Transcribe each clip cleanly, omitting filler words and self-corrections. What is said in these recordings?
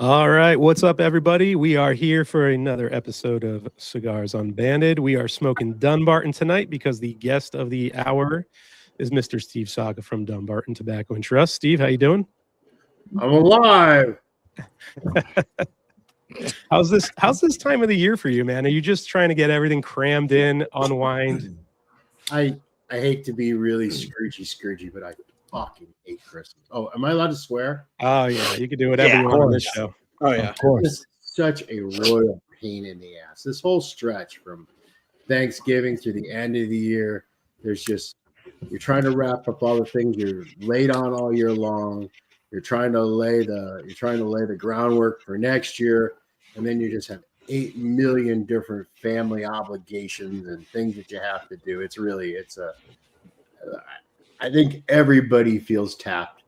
All right, what's up, everybody? We are here for another episode of Cigars Unbanded. We are smoking Dunbarton tonight because the guest of the hour is Mr. Steve Saka from Dunbarton Tobacco Trust. Steve, how you doing? I'm alive. How's this time of the year for you, man? Are you just trying to get everything crammed in, unwind? I hate to be really scourgy, but I fucking hate Christmas. Oh, am I allowed to swear? Oh yeah, you can do whatever you want on this show. Oh yeah, of course. It's such a royal pain in the ass. This whole stretch from Thanksgiving through the end of the year, you're trying to wrap up all the things you're late on all year long. You're trying to lay the groundwork for next year, and then you just have 8 million different family obligations and things that you have to do. I think everybody feels tapped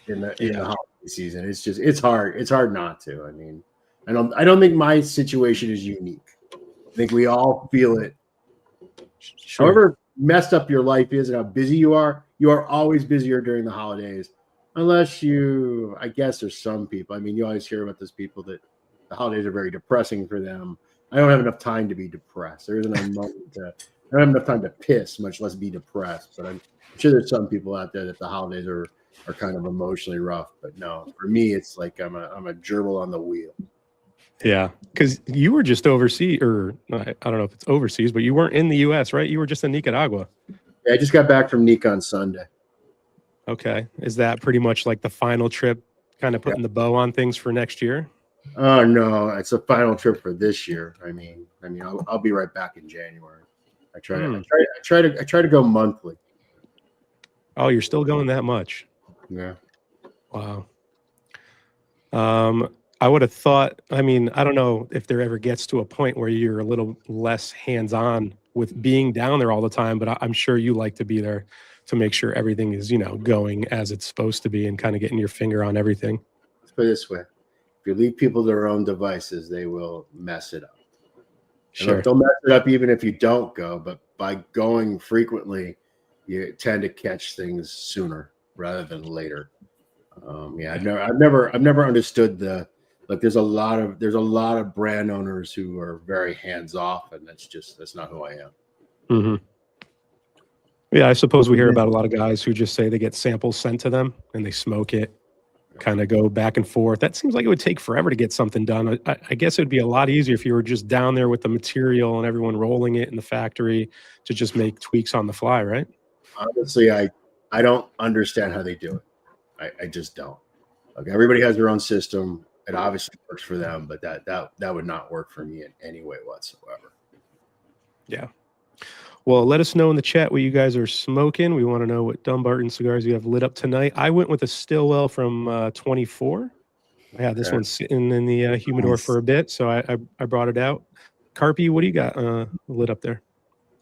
in the holiday season. It's hard not to. I mean, I don't think my situation is unique. I think we all feel it. Sure. However messed up your life is and how busy you are always busier during the holidays. Unless I guess there's some people. I mean, you always hear about those people that the holidays are very depressing for them. I don't have enough time to be depressed. There isn't a moment I don't have enough time to piss, much less be depressed. But I'm sure there's some people out there that the holidays are kind of emotionally rough. But no, for me, it's like I'm a gerbil on the wheel. Yeah, because you were just overseas, or I don't know if it's overseas, but you weren't in the U.S., right? You were just in Nicaragua. Yeah, I just got back from Nica on Sunday. Okay. Is that pretty much like the final trip, kind of putting the bow on things for next year? Oh no, it's a final trip for this year. I mean, I'll be right back in January. I try to go monthly. Oh, you're still going that much? Yeah. Wow. I would have thought, I mean, I don't know if there ever gets to a point where you're a little less hands-on with being down there all the time, but I'm sure you like to be there to make sure everything is, going as it's supposed to be and kind of getting your finger on everything. Let's put it this way. If you leave people to their own devices, they will mess it up. Sure. They'll mess it up even if you don't go, but by going frequently, you tend to catch things sooner rather than later. I've never understood there's a lot of brand owners who are very hands off, and that's not who I am. Mm-hmm. Yeah, I suppose we hear about a lot of guys who just say they get samples sent to them and they smoke it, kind of go back and forth. That seems like it would take forever to get something done. I guess it would be a lot easier if you were just down there with the material and everyone rolling it in the factory to just make tweaks on the fly, right? Honestly, I don't understand how they do it. I just don't. Like, everybody has their own system. It obviously works for them, but that would not work for me in any way whatsoever. Yeah. Well, let us know in the chat what you guys are smoking. We want to know what Dunbarton cigars you have lit up tonight. I went with a StillWell from 24. I had this one sitting in the humidor for a bit, so I brought it out. Carpy, what do you got lit up there?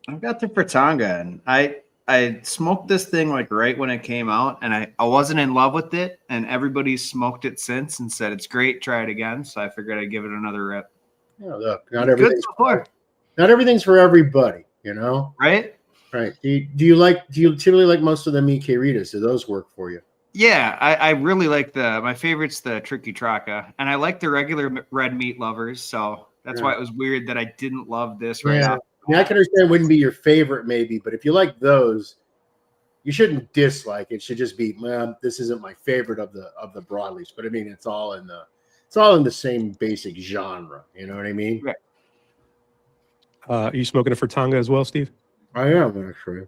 I've got the Fratanga, and I smoked this thing like right when it came out, and I wasn't in love with it, and everybody's smoked it since and said it's great, try it again, so I figured I'd give it another rip. Yeah, look, not everything's for everybody. Right. Do you typically like most of the Miqueritas? Do those work for you? Yeah, I really like my favorite's the Tricky Traca, and I like the regular red meat lovers, so that's why it was weird that I didn't love this right now. I mean, I can understand it wouldn't be your favorite maybe, but if you like those, you shouldn't dislike it. It should just be, this isn't my favorite of the broadleafs, but I mean it's all in the same basic genre. You know what I mean? Right. Are you smoking a Fratanga as well, Steve? I am, actually.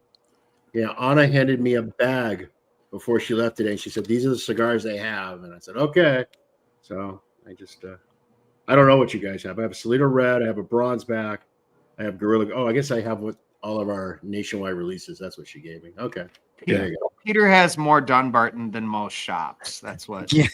Yeah, Anna handed me a bag before she left today. She said, these are the cigars they have. And I said, okay. So I just, I don't know what you guys have. I have a Solito Red. I have a Bronze Back. I have Gorilla. Oh, I guess I have all of our nationwide releases. That's what she gave me. Okay. Yeah. Peter has more Dunbarton than most shops. That's what. Yeah.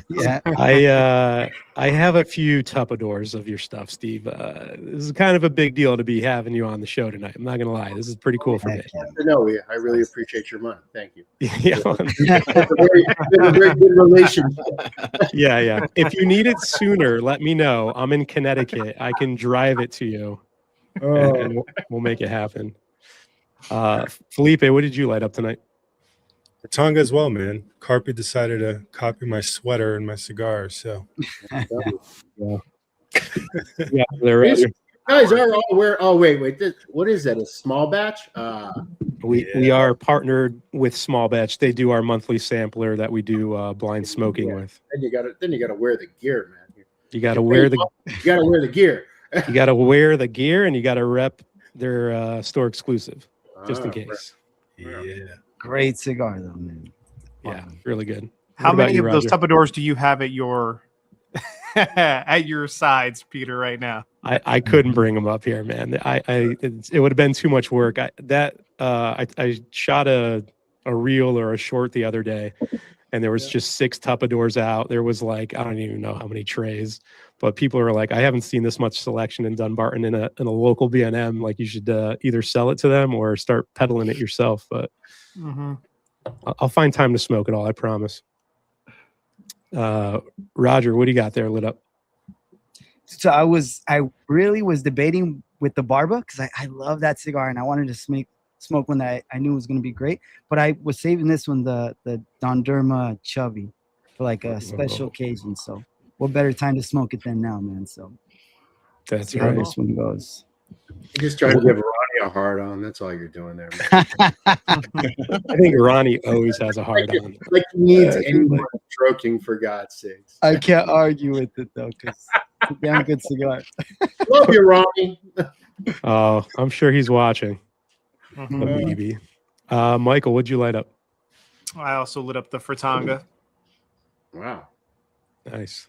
Yeah. I have a few Tupperdoors of your stuff, Steve. This is kind of a big deal to be having you on the show tonight. I'm not gonna lie. This is pretty cool for me. No, I really appreciate your money. Thank you. Yeah. It's a very good relationship. Yeah. If you need it sooner, let me know. I'm in Connecticut. I can drive it to you, and we'll make it happen. Felipe, what did you light up tonight? Tonga as well, man. Carpi decided to copy my sweater and my cigars. So Yeah, there, Roger. Guys are all aware. Oh, wait. What is that? A small batch? We are partnered with Small Batch. They do our monthly sampler that we do blind smoking with. Then you gotta wear the gear, man. You got to wear the You gotta wear the gear. you got to wear the gear, and you got to rep their store exclusive, just in case. yeah. Great cigar, though, man. Yeah, really good. How What about many you, of those Roger? Tupperdoors do you have at your at your sides, Peter, right now? I couldn't bring them up here, man. It would have been too much work. I shot a reel or a short the other day, and there was just 6 Tupperdoors out. There was like, I don't even know how many trays, but people are like, I haven't seen this much selection in Dunbarton in a local B&M. Like, you should either sell it to them or start peddling it yourself. But I'll find time to smoke it all, I promise. Roger, what do you got there lit up? So I really was debating with the Barba because I love that cigar and I wanted to smoke one that I knew was going to be great. But I was saving this one, the Dondurma Chubby, for like a special occasion. So what better time to smoke it than now, man? So That's see how right. this one goes. You just trying to give Ronnie a hard on. That's all you're doing there, man. I think Ronnie always has a hard on. Like he needs anyone stroking, for God's sakes. I can't argue with it though, because it's a damn good cigar. Love you, Ronnie. Oh, I'm sure he's watching. Mhm. Maybe. Michael, what'd you light up? I also lit up the Fratanga. Wow. Nice.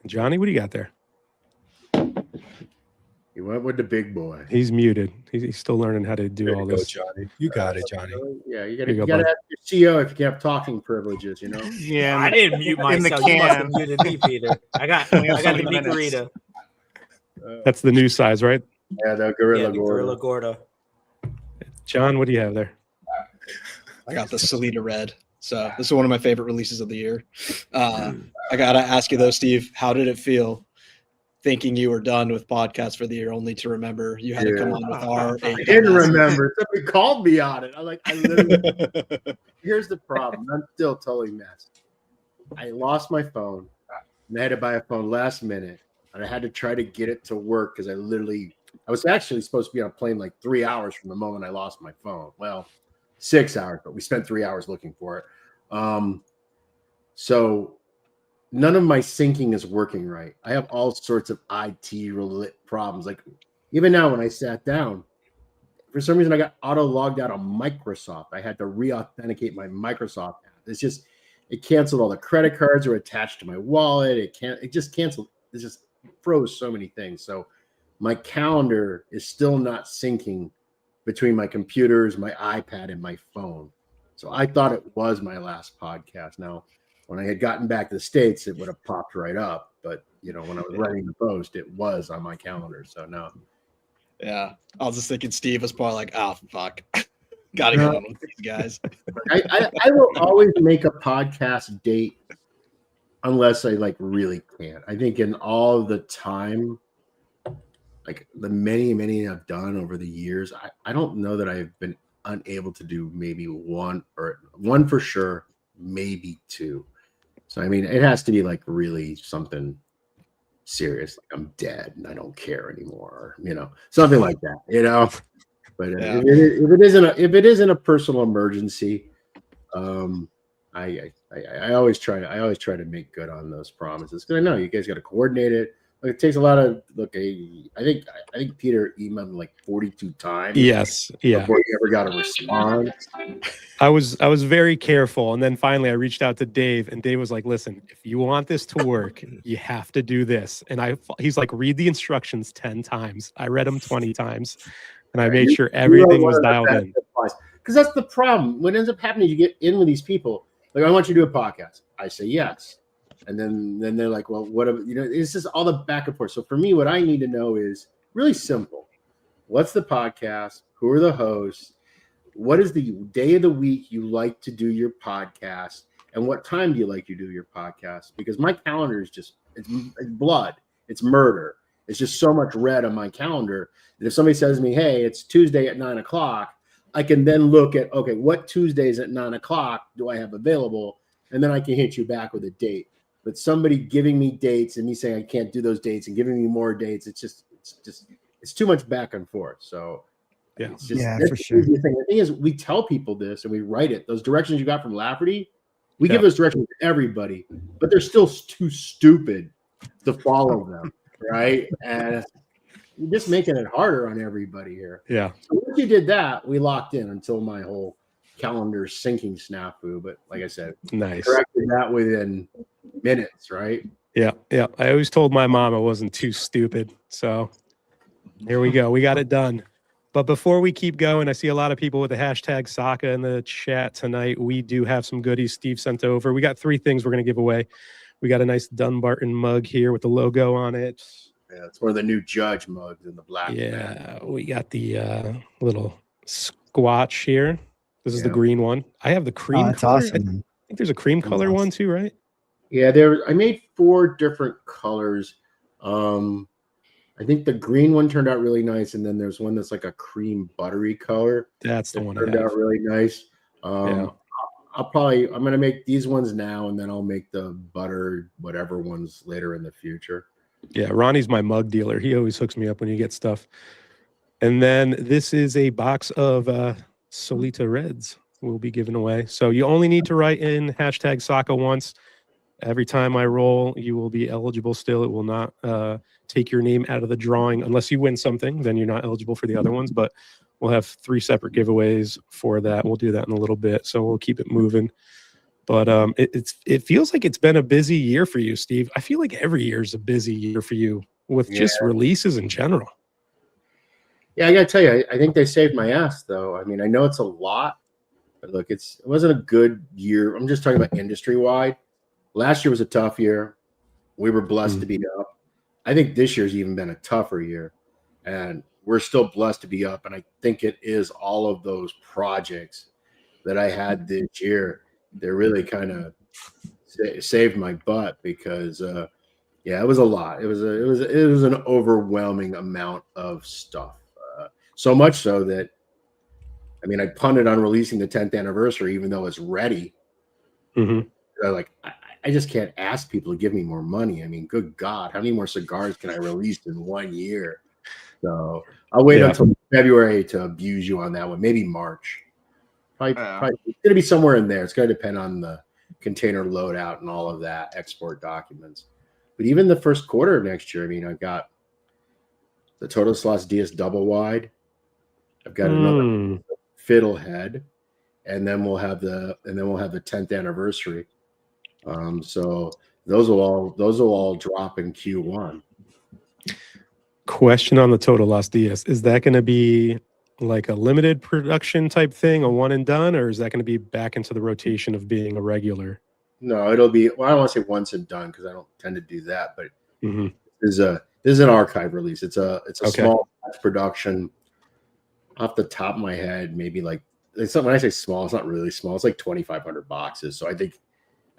Johnny, what do you got there? You went with the big boy. He's muted. He's still learning how to do There all you go, this. Johnny. You got it, Johnny. Yeah, you Here gotta you go, ask bud. your CEO if you can have talking privileges, you know. Yeah, I didn't mute in the myself. You must have can. muted me, Peter. I got the Nicarita. That's the new size, right? Yeah, the Yeah, Gorilla the Gordo. Gorilla Gorda. John, what do you have there? I got the Salida Red. So this is one of my favorite releases of the year. I gotta ask you though, Steve, how did it feel thinking you were done with podcasts for the year, only to remember you had to come on with our? I didn't remember. Somebody called me on it. I literally. Here's the problem. I'm still totally messed. I lost my phone, and I had to buy a phone last minute, and I had to try to get it to work because I was actually supposed to be on a plane like 3 hours from the moment I lost my phone. Well, 6 hours, but we spent 3 hours looking for it. So none of my syncing is working right. I have all sorts of IT problems. Like even now when I sat down, for some reason I got auto logged out on Microsoft. I had to re-authenticate my Microsoft app. It canceled all the credit cards were attached to my wallet. It just canceled. It just froze so many things. So my calendar is still not syncing between my computers, my iPad, and my phone. So I thought it was my last podcast. Now, when I had gotten back to the States, it would have popped right up. But, when I was writing the post, it was on my calendar. So no. Yeah, I was just thinking Steve was probably like, "Oh fuck, gotta get on with these guys." I will always make a podcast date unless I really can't. I think in all the time, like the many I've done over the years, I don't know that I've been unable to do maybe one for sure, maybe 2. So I mean, it has to be really something serious, like I'm dead and I don't care anymore, something like that, But Yeah. if it isn't a personal emergency, I always try to make good on those promises because I know you guys got to coordinate it. It takes a lot of I think Peter emailed me 42 times. Yes. Yeah. Before you ever got a response. I was very careful. And then finally I reached out to Dave and Dave was like, listen, if you want this to work, you have to do this. And he's like, read the instructions 10 times. I read them 20 times and I made sure everything was dialed in. Because that's the problem. What ends up happening, you get in with these people. Like, I want you to do a podcast. I say yes. And then they're like, well, what, it's just all the back and forth. So for me, what I need to know is really simple. What's the podcast? Who are the hosts? What is the day of the week you like to do your podcast? And what time do you like to do your podcast? Because my calendar is it's blood. It's murder. It's just so much red on my calendar that if somebody says to me, hey, it's Tuesday at 9:00, I can then look at, okay, what Tuesdays at 9:00 do I have available? And then I can hit you back with a date. But somebody giving me dates and me saying I can't do those dates and giving me more dates, it's too much back and forth. So Yeah. it's just, Yeah, that's for the sure. easy thing. The thing is, we tell people this and we write it. Those directions you got from Lafferty, we Yeah. give those directions to everybody, but they're still too stupid to follow them, right? And you're just making it harder on everybody here. Yeah. So once you did that, we locked in until my whole calendar syncing snafu. But like I said, Nice. corrected that within minutes, right? Yeah. Yeah. I always told my mom I wasn't too stupid. So here we go. We got it done. But before we keep going, I see a lot of people with the hashtag Saka in the chat tonight. We do have some goodies Steve sent over. We got 3 things we're going to give away. We got a nice Dunbarton mug here with the logo on it. Yeah, it's one of the new Judge mugs in the black. Yeah, we got the little Squatch here. This is the Yeah. green one. I have the cream Oh, that's color. awesome, I man. think there's a cream color Awesome. one too, right? Yeah, I made 4 different colors. I think the green one turned out really nice, and then there's one that's like a cream buttery color. That's the That one I turned have. out really nice. Yeah. I'm gonna make these ones now, and then I'll make the butter whatever ones later in the future. Yeah, Ronnie's my mug dealer. He always hooks me up when you get stuff. And then this is a box of Solita Reds we'll be giving away. So you only need to write in hashtag Saka once. Every time I roll, you will be eligible still. It will not take your name out of the drawing unless you win something. Then you're not eligible for the other ones. But we'll have 3 separate giveaways for that. We'll do that in a little bit. So we'll keep it moving. But it feels like it's been a busy year for you, Steve. I feel like every year is a busy year for you with just releases in general. Yeah, I gotta tell you, I think they saved my ass though. I mean, I know it's a lot, but look, it wasn't a good year. I'm just talking about industry wide. Last year was a tough year. We were blessed to be up. I think this year's even been a tougher year, and we're still blessed to be up. And I think it is all of those projects that I had this year. They really kind of saved my butt because, it was a lot. It was an overwhelming amount of stuff. So much so that, I mean, I punted on releasing the 10th anniversary, even though it's ready. I just can't ask people to give me more money. I mean, good God, how many more cigars can I release in 1 year? So I'll wait until February to abuse you on that one. Maybe March. Probably it's going to be somewhere in there. It's going to depend on the container loadout and all of that, export documents. But even the first quarter of next year, I mean, I've got the Toto Sostas DS double wide. I've got another fiddlehead, and then we'll have the 10th anniversary. So those will all drop in Q1. Question on the Toto Sostas DS. Is that going to be like a limited production type thing, a one and done, or is that going to be back into the rotation of being a regular? No, it'll be, well, I don't want to say once and done because I don't tend to do that, but this is an archive release. It's a small production. Off the top of my head, maybe like, when I say small, it's not really small. It's like 2,500 boxes. So I think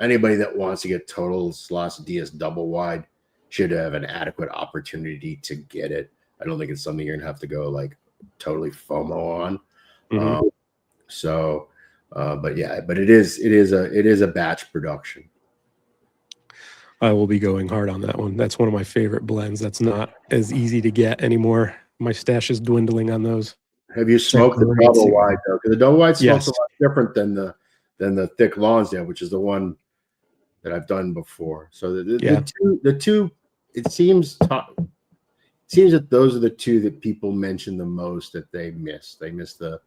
anybody that wants to get Toto Sostas DS double wide should have an adequate opportunity to get it. I don't think it's something you're gonna have to go like totally FOMO on. But it is a batch production. I will be going hard on that one. That's one of my favorite blends. That's not as easy to get anymore. My stash is dwindling on those. Have you smoked the great double cigar. wide though? Because the double wide smokes Yes. a lot different than the thick Lonsdale, which is the one that I've done before. So the two, it seems that those are the two that people mention the most that they miss. They miss the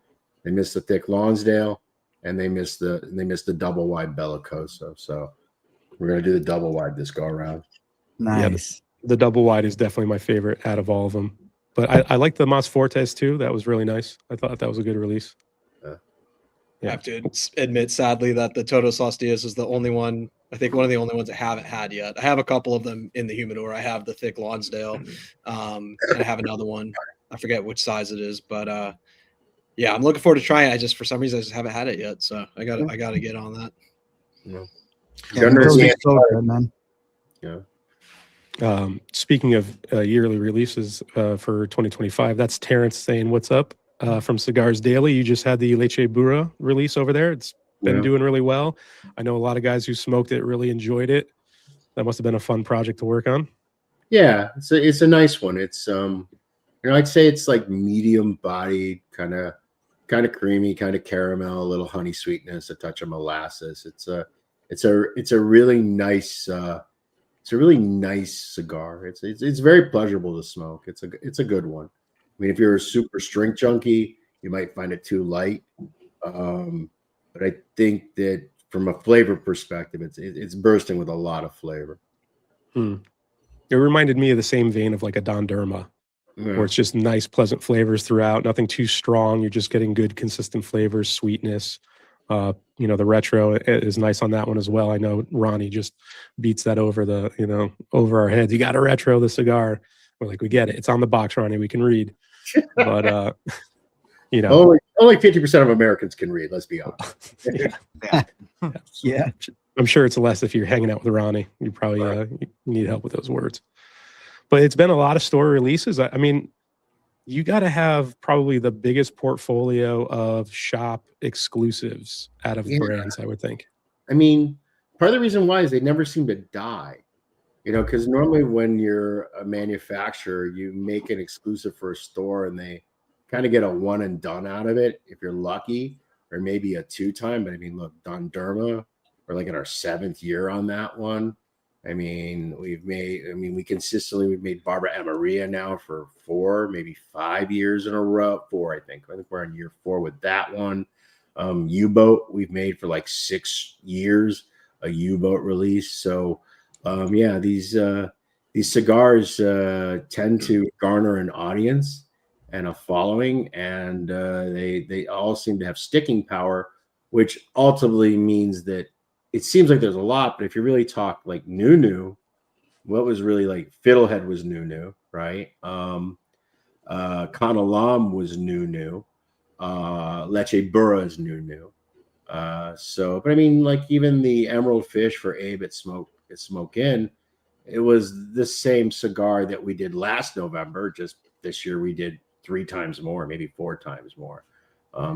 thick Lonsdale, and they miss the double wide Bellicoso. So we're gonna do the double wide this go around. Nice. The double wide is definitely my favorite out of all of them. But I like the Mas Fortes too. That was really nice. I thought that was a good release. I have to admit, sadly, that the Toto Sostas DS is the only one. I think one of the only ones I haven't had yet. I have a couple of them in the humidor. I have the thick Lonsdale, and I have another one. I forget which size it is, but I'm looking forward to trying it. For some reason, I just haven't had it yet. So I got to get on that. Those are so good, man. Yeah. Speaking of yearly releases for 2025, that's Terrence saying, "What's up?" from Cigars Daily. You just had the Leche Bura release over there. It's been Yeah. doing really well. I know a lot of guys who smoked it really enjoyed it. That must have been a fun project to work on. Yeah, it's a nice one. It's I'd say it's like medium bodied, kind of creamy, kind of caramel, a little honey sweetness, a touch of molasses. It's a really nice cigar. It's very pleasurable to smoke. It's a good one. I mean, if you're a super strength junkie, you might find it too light. But I think that from a flavor perspective, it's bursting with a lot of flavor. It reminded me of the same vein of like a Dondurma, where it's just nice, pleasant flavors throughout. Nothing too strong. You're just getting good, consistent flavors, sweetness. The retro is nice on that one as well. I know Ronnie just beats that over over our heads. You got a retro, the cigar. We're like, we get it. It's on the box, Ronnie. We can read. But only 50% of Americans can read. Let's be honest. Yeah. I'm sure it's less if you're hanging out with Ronnie. You probably you need help with those words. But it's been a lot of store releases. I mean, you got to have probably the biggest portfolio of shop exclusives out of brands, I would think. I mean, part of the reason why is they never seem to die. Because normally when you're a manufacturer, you make an exclusive for a store and they kind of get a one and done out of it if you're lucky, or maybe a 2-time. But I mean, look, Dondurma, we're like in our 7th year on that one. I mean, we've made Barbara Amarilla now for 4, maybe 5 years in a row. 4, I think. I think we're on year 4 with that one. U-Boat, we've made for like 6 years, a U-Boat release. So, these cigars tend to garner an audience and a following, and they all seem to have sticking power, which ultimately means that it seems like there's a lot, but if you really talk like new, what was really like Fiddlehead was new, right? Kanalam was new. Leche Bura is new. But I mean, like even the Emerald Fish for Abe at Smoke Inn, it was the same cigar that we did last November. Just this year we did 3 times more, maybe 4 times more.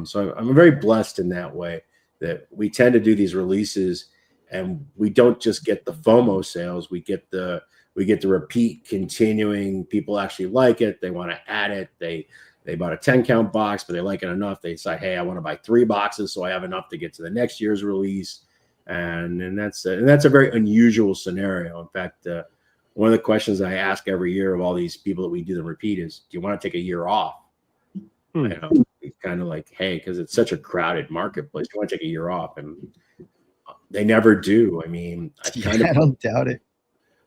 So I'm very blessed in that way that we tend to do these releases and we don't just get the FOMO sales. We get the repeat continuing. People actually like it. They want to add it. They bought a 10-count box, but they like it enough. They say, hey, I want to buy 3 boxes so I have enough to get to the next year's release. And that's a very unusual scenario. In fact, one of the questions I ask every year of all these people that we do the repeat is, do you want to take a year off? It's kind of like, hey, because it's such a crowded marketplace, you want to take a year off, and they never do. I mean, I don't doubt it.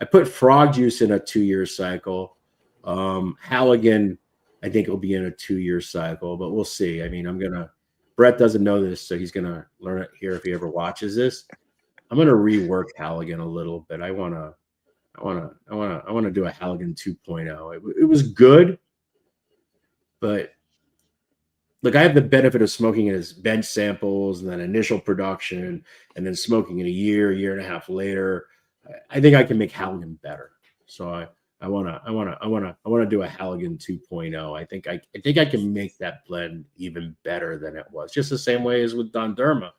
I put Frog Juice in a 2-year cycle. Halligan, I think it'll be in a 2-year cycle, but we'll see. I mean, Brett doesn't know this, so he's gonna learn it here if he ever watches this. I'm gonna rework Halligan a little bit. I wanna do a Halligan 2.0. It was good, but look, I have the benefit of smoking it as bench samples and then initial production, and then smoking it a year and a half later. I think I can make Halligan better. So I want to do a Halligan 2.0. I think I can make that blend even better than it was. Just the same way as with Dondurma.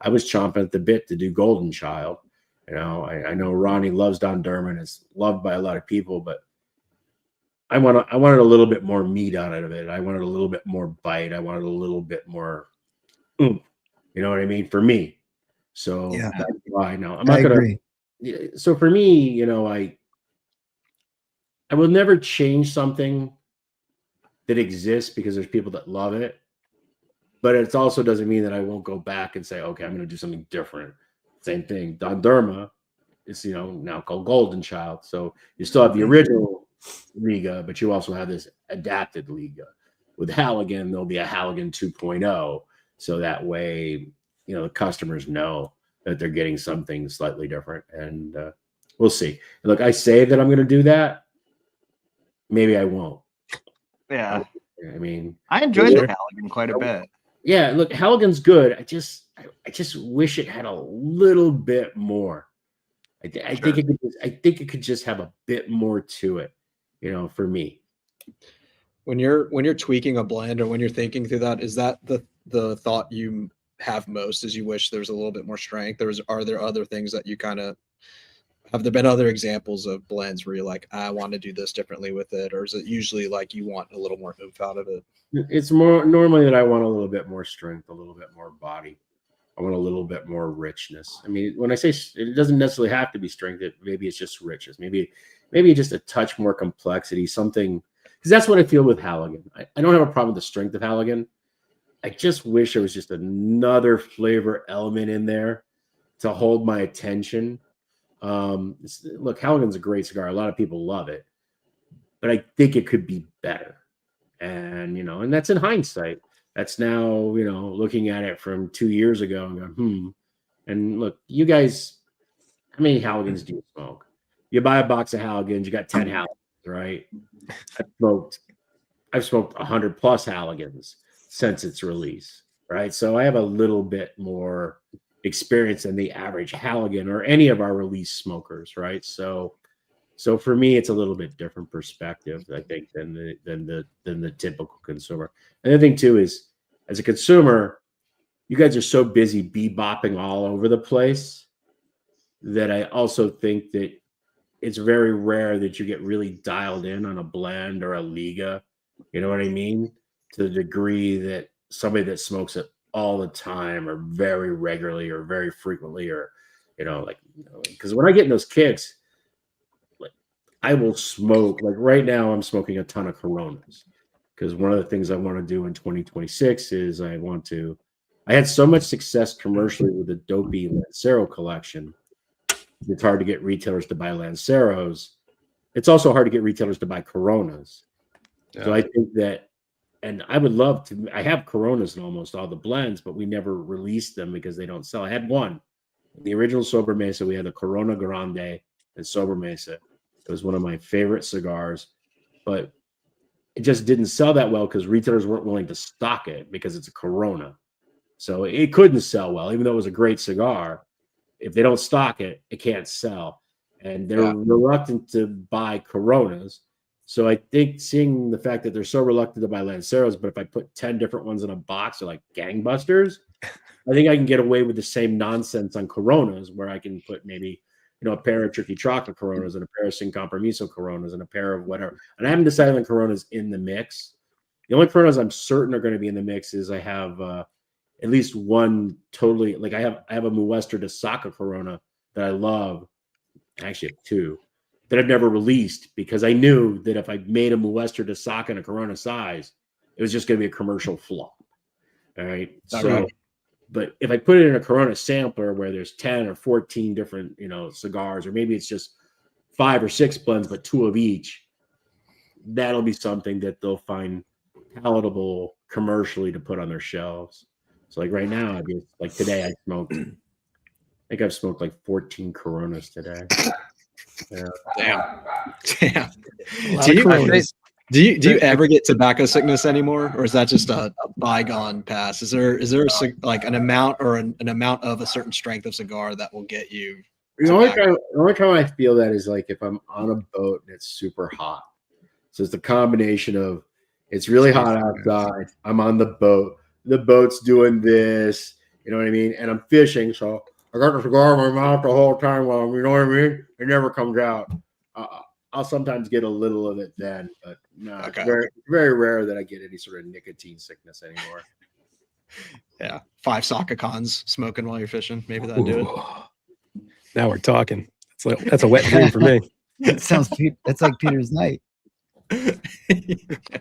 I was chomping at the bit to do Golden Child. I know Ronnie loves Dondurma and it's loved by a lot of people, but I wanted a little bit more meat out of it. I wanted a little bit more bite. I wanted a little bit more oomph. You know what I mean? For me. So that's why I'm not going to agree. So for me, I will never change something that exists because there's people that love it. But it also doesn't mean that I won't go back and say, okay, I'm going to do something different. Same thing. Dondurma is, now called Golden Child. So you still have the original Liga, but you also have this adapted Liga. With Halligan, there'll be a Halligan 2.0. So that way, the customers know that they're getting something slightly different. And we'll see. Look, I say that I'm going to do that. Maybe I won't. Yeah. I mean, I enjoyed the Halligan quite a bit. Yeah, look, Halligan's good. I just wish it had a little bit more. I think it could just have a bit more to it, for me. when you're tweaking a blend or when you're thinking through that, is that the thought you have most? Is you wish there was a little bit more strength? Are there other things that you kind of have there been other examples of blends where you're like, I want to do this differently with it, or is it usually like you want a little more oomph out of it? It's more normally that I want a little bit more strength, a little bit more body. I want a little bit more richness. I mean, when I say it doesn't necessarily have to be strength, maybe it's just richness. Maybe just a touch more complexity, something, because that's what I feel with Halligan. I don't have a problem with the strength of Halligan. I just wish there was just another flavor element in there to hold my attention. Look, Halligan's a great cigar. A lot of people love it, but I think it could be better. And, and that's in hindsight. That's now, looking at it from 2 years ago and going, And look, you guys, how many Halligans do you smoke? You buy a box of Halligans, you got 10 Halligans, right? I've smoked 100 plus Halligans since its release, right? So I have a little bit more experience than the average Halligan or any of our release smokers, right? So for me, it's a little bit different perspective, I think, than the typical consumer. And the thing too is, as a consumer, you guys are so busy bebopping all over the place that I also think that it's very rare that you get really dialed in on a blend or a Liga. You know what I mean? To the degree that somebody that smokes it all the time or very regularly or very frequently, or because when I get in those kicks, I will smoke, like right now I'm smoking a ton of Coronas, because one of the things I want to do in 2026 is I had so much success commercially with the dopey Lancero collection. It's hard to get retailers to buy Lanceros. It's also hard to get retailers to buy Coronas. Yeah. So I think that, and I would love to, I have Coronas in almost all the blends, but we never released them because they don't sell. I had one. In the original Sober Mesa, we had a Corona Grande and Sober Mesa. It was one of my favorite cigars, but it just didn't sell that well because retailers weren't willing to stock it because it's a Corona. So it couldn't sell well, even though it was a great cigar. If they don't stock it, it can't sell. And they're reluctant to buy Coronas. So I think seeing the fact that they're so reluctant to buy Lanceros, but if I put 10 different ones in a box, they're like gangbusters, I think I can get away with the same nonsense on Coronas, where I can put maybe a pair of Tricky Chocolate Coronas and a pair of Sin Compromiso Coronas and a pair of whatever. And I haven't decided on Coronas in the mix. The only Coronas I'm certain are going to be in the mix is I have at least one totally, like I have a Muestra de Saka Corona that I love. I actually have two that I've never released because I knew that if I made a Muestra de Saka in a Corona size, it was just going to be a commercial flop. All right. But if I put it in a Corona sampler where there's 10 or 14 different, cigars, or maybe it's just 5 or 6 blends, but 2 of each, that'll be something that they'll find palatable commercially to put on their shelves. So like right now, like today I think I've smoked like 14 Coronas today. Yeah. Damn. Do you ever get tobacco sickness anymore, or is that just a bygone past? Is there like an amount or an amount of a certain strength of cigar that will get you? The only time I feel that is like if I'm on a boat and it's super hot. So it's the combination of it's really hot outside. I'm on the boat. The boat's doing this. You know what I mean? And I'm fishing, so I got the cigar in my mouth the whole time while you know what I mean? It never comes out. I'll sometimes get a little of it then, but no, it's very, very rare that I get any sort of nicotine sickness anymore. Yeah. 5 Saka cons smoking while you're fishing. Maybe that'll do it. Now we're talking. That's a wet dream for me. That's like Peter's night.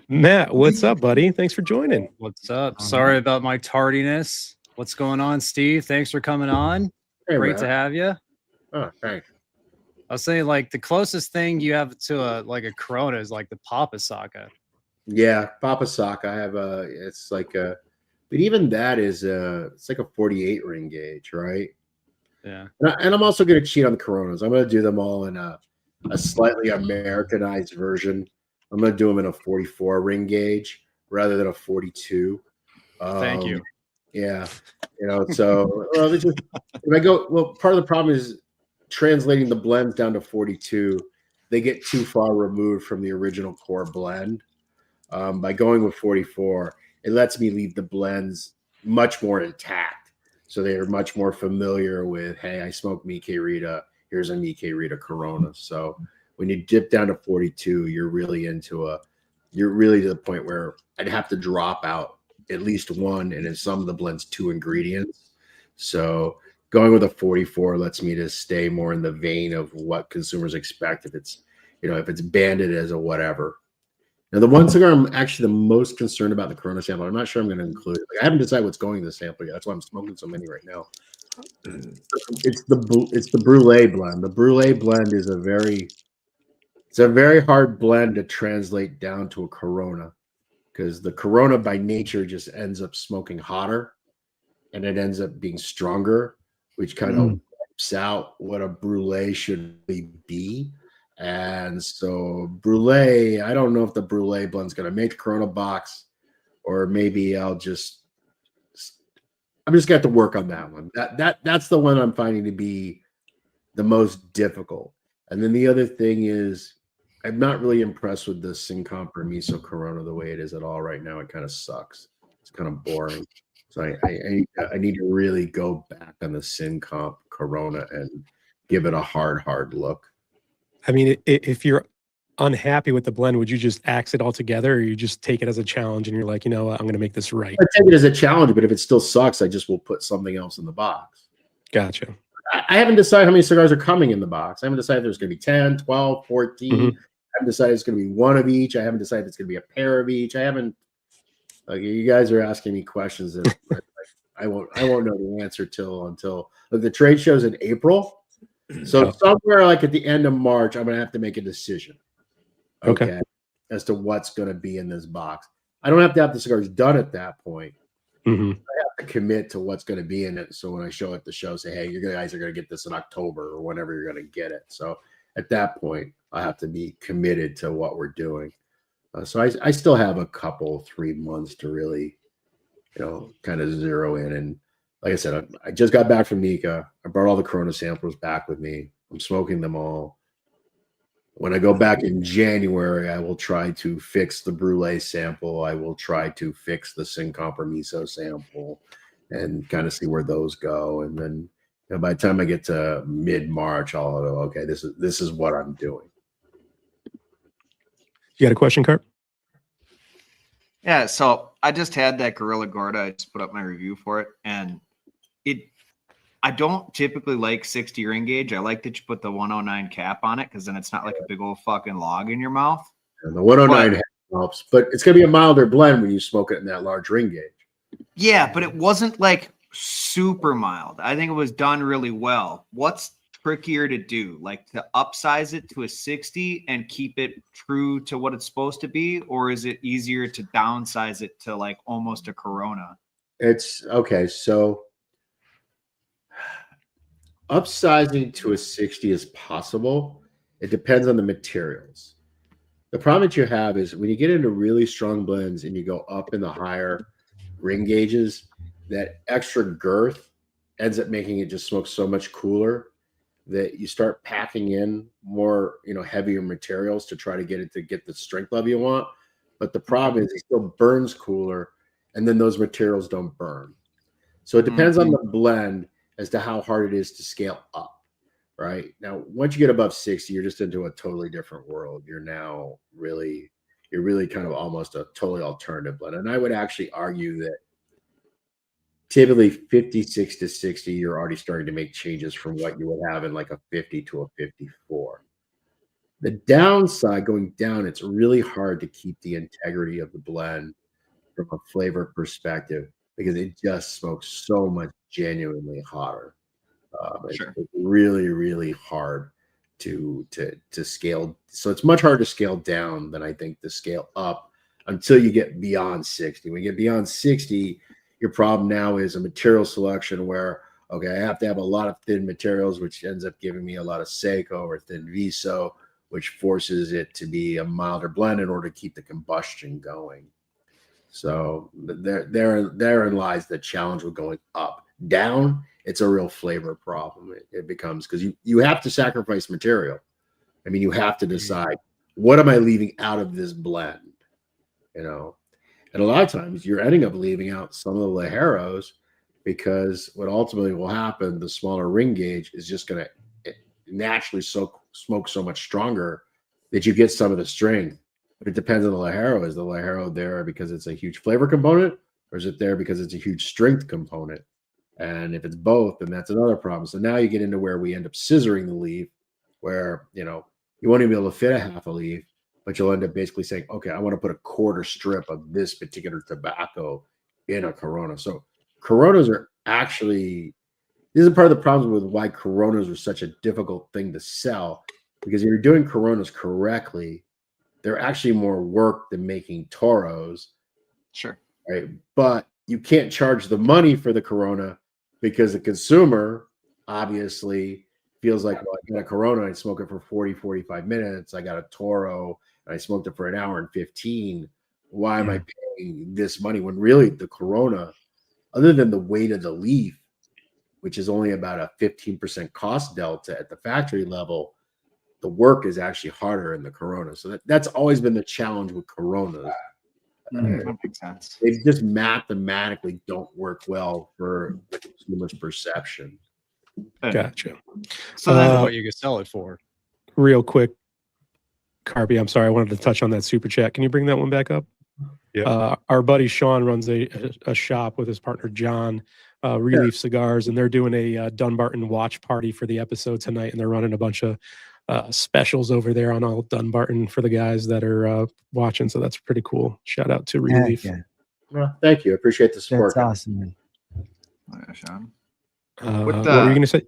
Matt, what's up, buddy? Thanks for joining. What's up? Sorry about my tardiness. What's going on, Steve? Thanks for coming on. Hey, Great Matt. to have you. Oh, thanks. I was saying, like, the closest thing you have to a Corona is like the Papa Saka. Yeah, Papa Saka. I have it's like a, but even that is it's like a 48 ring gauge, right? Yeah. And I'm also going to cheat on the Coronas. I'm going to do them all in a slightly Americanized version. I'm going to do them in a 44 ring gauge rather than a 42. Thank you. Yeah. So part of the problem is translating the blends down to 42. They get too far removed from the original core blend. By going with 44, it lets me leave the blends much more intact. So they are much more familiar with, hey, I smoke Miche Rita. Here's a Miche Rita Corona. So when you dip down to 42, you're really to the point where I'd have to drop out at least one, and in some of the blends, 2 ingredients. So going with a 44 lets me to stay more in the vein of what consumers expect if it's banded as a whatever. Now, the one cigar I'm actually the most concerned about the Corona sample, I'm not sure I'm going to include it. Like, I haven't decided what's going in the sample yet. That's why I'm smoking so many right now. It's the Brulee blend. The Brulee blend is a very hard blend to translate down to a Corona, because the Corona by nature just ends up smoking hotter, and it ends up being stronger, which kind of wipes out what a Brulee should really be. And so Brulee, I don't know if the Brulee blend's going to make the Corona box, or maybe I'm just going to have to work on that one. That's the one I'm finding to be the most difficult. And then the other thing is, I'm not really impressed with the Sin Compromiso Corona the way it is at all right now. It kind of sucks. It's kind of boring. So I need to really go back on the Sin Comp Corona and give it a hard look. I mean, if you're unhappy with the blend, would you just axe it altogether, or you just take it as a challenge and you're like, you know what, I'm going to make this right? I take it as a challenge, but if it still sucks, I just will put something else in the box. Gotcha. I haven't decided how many cigars are coming in the box. I haven't decided if there's going to be 10, 12, 14. I haven't decided it's going to be one of each. I haven't decided if it's going to be a pair of each. I haven't. You guys are asking me questions that I won't know the answer until the trade show's in April. So somewhere like at the end of March, I'm going to have to make a decision. Okay. As to what's going to be in this box. I don't have to have the cigars done at that point. I have to commit to what's going to be in it. So when I show at the show, say, hey, you guys are going to get this in October or whenever you're going to get it. So at that point, I have to be committed to what we're doing. So I still have a couple, 3 months to really, kind of zero in. And like I said, I just got back from Nika. I brought all the Corona samples back with me. I'm smoking them all. When I go back in January, I will try to fix the Brulee sample. I will try to fix the Sin Compromiso sample and kind of see where those go. And then by the time I get to mid-March, I'll go, okay, this is what I'm doing. You got a question, Kurt? Yeah, so I just had that Gorilla Gorda. I just put up my review for it, and I don't typically like 60 ring gauge. I like that you put the 109 cap on it, because then it's not like a big old fucking log in your mouth. And the 109 helps, but it's going to be a milder blend when you smoke it in that large ring gauge. Yeah, but it wasn't like super mild. I think it was done really well. What's trickier to do, like to upsize it to a 60 and keep it true to what it's supposed to be, or is it easier to downsize it to like almost a Corona? It's okay. So upsizing to a 60 is possible. It depends on the materials. The problem that you have is when you get into really strong blends and you go up in the higher ring gauges, that extra girth ends up making it just smoke so much cooler that you start packing in more, heavier materials to try to get it to get the strength level you want. But the problem is it still burns cooler, and then those materials don't burn. So it depends on the blend as to how hard it is to scale up, right? Now, once you get above 60, you're just into a totally different world. You're really kind of almost a totally alternative blend. And I would actually argue that typically 56 to 60, you're already starting to make changes from what you would have in like a 50 to a 54. The downside, going down, it's really hard to keep the integrity of the blend from a flavor perspective because it just smokes so much genuinely hotter. It's really, really hard to scale. So it's much harder to scale down than I think to scale up until you get beyond 60. When you get beyond 60, your problem now is a material selection where, okay, I have to have a lot of thin materials, which ends up giving me a lot of Seco or thin Viso, which forces it to be a milder blend in order to keep the combustion going. So therein lies the challenge with going up. Down, it's a real flavor problem. It becomes, because you have to sacrifice material. I mean, you have to decide, what am I leaving out of this blend? And a lot of times you're ending up leaving out some of the Ligeros because what ultimately will happen, the smaller ring gauge is just going to naturally smoke so much stronger that you get some of the strength. But it depends on the Ligero. Is the Ligero there because it's a huge flavor component, or is it there because it's a huge strength component? And if it's both, then that's another problem. So now you get into where we end up scissoring the leaf, where you won't even be able to fit a half a leaf, but you'll end up basically saying, okay, I want to put a quarter strip of this particular tobacco in a Corona. So Coronas are actually, this is part of the problem with why Coronas are such a difficult thing to sell, because if you're doing Coronas correctly, they're actually more work than making Toros. Sure. Right. But you can't charge the money for the Corona because the consumer obviously feels like, well, I got a Corona, I smoke it for 40, 45 minutes. I got a Toro and I smoked it for an hour and 15. Why am I paying this money when really the Corona, other than the weight of the leaf, which is only about a 15% cost delta at the factory level, the work is actually harder in the Corona. So that's always been the challenge with Coronas. That makes sense. They just mathematically don't work well for the consumer's perception. Gotcha. So then, What you could sell it for. Real quick, Carby, I'm sorry, I wanted to touch on that super chat. Can you bring that one back up? Yeah. Our buddy Sean runs a shop with his partner John, Relief Cigars, and they're doing a Dunbarton watch party for the episode tonight, and they're running a bunch of specials over there on all Dunbarton for the guys that are watching. So that's pretty cool. Shout out to Relief. Yeah, Well, thank you. I appreciate the support. that's awesome, man. Sean. What were you going to say?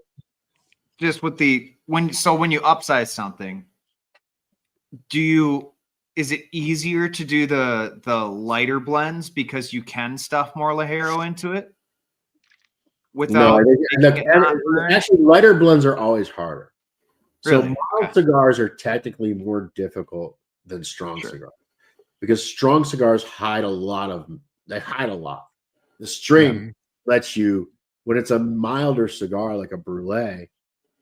Just with when you upsize something, is it easier to do the lighter blends because you can stuff more Ligero into it? Without actually, lighter blends are always harder. So Really? mild cigars are technically more difficult than strong cigars because strong cigars hide a lot. The string lets you, when it's a milder cigar like a Brulee,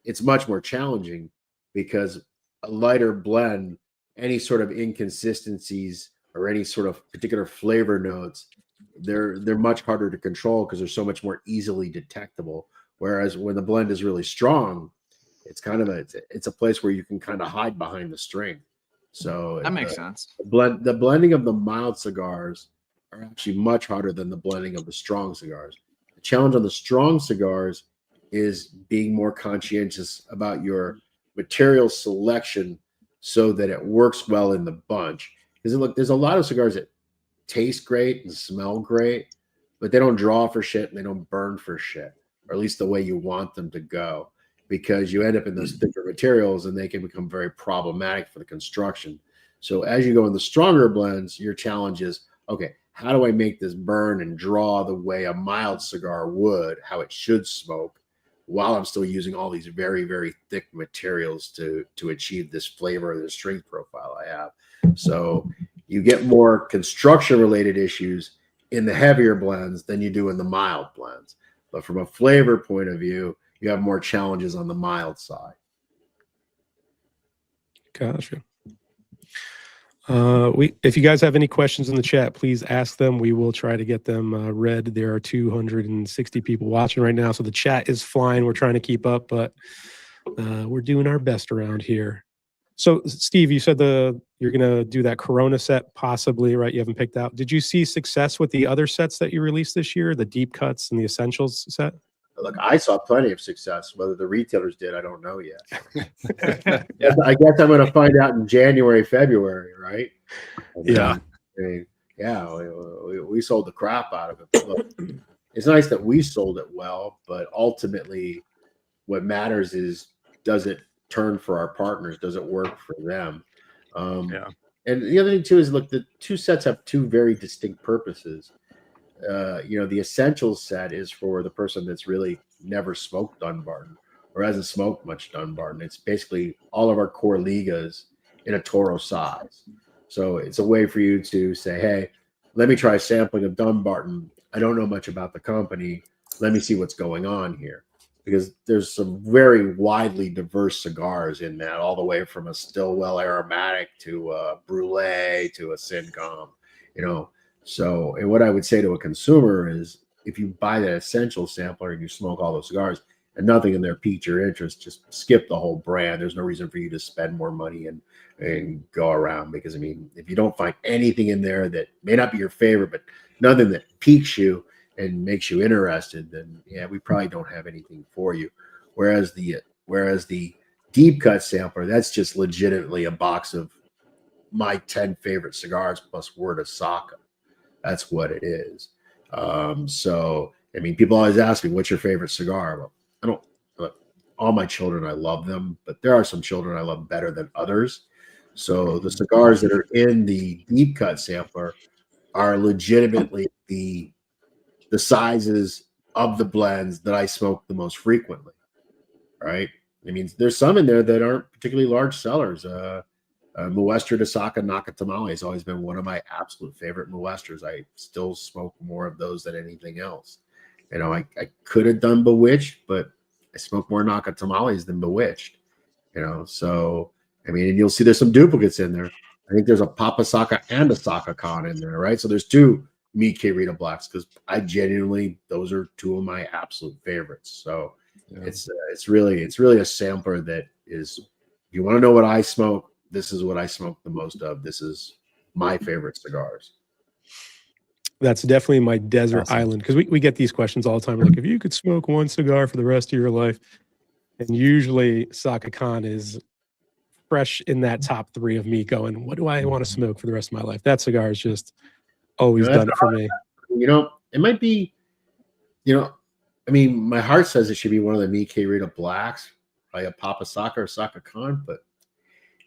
it's much more challenging because a lighter blend, any sort of inconsistencies or any sort of particular flavor notes, they're much harder to control because they're so much more easily detectable. Whereas when the blend is really strong, it's kind of it's a place where you can kind of hide behind the string. So that makes sense. The blending of the mild cigars are actually much harder than the blending of the strong cigars. The challenge on the strong cigars is being more conscientious about your material selection so that it works well in the bunch. Because look, there's a lot of cigars that taste great and smell great, but they don't draw for shit and they don't burn for shit, or at least the way you want them to go, because you end up in those thicker materials and they can become very problematic for the construction. So as you go in the stronger blends, your challenge is, okay, how do I make this burn and draw the way a mild cigar would, how it should smoke, while I'm still using all these very, very thick materials to achieve this flavor or the strength profile I have. So you get more construction related issues in the heavier blends than you do in the mild blends. But from a flavor point of view, you have more challenges on the mild side. Gotcha. If you guys have any questions in the chat, please ask them. We will try to get them read. There are 260 people watching right now, so the chat is flying. We're trying to keep up, but we're doing our best around here. So, Steve, you said you're going to do that Corona set, possibly, right? You haven't picked out. Did you see success with the other sets that you released this year, the deep cuts and the essentials set? Look, I saw plenty of success. Whether the retailers did, I don't know yet. I guess I'm going to find out in January, February, right? Yeah. We sold the crap out of it. Look, it's nice that we sold it well, but ultimately what matters is, does it turn for our partners? Does it work for them? And the other thing too is, look, the two sets have two very distinct purposes. The essentials set is for the person that's really never smoked Dunbarton or hasn't smoked much Dunbarton. It's basically all of our core ligas in a Toro size. So it's a way for you to say, hey, let me try sampling of Dunbarton. I don't know much about the company. Let me see what's going on here. Because there's some very widely diverse cigars in that, all the way from a StillWell Aromatic to a Brulee to a Cigar. So, and what I would say to a consumer is, if you buy that essential sampler and you smoke all those cigars and nothing in there piqued your interest, just skip the whole brand. There's no reason for you to spend more money and go around, because I mean, if you don't find anything in there that may not be your favorite, but nothing that piques you and makes you interested, then yeah, we probably don't have anything for you. Whereas the deep cut sampler, that's just legitimately a box of my 10 favorite cigars plus word of Saka. That's what it is. So, I mean, people always ask me, what's your favorite cigar? Well, I don't, look, all my children, I love them, but there are some children I love better than others. So the cigars that are in the deep cut sampler are legitimately the sizes of the blends that I smoke the most frequently, right? I mean, there's some in there that aren't particularly large sellers. Muestra de Saka Naka Tamale has always been one of my absolute favorite Muestras. I still smoke more of those than anything else. I could have done Bewitched, but I smoke more Naka Tamales than Bewitched. So I mean, and you'll see there's some duplicates in there. I think there's a Papa Saka and a Saka Khan in there, right? So there's two Mikke Rita Blacks, because I genuinely, those are two of my absolute favorites. So it's really a sampler that is, if you want to know what I smoke, this is what I smoke the most of. This is my favorite cigars. That's definitely my desert island, because we get these questions all the time. Like, if you could smoke one cigar for the rest of your life, and usually Saka Khan is fresh in that top 3 of me going, what do I want to smoke for the rest of my life? That cigar is just always done it for me. It might be, I mean, my heart says it should be one of the Mikke Rita Blacks, by a Papa Saka or Saka Khan, but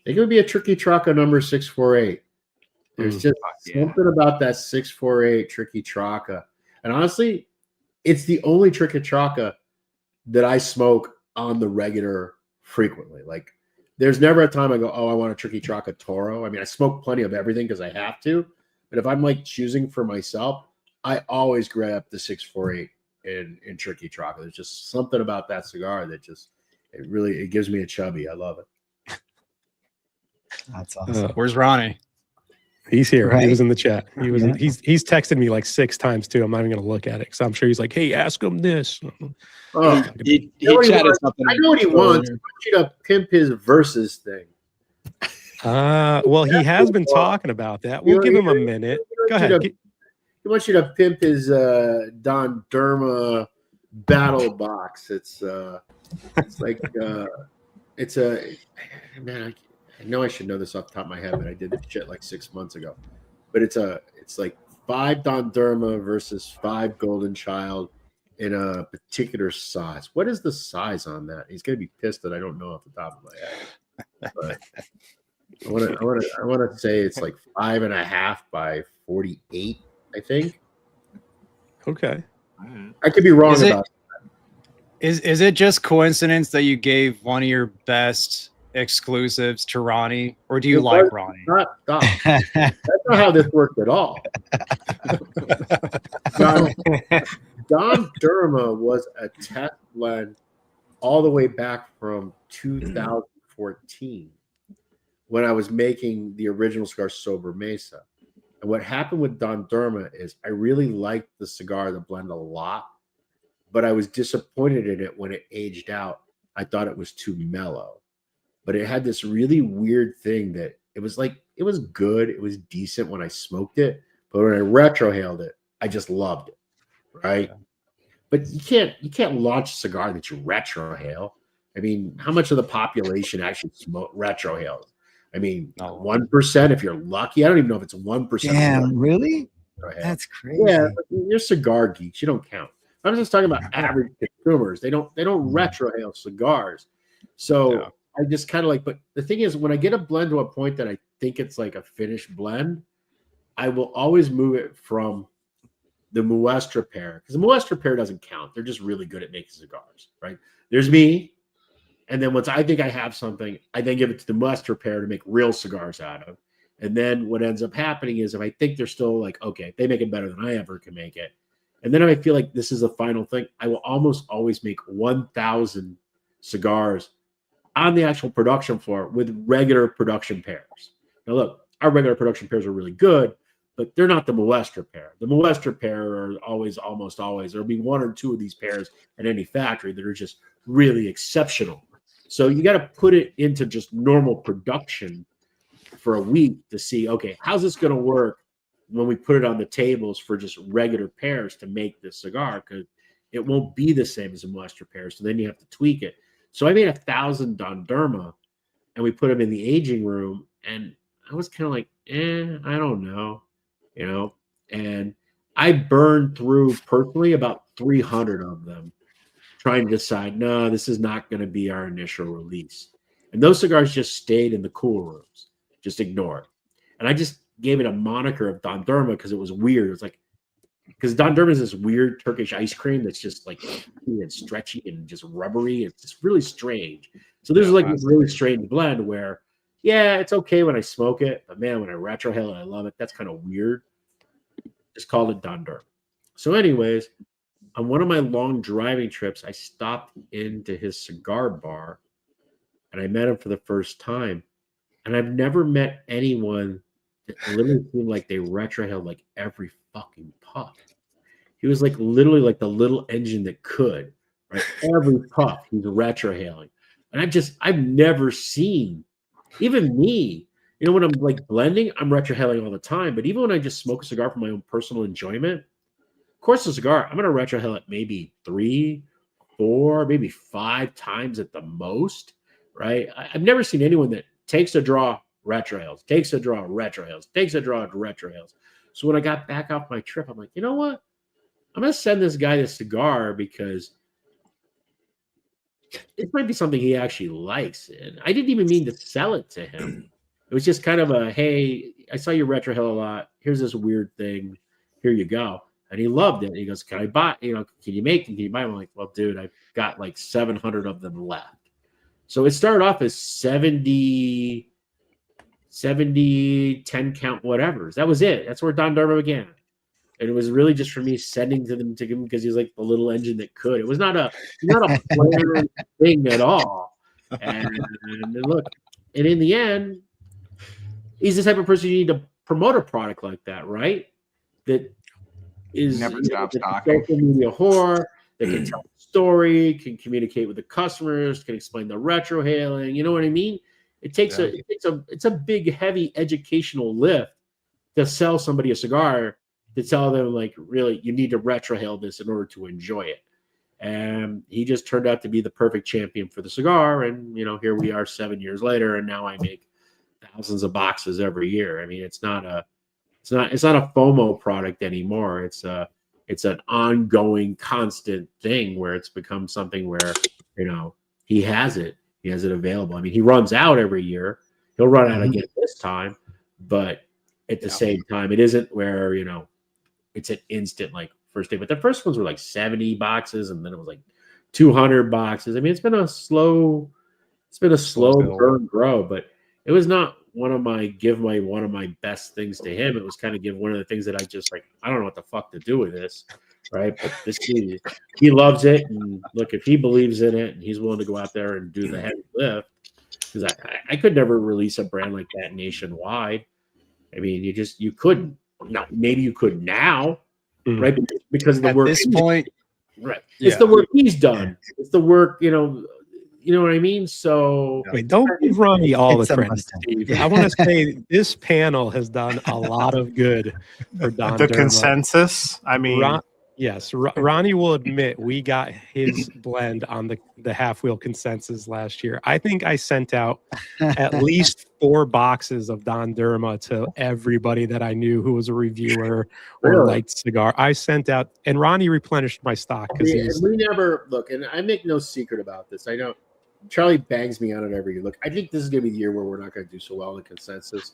it could be a Tricky Traca number 648. There's just something about that 648 Tricky Traca. And honestly, it's the only Tricky Traca that I smoke on the regular frequently. Like, there's never a time I go, oh, I want a Tricky Traca Toro. I mean, I smoke plenty of everything because I have to. But if I'm like choosing for myself, I always grab the 648 in Tricky Traca. There's just something about that cigar that just, it gives me a chubby. I love it. That's awesome. Where's Ronnie? He's here. Right? He was in the chat. He was. Yeah. He's texted me like 6 times too. I'm not even going to look at it, because I'm sure he's like, "Hey, ask him this." Oh, He know what he chatted wants. something. I know what he wants. He wants you to pimp his versus thing. Well, he has been talking about that. We'll give him a minute. Go ahead. He wants you to pimp his Dondurma battle box. It's like it's a man. I know I should know this off the top of my head, but I did this shit like 6 months ago. But it's like 5 Dondurma versus 5 Golden Child in a particular size. What is the size on that? He's gonna be pissed that I don't know off the top of my head. But I want to say it's like 5.5 by 48. I think. Okay. I could be wrong about. Is it just coincidence that you gave one of your best exclusives to Ronnie, or do you like Ronnie? Stop. That's not how this worked at all. Dondurma was a test blend all the way back from 2014 when I was making the original cigar Sober Mesa. And what happened with Dondurma is I really liked the cigar, the blend, a lot, but I was disappointed in it when it aged out. I thought it was too mellow. But it had this really weird thing that it was good. It was decent when I smoked it. But when I retrohaled it, I just loved it. Right. But you can't launch a cigar that you retrohale. I mean, how much of the population actually retrohales? I mean, 1% if you're lucky. I don't even know if it's 1%. Damn, really? That's crazy. Yeah, but you're cigar geeks. You don't count. I'm just talking about average consumers. They don't retrohale cigars. So I just kind of like, but the thing is, when I get a blend to a point that I think it's like a finished blend, I will always move it from the Muestra pair, because the Muestra pair doesn't count. They're just really good at making cigars, right? There's me, and then once I think I have something, I then give it to the Muestra pair to make real cigars out of. And then what ends up happening is, if I think they're still like, okay, they make it better than I ever can make it, and then if I feel like this is the final thing, I will almost always make 1,000 cigars on the actual production floor with regular production pairs. Now, look, our regular production pairs are really good, but they're not the molester pair. The molester pair are almost always, there'll be one or two of these pairs at any factory that are just really exceptional. So you got to put it into just normal production for a week to see, okay, how's this going to work when we put it on the tables for just regular pairs to make this cigar? Because it won't be the same as a molester pair. So then you have to tweak it. So I made 1,000 Dondurma, and we put them in the aging room, and I was kind of like, I don't know, and I burned through personally about 300 of them trying to decide, no, this is not going to be our initial release. And those cigars just stayed in the cool rooms, just ignored. And I just gave it a moniker of Dondurma because it was weird. It was like, because Dondurma is this weird Turkish ice cream that's just like and stretchy and just rubbery. It's just really strange. So there's like this really strange blend where, yeah, it's okay when I smoke it, but man, when I retrohale it, I love it. That's kind of weird. Just called it Dondurma. So anyways, on one of my long driving trips, I stopped into his cigar bar and I met him for the first time. And I've never met anyone that literally seemed like they retrohaled like every fucking puff. He was like literally like the little engine that could, right? Every puff he's retrohaling. And I've never seen, even me, when I'm like blending, I'm retrohaling all the time. But even when I just smoke a cigar for my own personal enjoyment, of course, the cigar, I'm going to retrohale it maybe 3, 4, maybe 5 times at the most, right? I've never seen anyone that takes a draw, retrohales, takes a draw, retrohales, takes a draw, retrohales. So when I got back off my trip, I'm like, you know what? I'm going to send this guy this cigar because it might be something he actually likes. And I didn't even mean to sell it to him. It was just kind of a, hey, I saw you retrohale a lot. Here's this weird thing. Here you go. And he loved it. He goes, can I buy, can you make them? Can you buy them? I'm like, well, dude, I've got like 700 of them left. So it started off as 70, 10 count whatevers. That was it. That's where Dondurma began. And it was really just for me sending to him because he's like the little engine that could. It was not a planned thing at all. And look, and in the end, he's the type of person you need to promote a product like that, right? That is Never stops talking. Social media whore that can tell a story, can communicate with the customers, can explain the retrohaling. You know what I mean? It's a big, heavy educational lift to sell somebody a cigar, to tell them like, really, you need to retrohale this in order to enjoy it. And he just turned out to be the perfect champion for the cigar. And here we are 7 years later, and now I make thousands of boxes every year. I mean, it's not a FOMO product anymore. It's an ongoing, constant thing where it's become something where he has it available. I mean, he runs out every year. He'll run out again this time, but at the same time, it isn't where it's an instant like first day. But the first ones were like 70 boxes, and then it was like 200 boxes. I mean, it's been a slow burn grow, but it was not one of my best things to him. It was kind of give one of the things that I just like, I don't know what the fuck to do with this, right? But this kid, he loves it, and look, if he believes in it and he's willing to go out there and do the heavy lift, because I could never release a brand like that nationwide. I mean, you couldn't. No, maybe you could now, right? Because of the work at this point, right? It's the work he's done. It's the work, you know what I mean? So wait, don't give Ronnie all the It's a credit, Mustang. Steve. I want to say this panel has done a lot of good for Don The Derma. consensus, I mean, Ronnie will admit we got his blend on the half wheel consensus last year. I think I sent out at least 4 boxes of Don Derma to everybody that I knew who was a reviewer or Really? liked cigar. I sent out, and Ronnie replenished my stock because we never look, and I make no secret about this. I know Charlie bangs me on it every year. Look, I think this is going to be the year where we're not going to do so well in the consensus.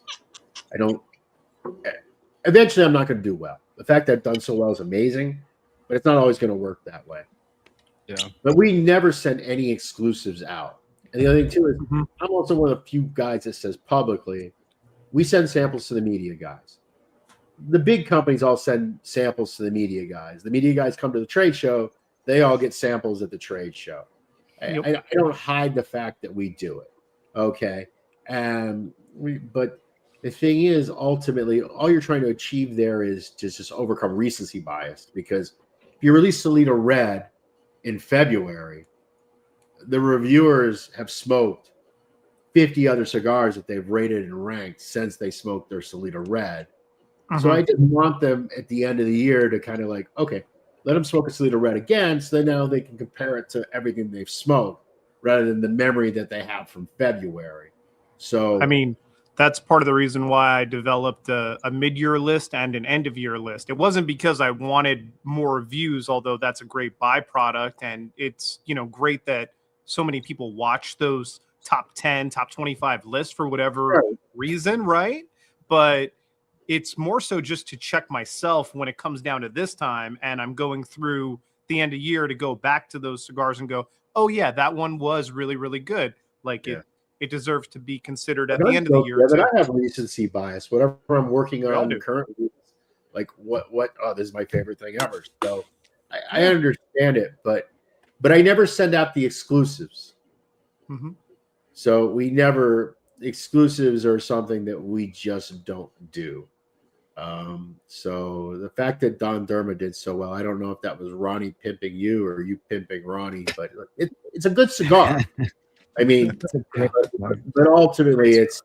Eventually, I'm not going to do well. The fact that I've done so well is amazing, but it's not always going to work that way. Yeah. But we never send any exclusives out. And the other thing, too, is I'm also one of the few guys that says publicly, we send samples to the media guys. The big companies all send samples to the media guys. The media guys come to the trade show. They all get samples at the trade show. I don't hide the fact that we do it. Okay. But the thing is, ultimately, all you're trying to achieve there is to just overcome recency bias. Because if you release Salida Red in February, the reviewers have smoked 50 other cigars that they've rated and ranked since they smoked their Salida Red. So I didn't want them at the end of the year to kind of like, okay, let them smoke a Salida Red again, so then now they can compare it to everything they've smoked rather than the memory that they have from February. So I mean, that's part of the reason why I developed a mid-year list and an end-of-year list. It wasn't because I wanted more reviews, although that's a great byproduct, and it's, you know, great that so many people watch those top 10, top 25 lists for whatever reason, right? But it's more so just to check myself when it comes down to this time, and I'm going through the end of year to go back to those cigars and go, oh yeah, that one was really, really good. Like it deserves to be considered at the end of the year. But I have recency bias. Whatever I'm working on currently, like what? Oh, this is my favorite thing ever. So I understand it, but I never send out the exclusives. So we never exclusives are something that we just don't do. So the fact that Dondurma did so well, I don't know if that was Ronnie pimping you or you pimping Ronnie, but it's a good cigar. I mean, but ultimately, it's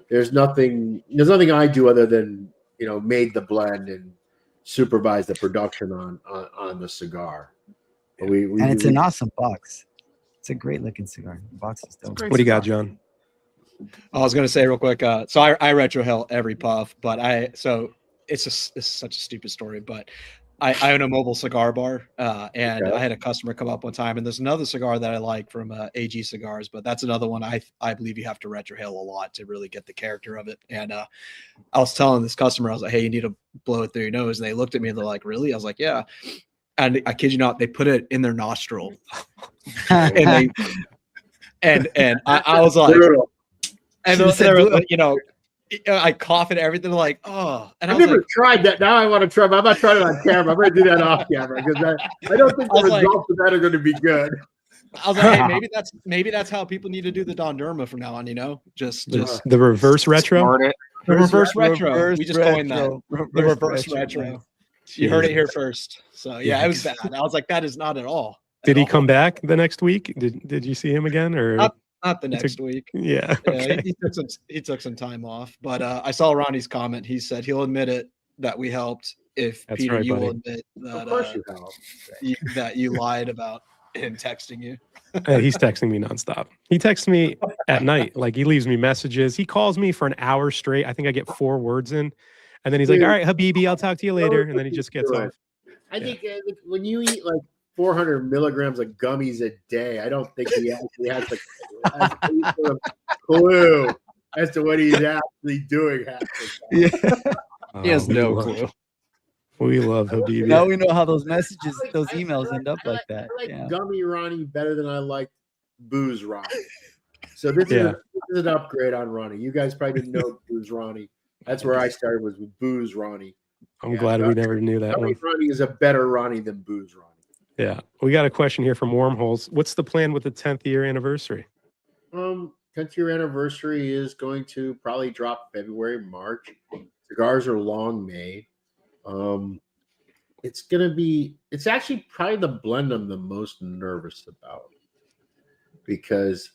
there's nothing I do other than, you know, made the blend and supervise the production on the cigar. But and it's an awesome box. It's a great looking cigar. The box is dope. What do you got, John? I was going to say real quick. So I retrohale every puff, but it's such a stupid story, but I own a mobile cigar bar, and I had a customer come up one time, and there's another cigar that I like from AG Cigars, but that's another one I believe you have to retrohale a lot to really get the character of it. And I was telling this customer, I was like, hey, you need to blow it through your nose. And they looked at me and they're like, really? I was like, yeah. And I kid you not, they put it in their nostril. and I was like, and they were, you know, I cough and everything, like, oh. And I've never tried that. Now I want to try. I'm not trying it on camera. I'm going to do that off camera because I don't think the results of that are going to be good. I was like, hey, maybe that's how people need to do the Dondurma from now on. You know, just the reverse retro. The reverse retro. We just coined that. The reverse retro. You heard it here first. So yeah, it was bad. I was like, that is not at all. Did he come back the next week? Did you see him again or? Not the next week. Yeah. Okay. He took some time off. But I saw Ronnie's comment. He said he'll admit it that we helped if That's Peter, right, you buddy. will admit that, Of course you helped. that you lied about him texting you. He's texting me nonstop. He texts me at night. Like he leaves me messages. He calls me for an hour straight. I think I get 4 words in. And then he's like, all right, Habibi, I'll talk to you later. And then he just gets off. I think when you eat like 400 milligrams of gummies a day, I don't think he actually has a clue as to what he's actually doing half the time. He has no clue. We love Habibi. Now we know how those messages, those emails end up like that. I like Gummy Ronnie better than I like Booze Ronnie. So this is an upgrade on Ronnie. You guys probably didn't know Booze Ronnie. That's where I started, was with Booze Ronnie. I'm glad we never knew that one. Ronnie is a better Ronnie than Booze Ronnie. Yeah. We got a question here from Wormholes. What's the plan with the 10th year anniversary? 10th year anniversary is going to probably drop February, March. Cigars are long made. It's actually probably the blend I'm the most nervous about, because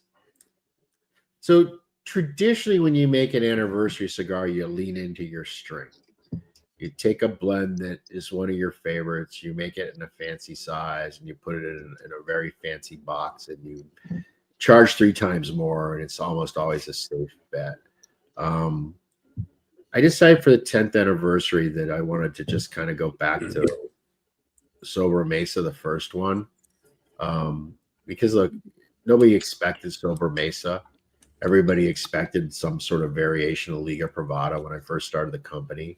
so traditionally when you make an anniversary cigar, you lean into your strength. You take a blend that is one of your favorites, you make it in a fancy size, and you put it in a very fancy box, and you charge 3 times more, and it's almost always a safe bet. I decided for the 10th anniversary that I wanted to just kind of go back to Sober Mesa, the first one, because look, nobody expected Sober Mesa. Everybody expected some sort of variation of Liga Privada when I first started the company.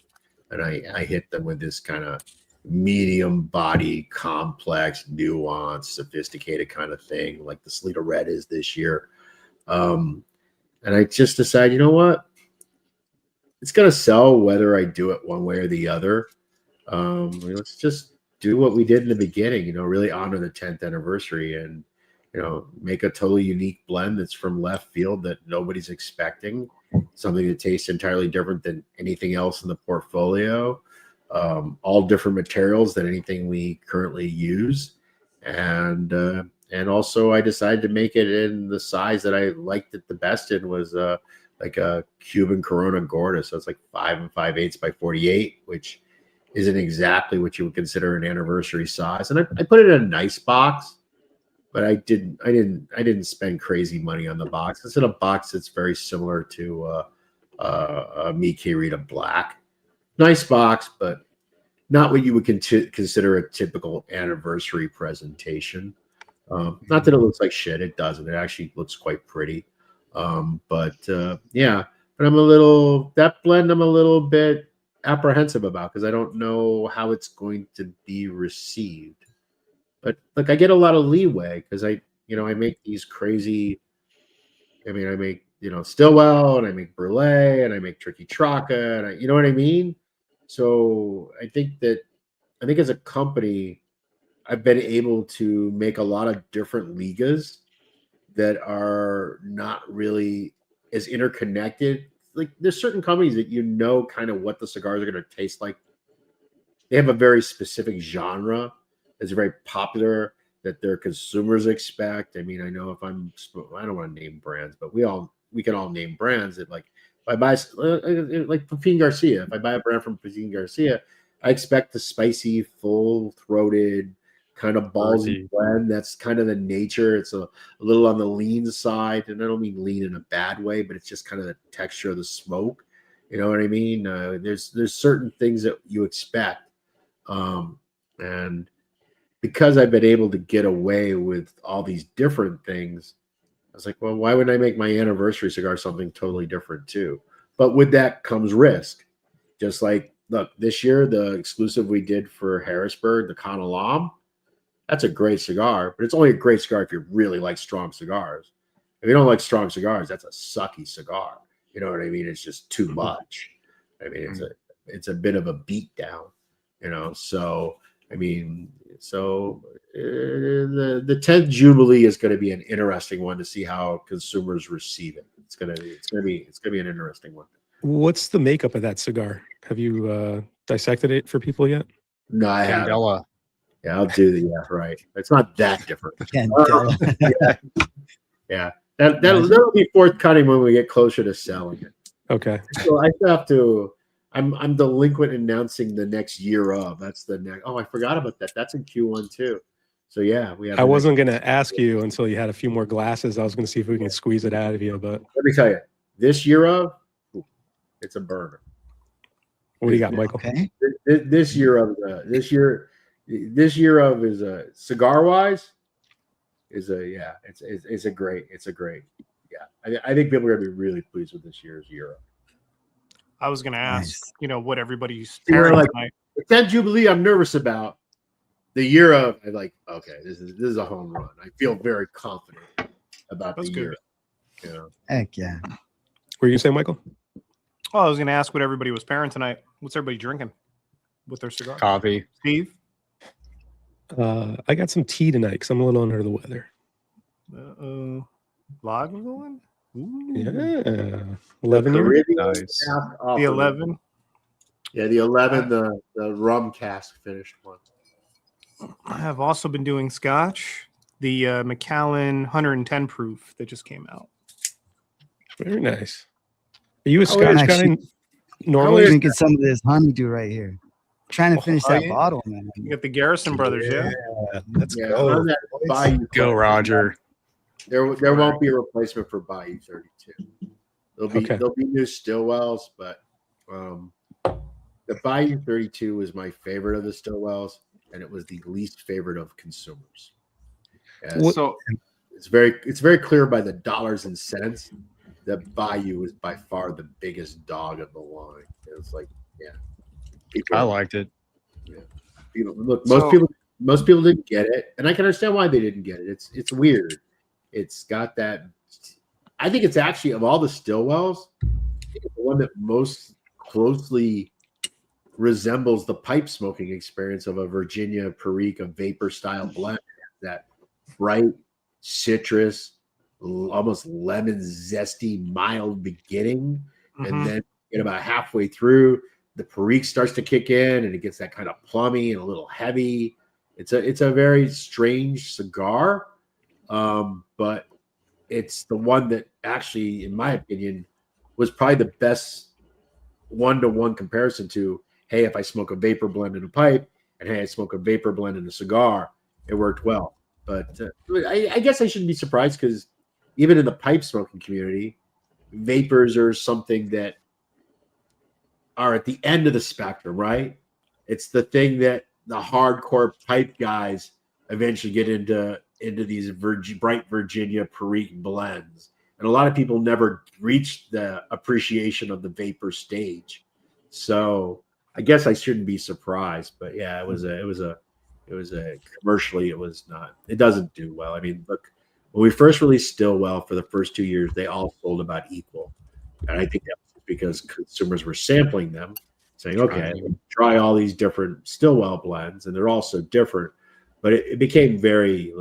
And I hit them with this kind of medium body, complex, nuanced, sophisticated kind of thing, like the Salida Red is this year. And I just decided, you know what? It's going to sell whether I do it one way or the other. Let's just do what we did in the beginning, really honor the 10th anniversary and, make a totally unique blend that's from left field that nobody's expecting, something that tastes entirely different than anything else in the portfolio. All different materials than anything we currently use, and also I decided to make it in the size that I liked it the best in was like a Cuban Corona Gorda, so it's like 5 5/8 by 48, which isn't exactly what you would consider an anniversary size. And I put it in a nice box, but I didn't spend crazy money on the box. It's in a box that's very similar to a Mi Querida Black. Nice box, but not what you would consider a typical anniversary presentation. Not that it looks like shit. It doesn't. It actually looks quite pretty. But I'm that blend I'm a little bit apprehensive about because I don't know how it's going to be received. But look, I get a lot of leeway because I make these crazy. I make StillWell, and I make Brulee, and I make Tricky Traca, and you know what I mean. So I think as a company, I've been able to make a lot of different ligas that are not really as interconnected. Like there's certain companies that kind of what the cigars are going to taste like. They have a very specific genre that's very popular that their consumers expect. I mean, I know I don't want to name brands, but we can all name brands that like if I buy like Pepin Garcia. If I buy a brand from Pepin Garcia, I expect the spicy, full-throated, kind of ballsy blend. That's kind of the nature. It's a little on the lean side, and I don't mean lean in a bad way, but it's just kind of the texture of the smoke. You know what I mean? There's certain things that you expect, and because I've been able to get away with all these different things, I was like, well, why wouldn't I make my anniversary cigar something totally different too? But with that comes risk. Just like, look, this year, the exclusive we did for Harrisburg, the Con Alam, that's a great cigar, but it's only a great cigar if you really like strong cigars. If you don't like strong cigars, that's a sucky cigar. You know what I mean? It's just too much. I mean, it's a bit of a beat down, So, I mean, the 10th Jubilee is going to be an interesting one to see how consumers receive it. It's going to be an interesting one. What's the makeup of that cigar? Have you dissected it for people yet? No, I haven't. Candela. Yeah, I'll do right. It's not that different. Yeah. That'll be forthcoming when we get closer to selling it. Okay. So I have to. I'm delinquent announcing the next year of. That's the next. Oh, I forgot about that. That's in Q1 too. So yeah, we have. I wasn't going to ask you until you had a few more glasses. I was going to see if we can squeeze it out of you, but let me tell you, this year of, it's a burner. What do you got, Michael? Okay. This year of is a cigar wise it's a great. Yeah, I think people are going to be really pleased with this year's year of. I was going to ask, what everybody's like the 10th Jubilee. I'm nervous about the year of. I'm like, okay, this is a home run. I feel very confident about the year. Heck yeah. What were you saying, Michael? Oh, I was going to ask what everybody was pairing tonight. What's everybody drinking with their cigar? Coffee. Steve? I got some tea tonight because I'm a little under the weather. Lagavulin? Yeah. 11 years. Nice. The 11? Yeah, the 11, the rum cask finished one. I have also been doing scotch. The Macallan 110 proof that just came out. Very nice. Are you a scotch guy? Normally drinking some of this honeydew right here. Trying to finish that bottle, man. You got the Garrison brothers, yeah? Let's go. Go, Roger. There won't be a replacement for Bayou 32. There'll be new Stillwells, but the Bayou 32 was my favorite of the Stillwells, and it was the least favorite of consumers. So it's very clear by the dollars and cents that Bayou is by far the biggest dog of the line. It's like, I liked it. Yeah. Most people didn't get it, and I can understand why they didn't get it. It's weird. It's got that. I think it's actually, of all the Stillwells, the one that most closely resembles the pipe smoking experience of a Virginia Perique, a vapor style blend. That bright citrus, almost lemon zesty, mild beginning, and then get about halfway through, the perique starts to kick in, and it gets that kind of plummy and a little heavy. It's a very strange cigar, but it's the one that actually, in my opinion, was probably the best one-to-one comparison to, hey, if I smoke a vapor blend in a pipe, and hey, I smoke a vapor blend in a cigar, it worked well. But I guess I shouldn't be surprised, because even in the pipe smoking community, vapors are something that are at the end of the spectrum, right? It's the thing that the hardcore pipe guys eventually get into these bright Virginia perique blends. And a lot of people never reach the appreciation of the vapor stage. So I guess I shouldn't be surprised, but yeah, it was a commercially, it was not, it doesn't do well. I mean, look, when we first released StillWell for the first 2 years, they all sold about equal. And I think that was because consumers were sampling them, saying, okay, try all these different StillWell blends, and they're all so different. But it became very,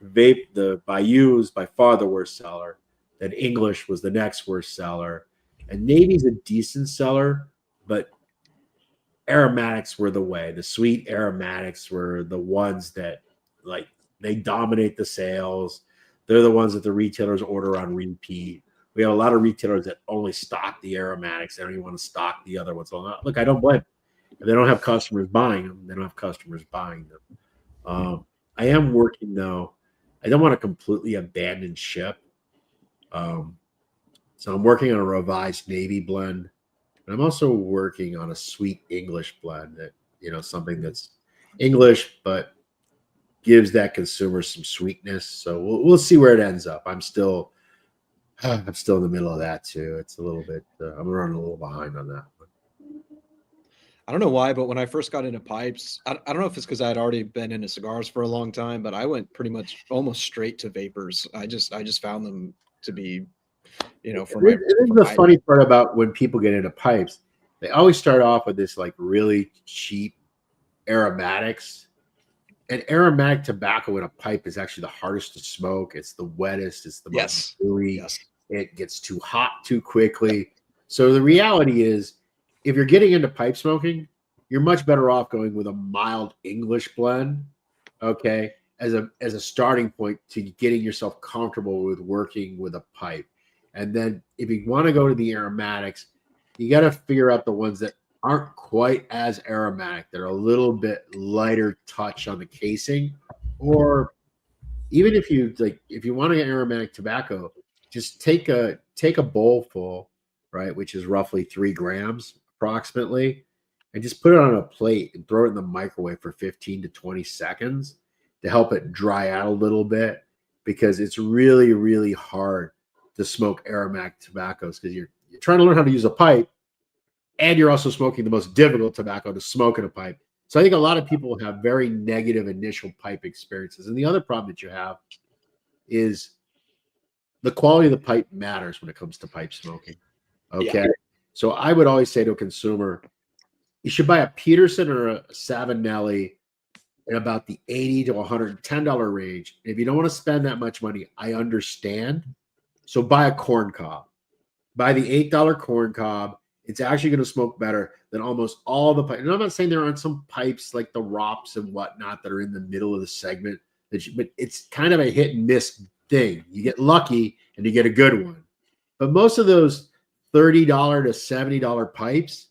the Bayou is by far the worst seller. Then English was the next worst seller. And Navy's a decent seller, but aromatics were the way. The sweet aromatics were the ones that, like, they dominate the sales. They're the ones that the retailers order on repeat. We have a lot of retailers that only stock the aromatics. They don't even want to stock the other ones. Look, I don't blame them. If they don't have customers buying them, they don't have customers buying them. I am working, though. I don't want to completely abandon ship. So I'm working on a revised Navy blend. And I'm also working on a sweet English blend that, something that's English, but gives that consumer some sweetness. So we'll see where it ends up. I'm still in the middle of that too. It's a little bit, I'm running a little behind on that one. I don't know why, but when I first got into pipes, I don't know if it's because I had already been into cigars for a long time, but I went pretty much almost straight to vapors. I just found them to be, for my. It is the funny part about when people get into pipes, they always start off with this like really cheap aromatics. And aromatic tobacco in a pipe is actually the hardest to smoke. It's the wettest. It's the most gooey. Yes. It gets too hot too quickly. So the reality is, if you're getting into pipe smoking, you're much better off going with a mild English blend, okay, as a starting point to getting yourself comfortable with working with a pipe. And then if you want to go to the aromatics, you got to figure out the ones that aren't quite as aromatic, that are a little bit lighter touch on the casing. Or even if you want to get aromatic tobacco, just take a bowl full, right, which is roughly 3 grams approximately, and just put it on a plate and throw it in the microwave for 15 to 20 seconds to help it dry out a little bit, because it's really, really hard to smoke aromatic tobaccos, because you're trying to learn how to use a pipe, and you're also smoking the most difficult tobacco to smoke in a pipe. So I think a lot of people have very negative initial pipe experiences. And the other problem that you have is the quality of the pipe matters when it comes to pipe smoking. Okay. Yeah. So I would always say to a consumer, you should buy a Peterson or a Savinelli in about the $80 to $110 range. If you don't want to spend that much money, I understand. So buy a corn cob. Buy the $8 corn cob. It's actually going to smoke better than almost all the pipes. And I'm not saying there aren't some pipes like the ROPs and whatnot that are in the middle of the segment, but it's kind of a hit and miss thing. You get lucky and you get a good one. But most of those $30 to $70 pipes,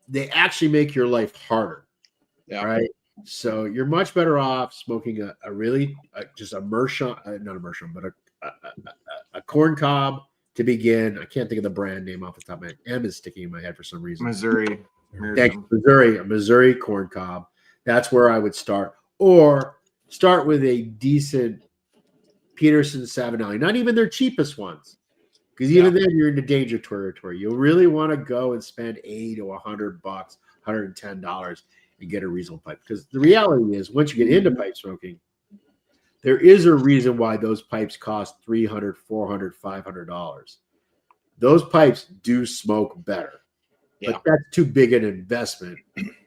they actually make your life harder. Yeah. Right. So you're much better off smoking just a Mershon, not a Mershon, but a corn cob to begin. I can't think of the brand name off the top of my head. M is sticking in my head for some reason. Missouri. A Missouri corn cob. That's where I would start. Or start with a decent Peterson Savinelli. Not even their cheapest ones, because even then you're into danger territory. You'll really want to go and spend $80 to $100, $110 and get a reasonable pipe. Because the reality is, once you get into pipe smoking, there is a reason why those pipes cost $300, $400, $500. Those pipes do smoke better, but that's too big an investment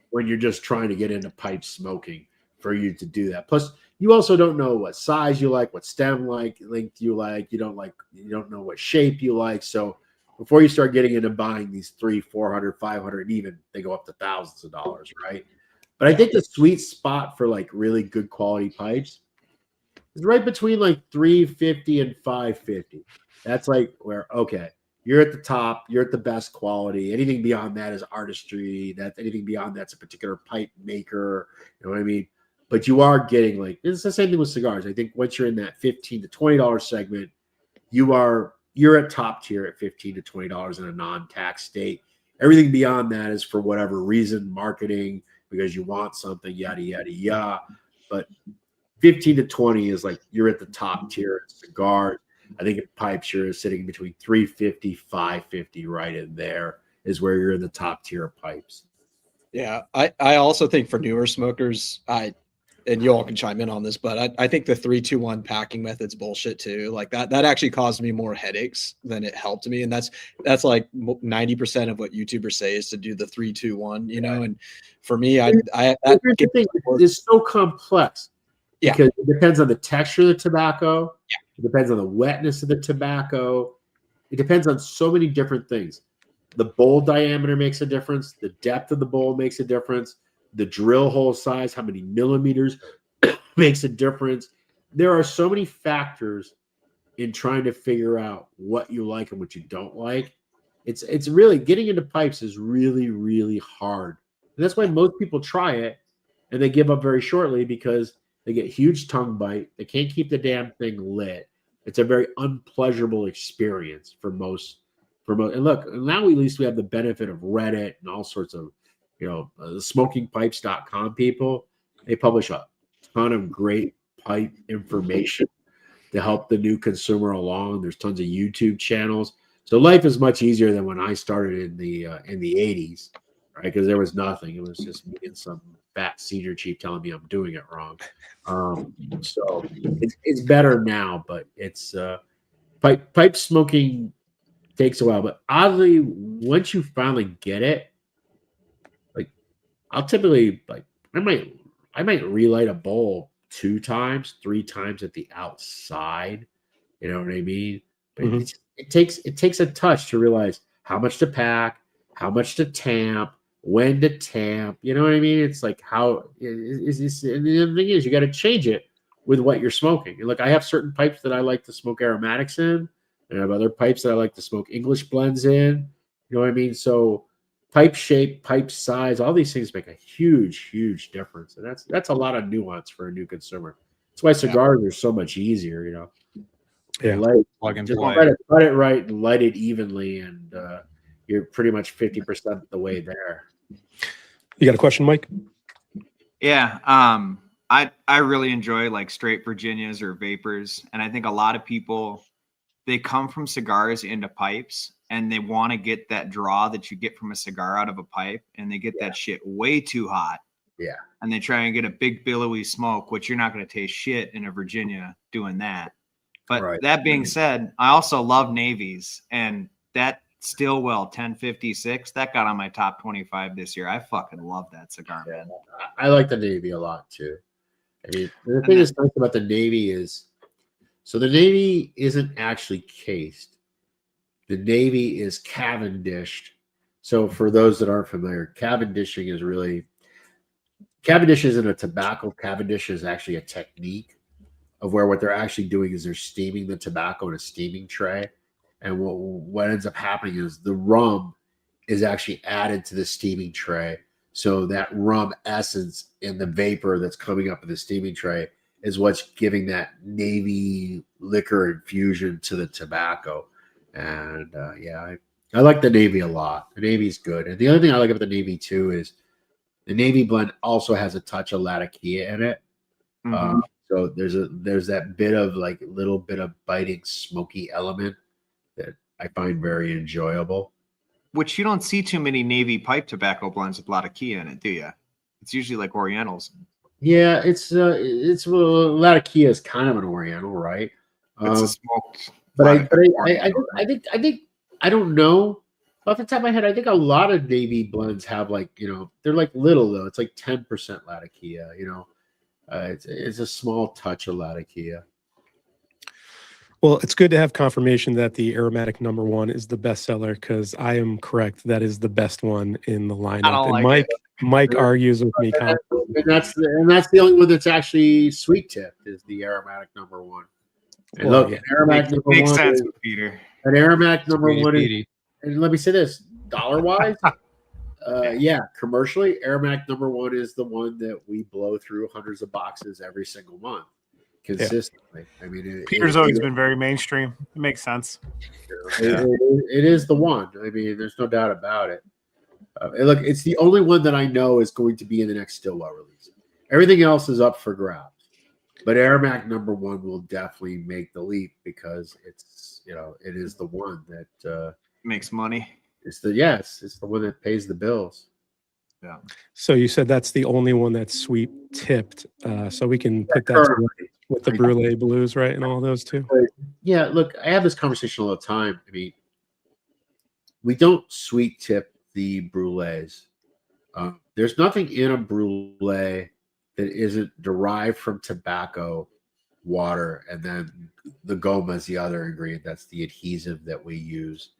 when you're just trying to get into pipe smoking for you to do that. Plus, you also don't know what size you like, what stem length you like. You don't know what shape you like. So before you start getting into buying these 300, 400, 500, even they go up to thousands of dollars, right? But I think the sweet spot for like really good quality pipes is right between like 350 and 550. That's like where, okay, you're at the top, you're at the best quality. Anything beyond that is artistry. That anything beyond that's a particular pipe maker. You know what I mean? But you are getting like, it's the same thing with cigars. I think once you're in that $15 to $20 segment, you're at top tier at $15 to $20 in a non-tax state. Everything beyond that is for whatever reason, marketing, because you want something, yada, yada, yada. But 15 to 20 is like you're at the top tier cigars. I think in pipes you're sitting between 350, 550, right in there is where you're in the top tier of pipes. Yeah, I also think for newer smokers, and you all can chime in on this, but I think the 3-2-1 packing method's bullshit too. Like that actually caused me more headaches than it helped me, and that's like 90% of what YouTubers say is to do the 3-2-1. You know, and for me, it's so complex. Yeah. Because it depends on the texture of the tobacco. Yeah. It depends on the wetness of the tobacco. It depends on so many different things. The bowl diameter makes a difference. The depth of the bowl makes a difference. The drill hole size, how many millimeters makes a difference. There are so many factors in trying to figure out what you like and what you don't like. It's really getting into pipes is really, really hard. And that's why most people try it and they give up very shortly because they get huge tongue bite. They can't keep the damn thing lit. It's a very unpleasurable experience for most. And look, now at least we have the benefit of Reddit and all sorts of, the smokingpipes.com people. They publish a ton of great pipe information to help the new consumer along. There's tons of YouTube channels. So life is much easier than when I started in the 80s, right? Because there was nothing. It was just me and some fat senior chief telling me I'm doing it wrong. So it's better now, but it's pipe smoking takes a while. But oddly, once you finally get it, like I'll typically I might relight a bowl 2 times, 3 times at the outside. You know what I mean? But it takes a touch to realize how much to pack, how much to tamp, when to tamp. You know what I mean? It's like how is and the other thing is you got to change it with what you're smoking. And look, I have certain pipes that I like to smoke aromatics in, and I have other pipes that I like to smoke English blends in. You know what I mean? So pipe shape, pipe size, all these things make a huge, huge difference. And that's a lot of nuance for a new consumer. That's why cigars are so much easier, Yeah. Plug and Just play. try to cut it right and light it evenly, and you're pretty much 50% the way there. You got a question, Mike? Yeah. I really enjoy like straight Virginias or vapors. And I think a lot of people, they come from cigars into pipes and they want to get that draw that you get from a cigar out of a pipe, and they get that shit way too hot. Yeah. And they try and get a big billowy smoke, which you're not going to taste shit in a Virginia doing that. But that being said, I also love navies, and that StillWell 1056 that got on my top 25 this year. I fucking love that cigar, man. I like the Navy a lot too. I mean, the thing that's nice about the Navy is, so the Navy isn't actually cased. The Navy is Cavendished. So for those that aren't familiar, Cavendishing isn't a tobacco. Cavendish is actually a technique of where what they're actually doing is they're steaming the tobacco in a steaming tray. And what ends up happening is the rum is actually added to the steaming tray. So that rum essence in the vapor that's coming up in the steaming tray is what's giving that Navy liquor infusion to the tobacco. And I like the Navy a lot. The Navy's good. And the other thing I like about the Navy too is the Navy blend also has a touch of Latakia in it. So there's that bit of like little bit of biting smoky element that I find very enjoyable. Which you don't see too many Navy pipe tobacco blends with Latakia in it, do you? It's usually like Orientals. Yeah, Latakia is kind of an Oriental, right? It's a smoked. But I think I don't know off the top of my head. I think a lot of Navy blends have like they're like little though. It's like 10% Latakia. It's a small touch of Latakia. Well, it's good to have confirmation that the Aromatic #1 is the bestseller, because I am correct. That is the best one in the lineup. don't And like Mike argues with me. And that's the only one that's actually sweet tipped is the Aromatic #1. And Well, look, yeah. an Aromatic Makes #1 sense is, with Peter. an Aromatic Sweetie #1 is, Petey. and let me say this, dollar-wise, yeah, commercially, Aromatic #1 is the one that we blow through hundreds of boxes every single month consistently. I mean, Peter's always been very mainstream. It makes sense. it is the one. I mean, there's no doubt about it. And look, it's the only one that I know is going to be in the next StillWell release. Everything else is up for grabs, but Aromatic #1 will definitely make the leap because it's it is the one that Makes money. it's the one that pays the bills. So you said that's the only one that's sweet tipped. So we can put that to Currently. work with the Brulee Blues, right, and all those too. Yeah, look, I have this conversation all the time. I mean, we don't sweet tip the brulees. There's nothing in a brulee that isn't derived from tobacco, water, and then the goma is the other ingredient. That's the adhesive that we use.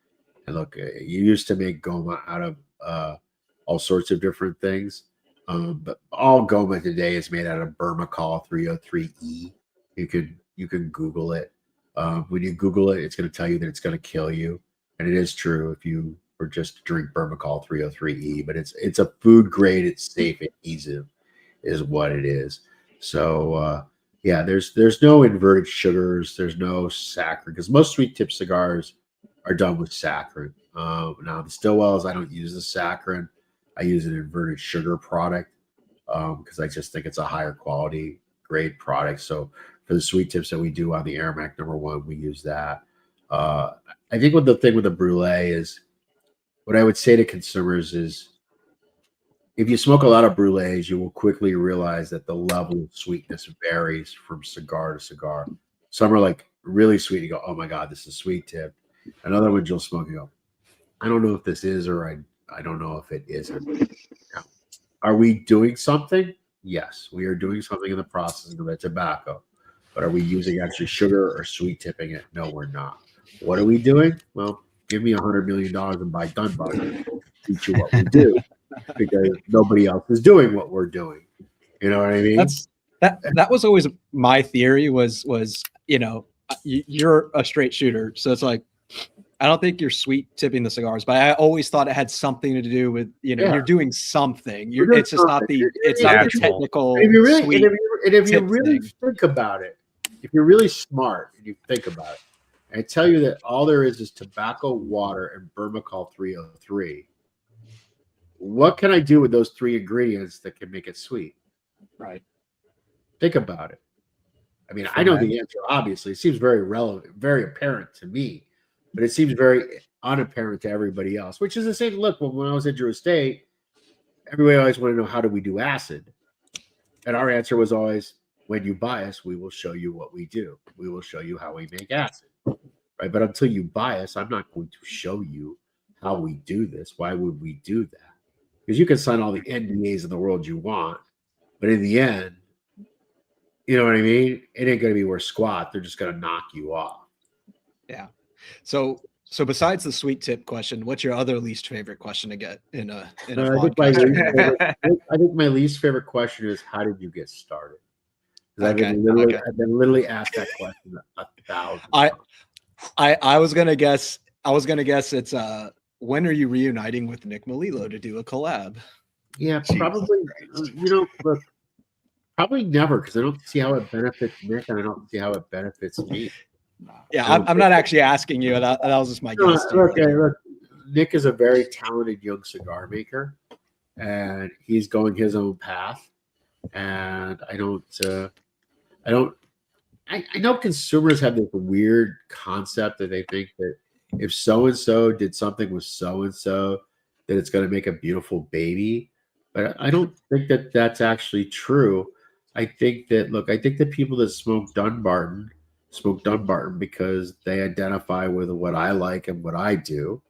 And look, you used to make goma out of all sorts of different things, but all goma today is made out of Burmacol 303E. You can Google it. When you Google it, it's going to tell you that it's going to kill you, and it is true if you were just to drink Burmacol 303E. But it's a food grade, it's safe, adhesive, is what it is. So yeah, there's no inverted sugars, there's no saccharin, because most sweet tip cigars are done with saccharin. Now the StillWells, I don't use the saccharin. I use an inverted sugar product because I just think it's a higher quality grade product. So for the sweet tips that we do on the Aromatic #1, we use that. I think what the thing with the Brulee is, what I would say to consumers is, if you smoke a lot of Brulees, you will quickly realize that the level of sweetness varies from cigar to cigar. Some are like really sweet. You go, oh my God, this is sweet tip. Another one you'll smoke, you go, I don't know if this is, or I don't know if it isn't. Now, are we doing something? Yes, we are doing something in the processing of the tobacco. But are we using actually sugar or sweet tipping it? No, we're not. What are we doing? Well, give me $100 million and buy Dunbarton. Teach you what we do, because nobody else is doing what we're doing. You know what I mean? That was always my theory. Was you're a straight shooter, so it's like, I don't think you're sweet tipping the cigars, but I always thought it had something to do with you're doing something. It's just not the technical. And if you really, sweet if you tip really thing. think about it, if you're really smart and you think about it, and I tell you that all there is tobacco, water, and Burmacol 303. What can I do with those three ingredients that can make it sweet? Right. Think about it. I mean, I know the answer, obviously. It seems very relevant, very apparent to me, but it seems very unapparent to everybody else, which is the same. Look, when I was at Drew Estate, everybody always wanted to know, how do we do acid? And our answer was always, when you buy us, we will show you what we do. We will show you how we make acid. Right? But until you buy us, I'm not going to show you how we do this. Why would we do that? Because you can sign all the NDAs in the world you want, but in the end, you know what I mean? It ain't going to be worth squat. They're just going to knock you off. Yeah. So besides the sweet tip question, what's your other least favorite question to get in a podcast? I think my least favorite question is, how did you get started? I've been literally asked that question 1,000 times. I was gonna guess it's when are you reuniting with Nick Melillo to do a collab? Yeah, probably. Look, probably never, because I don't see how it benefits Nick, and I don't see how it benefits me. Yeah, I'm not actually asking you. That was just my guess. Look, Nick is a very talented young cigar maker, and he's going his own path. And I know consumers have this weird concept that they think that if so-and-so did something with so-and-so, that it's going to make a beautiful baby. But I don't think that that's actually true. I think that people that smoke Dunbarton because they identify with what I like and what I do.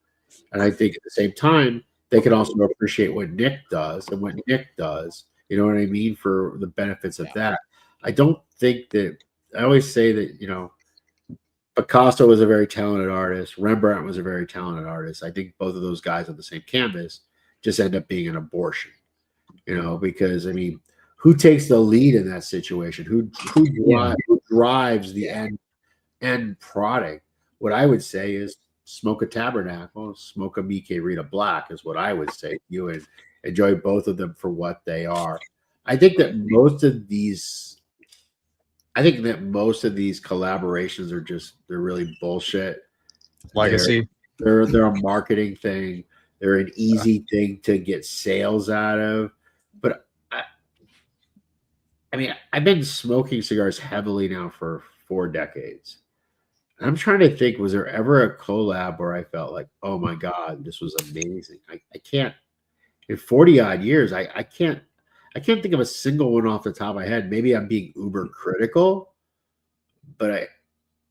And I think at the same time, they can also appreciate what Nick does and what Nick does. You know what I mean? For the benefits of that. I don't think that, I always say that, Picasso was a very talented artist. Rembrandt was a very talented artist. I think both of those guys on the same canvas just end up being an abortion, because I mean, who takes the lead in that situation? Who drives the end product? What I would say is smoke a Tabernacle, smoke a Mickey Rita Black is what I would say. You would enjoy both of them for what they are. I think that most of these collaborations are they're really bullshit. Legacy. They're a marketing thing. They're an easy thing to get sales out of. But I mean, I've been smoking cigars heavily now for 4 decades. I'm trying to think, was there ever a collab where I felt like, oh my God, this was amazing? I can't, in 40 odd years, I can't think of a single one off the top of my head. Maybe I'm being uber critical, but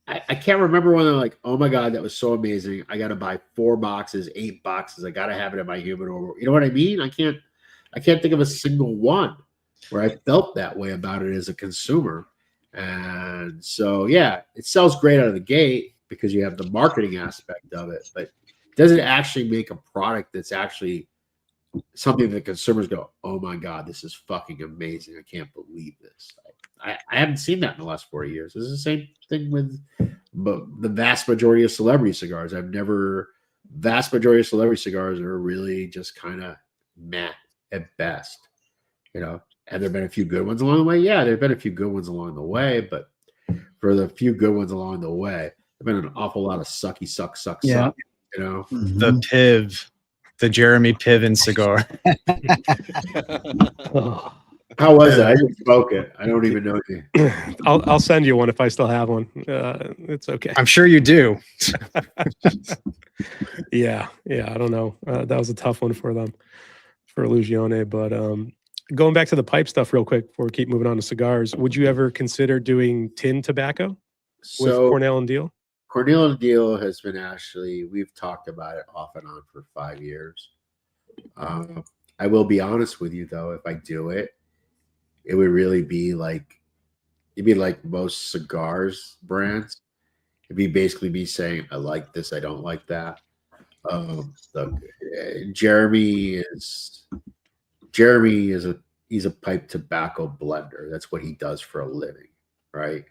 I can't remember when they're like, oh my God, that was so amazing. I got to buy 4 boxes, 8 boxes. I got to have it in my humidor. You know what I mean? I can't think of a single one where I felt that way about it as a consumer. And so, yeah, it sells great out of the gate because you have the marketing aspect of it, but does it actually make a product that's actually something that consumers go, oh my God, this is fucking amazing. I can't believe this. I haven't seen that in the last 40 years. This is the same thing with the vast majority of celebrity cigars. Vast majority of celebrity cigars are really just kind of meh at best, And there have been a few good ones along the way. Yeah, there have been a few good ones along the way, but for the few good ones along the way, there have been an awful lot of sucky, suck. The Piv, the Jeremy Piven cigar. How was it? I didn't smoke it. I don't even know you. I'll send you one if I still have one. It's okay. I'm sure you do. Yeah. I don't know. That was a tough one for them, for Illusione. But going back to the pipe stuff real quick before we keep moving on to cigars, would you ever consider doing tin tobacco with Cornell and Deal? Cornell and Deal has been we've talked about it off and on for 5 years. I will be honest with you though, if I do it, it would really be it'd be like most cigars brands. It'd be basically me saying, I like this, I don't like that. Look, Jeremy he's a pipe tobacco blender. That's what he does for a living, right?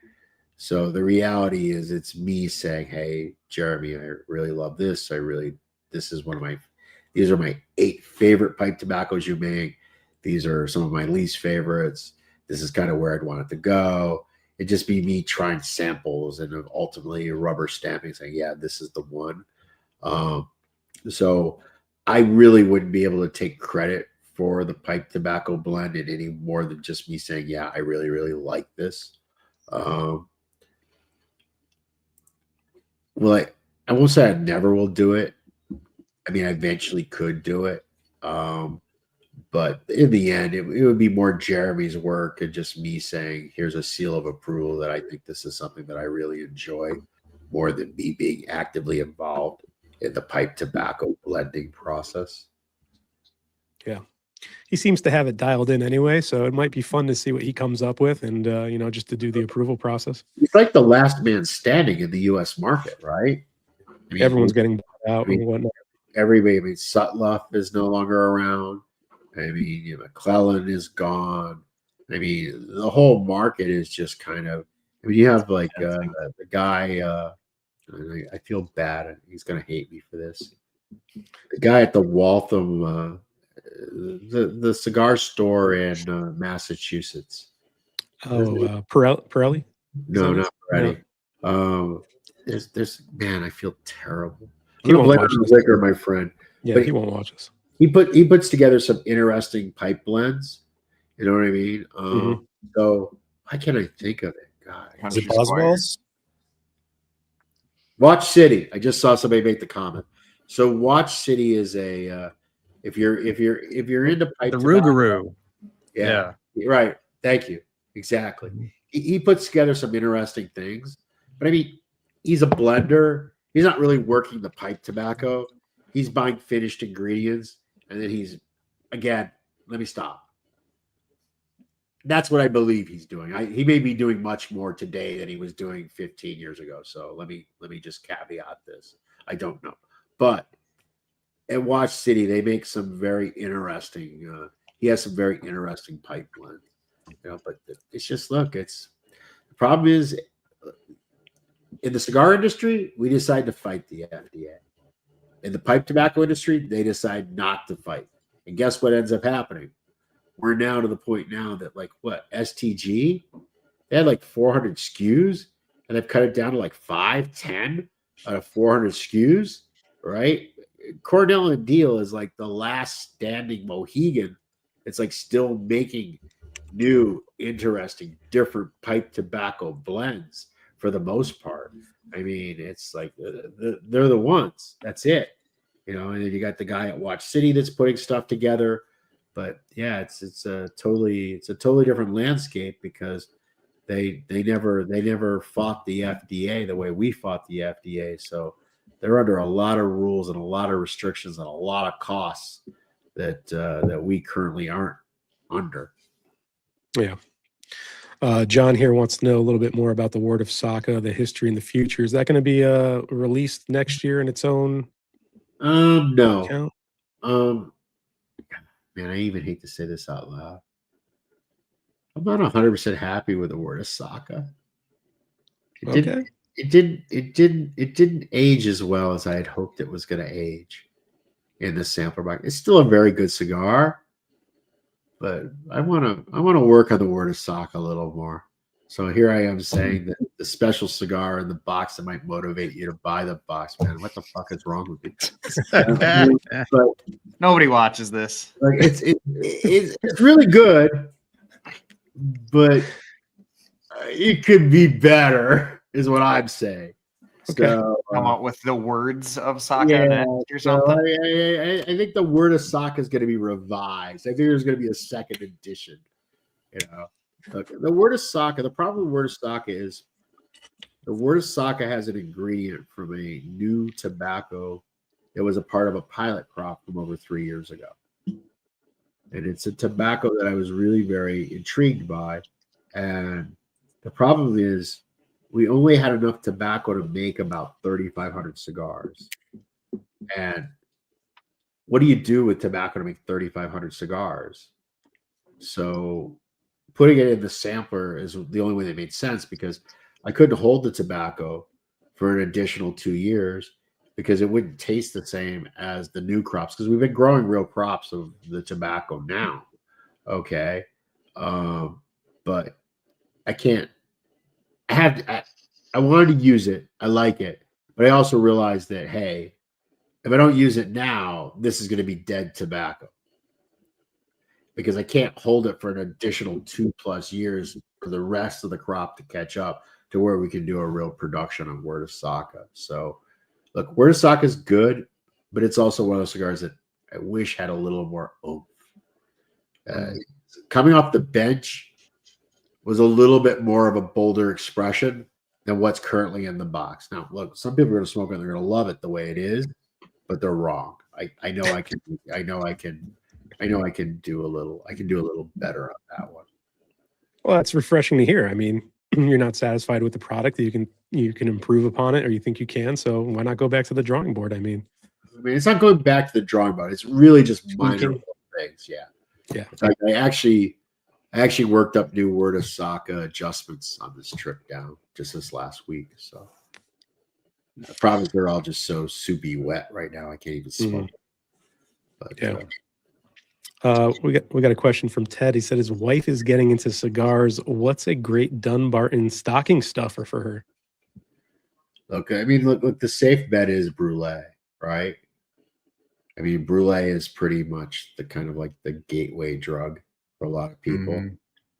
So the reality is it's me saying, hey, Jeremy, I really love this. These are my 8 favorite pipe tobaccos you make. These are some of my least favorites. This is kind of where I'd want it to go. It'd just be me trying samples and ultimately rubber stamping, saying, yeah, this is the one. So I really wouldn't be able to take credit for the pipe tobacco blend in any more than just me saying, yeah, I really, really like this. Well, I won't say I never will do it. I mean, I eventually could do it. But in the end, it would be more Jeremy's work and just me saying, here's a seal of approval that I think this is something that I really enjoy, more than me being actively involved in the pipe tobacco blending process. Yeah. He seems to have it dialed in anyway, so it might be fun to see what he comes up with and, just to do the approval process. He's like the last man standing in the U.S. market, right? I mean, everyone's getting out and whatnot. Everybody, I mean, Sutluff is no longer around. I mean, McClellan is gone. I mean, the whole market is just kind of, I mean, you have like the guy, I feel bad. He's going to hate me for this. The guy at the Waltham, the cigar store in Massachusetts. Oh, Pirelli? No, not Pirelli. No. There's man, I feel terrible. He won't watch this. Liquor, my friend. Yeah, but he won't watch us. He puts together some interesting pipe blends. You know what I mean? So why can't I think of it? God, is it Boswell's? Watch City. I just saw somebody make the comment. So Watch City is a if you're into pipe, the Rougarou. Yeah, right. Thank you. Exactly. He puts together some interesting things, but I mean, he's a blender. He's not really working the pipe tobacco. He's buying finished ingredients, and then let me stop. That's what I believe he's doing. He may be doing much more today than he was doing 15 years ago. So let me just caveat this. I don't know, but at Watch City they make some very interesting. He has some very interesting pipe blends, But it's just the problem is in the cigar industry we decide to fight the FDA. In the pipe tobacco industry they decide not to fight, and guess what ends up happening? We're now to the point now that STG, they had like 400 SKUs and they've cut it down to like 5, 10 out of 400 SKUs, right? Cornell and Deal is like the last standing Mohegan. It's like still making new, interesting, different pipe tobacco blends for the most part. I mean, it's like they're the ones. That's it. And then you got the guy at Watch City that's putting stuff together. But yeah, it's a totally different landscape because they never fought the FDA the way we fought the FDA. So they're under a lot of rules and a lot of restrictions and a lot of costs that we currently aren't under. Yeah. John here wants to know a little bit more about the Word of Saka, the history and the future. Is that going to be released next year in its own? No. Account? Man, I even hate to say this out loud. I'm not 100% happy with the Word of Saka. It didn't age as well as I had hoped it was going to age in the sampler box. It's still a very good cigar, but I want to work on the Word of Saka a little more. So here I am saying that the special cigar in the box that might motivate you to buy the box. Man, what the fuck is wrong with you? But Nobody watches this. It's really good, but it could be better, is what I'm saying. Okay. So, Come out with the words of Saka next or something. I think the Word of Saka is going to be revised. I think there's going to be a second edition. Look, the Word of Saka. The problem with Word of Saka is the Word of Saka has an ingredient from a new tobacco. It was a part of a pilot crop from over 3 years ago. And it's a tobacco that I was really very intrigued by. And the problem is we only had enough tobacco to make about 3,500 cigars. And what do you do with tobacco to make 3,500 cigars? So putting it in the sampler is the only way that made sense because I couldn't hold the tobacco for an additional 2 years because it wouldn't taste the same as the new crops because we've been growing real crops of the tobacco now. Okay. But I can't. I wanted to use it. I like it. But I also realized that, hey, if I don't use it now, this is going to be dead tobacco because I can't hold it for an additional 2+ years for the rest of the crop to catch up to where we can do a real production on Word of Saka. So, look, Word of Saka is good, but it's also one of those cigars that I wish had a little more oomph. Coming off the bench was a little bit more of a bolder expression than what's currently in the box. Now, look, some people are going to smoke it; they're going to love it the way it is, but they're wrong. I know I can do a little better on that one. Well, that's refreshing to hear. I mean, you're not satisfied with the product. You can improve upon it, or you think you can. So why not go back to the drawing board? I mean, it's not going back to the drawing board. It's really just minor things. Yeah. Yeah. In fact, I actually worked up new Word of Saka adjustments on this trip down just this last week. So the problem is they're all just so soupy wet right now. I can't even smoke. But, yeah. We got a question from Ted. He said his wife is getting into cigars. What's a great Dunbarton stocking stuffer for her? Okay, I mean, look, the safe bet is Brulee, right? I mean, Brulee is pretty much the kind of like the gateway drug for a lot of people.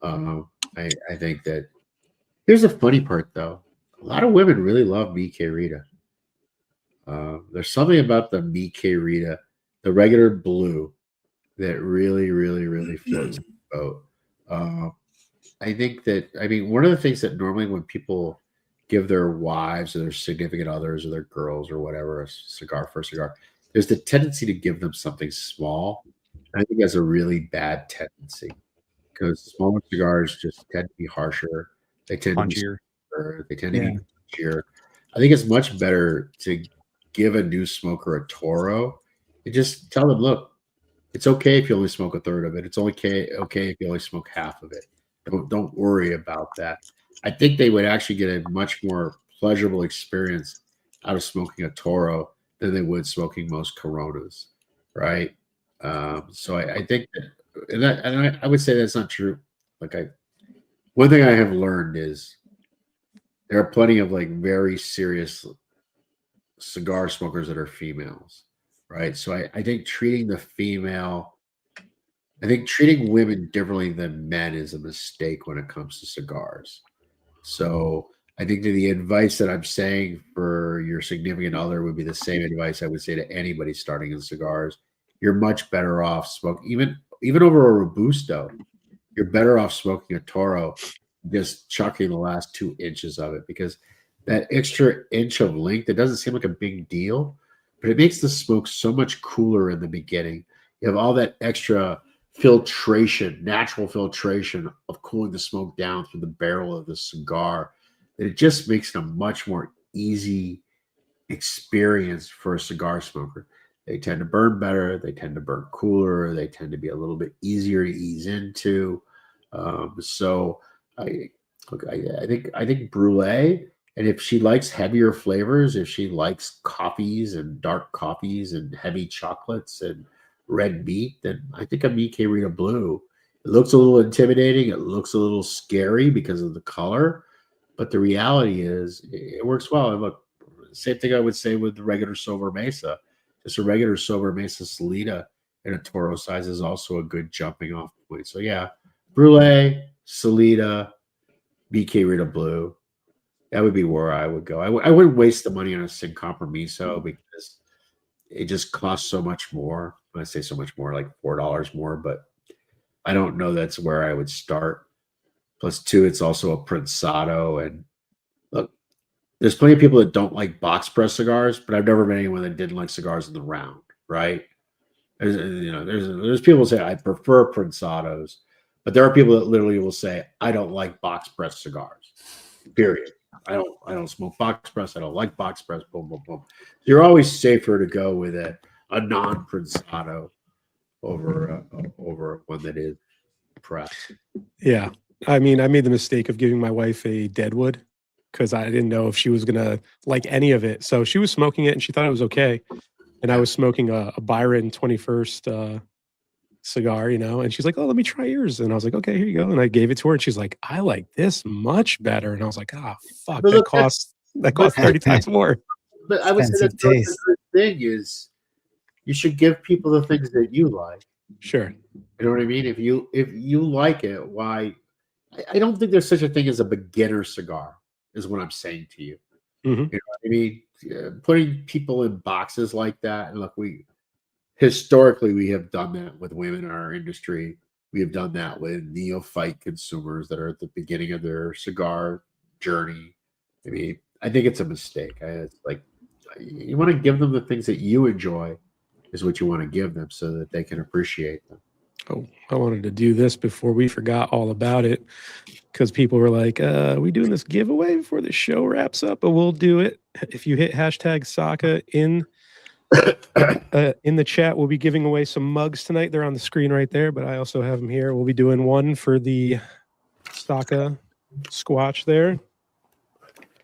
I think that here's the funny part, though. A lot of women really love Miche Rita. There's something about the Miche Rita, the regular blue, that really, really, really floats the boat. I think that, I mean, one of the things that normally when people give their wives or their significant others or their girls or whatever a cigar for a cigar, there's the tendency to give them something small. I think that's a really bad tendency. because smaller cigars just tend to be harsher. They tend to be Punchier. stronger, they tend to be punchier. I think it's much better to give a new smoker a Toro and just tell them, look, it's okay if you only smoke a third of it. It's only okay if you only smoke half of it. Don't worry about that. I think they would actually get a much more pleasurable experience out of smoking a Toro than they would smoking most Coronas, right? So I think that, and I would say that's not true. One thing I have learned is there are plenty of like very serious cigar smokers that are females, right? So I think treating women differently than men is a mistake when it comes to cigars. So I think that the advice that I'm saying for your significant other would be the same advice I would say to anybody starting in cigars. You're much better off smoking, even over a Robusto, you're better off smoking a Toro, just chucking the last 2 inches of it, because that extra inch of length, it doesn't seem like a big deal, but it makes the smoke so much cooler in the beginning. You have all that extra filtration, natural filtration of cooling the smoke down through the barrel of the cigar, that it just makes it a much more easy experience for a cigar smoker. They tend to burn better. They tend to burn cooler. They tend to be a little bit easier to ease into. So I think Brulee, and if she likes heavier flavors, if she likes coffees and dark coffees and heavy chocolates and red meat, then I think a BK Rita Blue. It looks a little intimidating. It looks a little scary because of the color, but the reality is it works well. And look, same thing I would say with the regular Sober Mesa. Just a regular Sober Mesa Salida in a Toro size is also a good jumping off point. So yeah, Brulee, Salida, BK Rita Blue. That would be where I would go. I wouldn't waste the money on a Sin Compromiso because it just costs so much more. When I say so much more, like $4 more, but I don't know that's where I would start. Plus 2, it's also a Prensado. And look, there's plenty of people that don't like box press cigars, but I've never met anyone that didn't like cigars in the round, right? There's people who say I prefer Prensados, but there are people that literally will say I don't like box press cigars. Period. I don't smoke box press. I don't like box press. Boom, boom, boom. You're always safer to go with a non-Prensado over one that is pressed. Yeah. I mean, I made the mistake of giving my wife a Deadwood because I didn't know if she was going to like any of it. So she was smoking it and she thought it was okay. And I was smoking a Byron 21st cigar, and she's like, oh, let me try yours. And I was like, okay, here you go. And I gave it to her and she's like, I like this much better. And I was like, fuck, But that costs 30 times more. But I would say that's the thing is you should give people the things that you like. Sure. You know what I mean? If you like it, why? I don't think there's such a thing as a beginner cigar, is what I'm saying to you. Mm-hmm. You know what I mean? Putting people in boxes like that, and look, historically we have done that with women in our industry. We have done that with neophyte consumers that are at the beginning of their cigar journey. I mean, I think it's a mistake. It's like you want to give them the things that you enjoy is what you want to give them so that they can appreciate them. Oh, I wanted to do this before we forgot all about it because people were like, are we doing this giveaway before the show wraps up? But we'll do it. If you hit hashtag Saka in the chat, we'll be giving away some mugs tonight. They're on the screen right there, but I also have them here. We'll be doing one for the Saka Squatch there.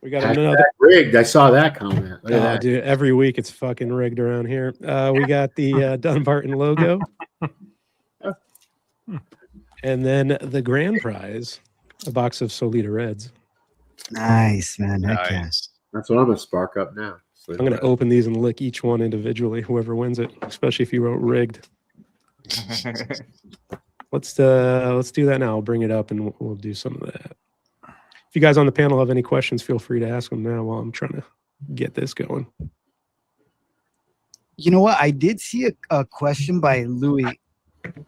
We got another rigged. I saw that comment. Look at that. Dude, every week it's fucking rigged around here. We got the Dunbarton logo. And then the grand prize, a box of Solita Reds. Nice, man. Nice. That's what I'm gonna spark up now. I'm gonna open these and lick each one individually, whoever wins it, especially if you wrote rigged. Let's do that now. I'll bring it up and we'll do some of that. If you guys on the panel have any questions, feel free to ask them now while I'm trying to get this going. You know what? I did see a question by Louis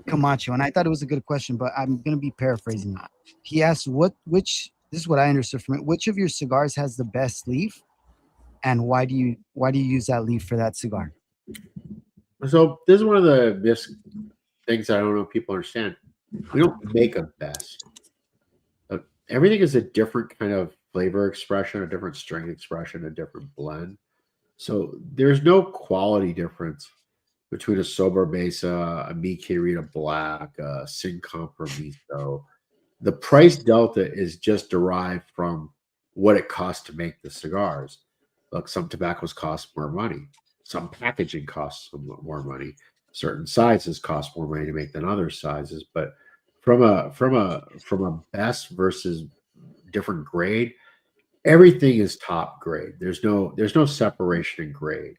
Camacho, and I thought it was a good question, but I'm going to be paraphrasing it. He asked, this is what I understood from it. Which of your cigars has the best leaf, and why do you use that leaf for that cigar? So this is one of the things I don't know if people understand. We don't make a best. Everything is a different kind of flavor expression, a different strength expression, a different blend. So there's no quality difference between a Sobremesa, a Mi Querida Black, a Sin Compromiso. The price delta is just derived from what it costs to make the cigars. Look, some tobaccos cost more money. Some packaging costs more money. Certain sizes cost more money to make than other sizes. But from a best versus different grade, everything is top grade. There's no separation in grade.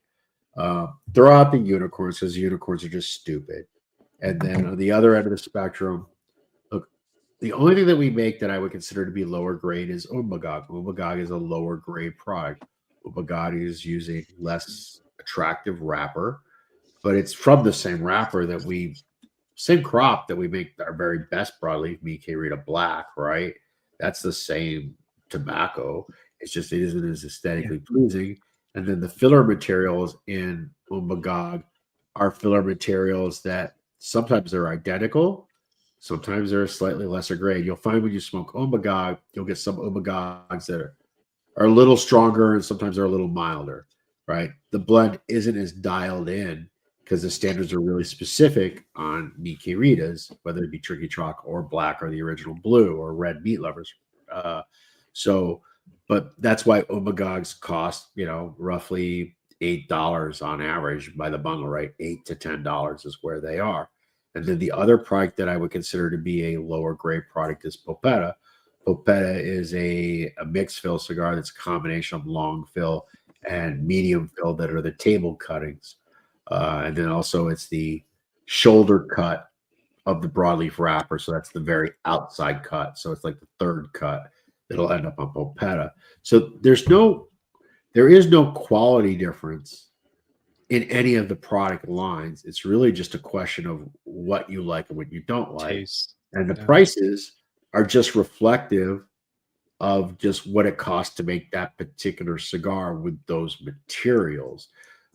Throw out the unicorns because unicorns are just stupid. And then on the other end of the spectrum, look, the only thing that we make that I would consider to be lower grade is Umbagog. Umbagog is a lower grade product. Umbagog is using less attractive wrapper, but it's from the same wrapper same crop that we make our very best broadleaf, Mi Querida Black, right? That's the same tobacco. It's just it isn't as aesthetically pleasing. And then the filler materials in Umbagog are filler materials that sometimes they're identical, sometimes they're a slightly lesser grade. You'll find when you smoke Umbagog, you'll get some Umbagogs that are a little stronger and sometimes they're a little milder, right? The blend isn't as dialed in because the standards are really specific on Mi Queridas, whether it be Tricky Chalk or Black or the original Blue or Red Meat Lovers. But that's why Umbagogs cost, roughly $8 on average by the bundle, right? $8 to $10 is where they are. And then the other product that I would consider to be a lower grade product is Pulpeta. Pulpeta is a mixed fill cigar that's a combination of long fill and medium fill that are the table cuttings. And then also it's the shoulder cut of the broadleaf wrapper. So that's the very outside cut. So it's like the third cut that'll end up on Pulpeta. So there is no quality difference in any of the product lines. It's really just a question of what you like and what you don't like. Taste. And the prices are just reflective of just what it costs to make that particular cigar with those materials.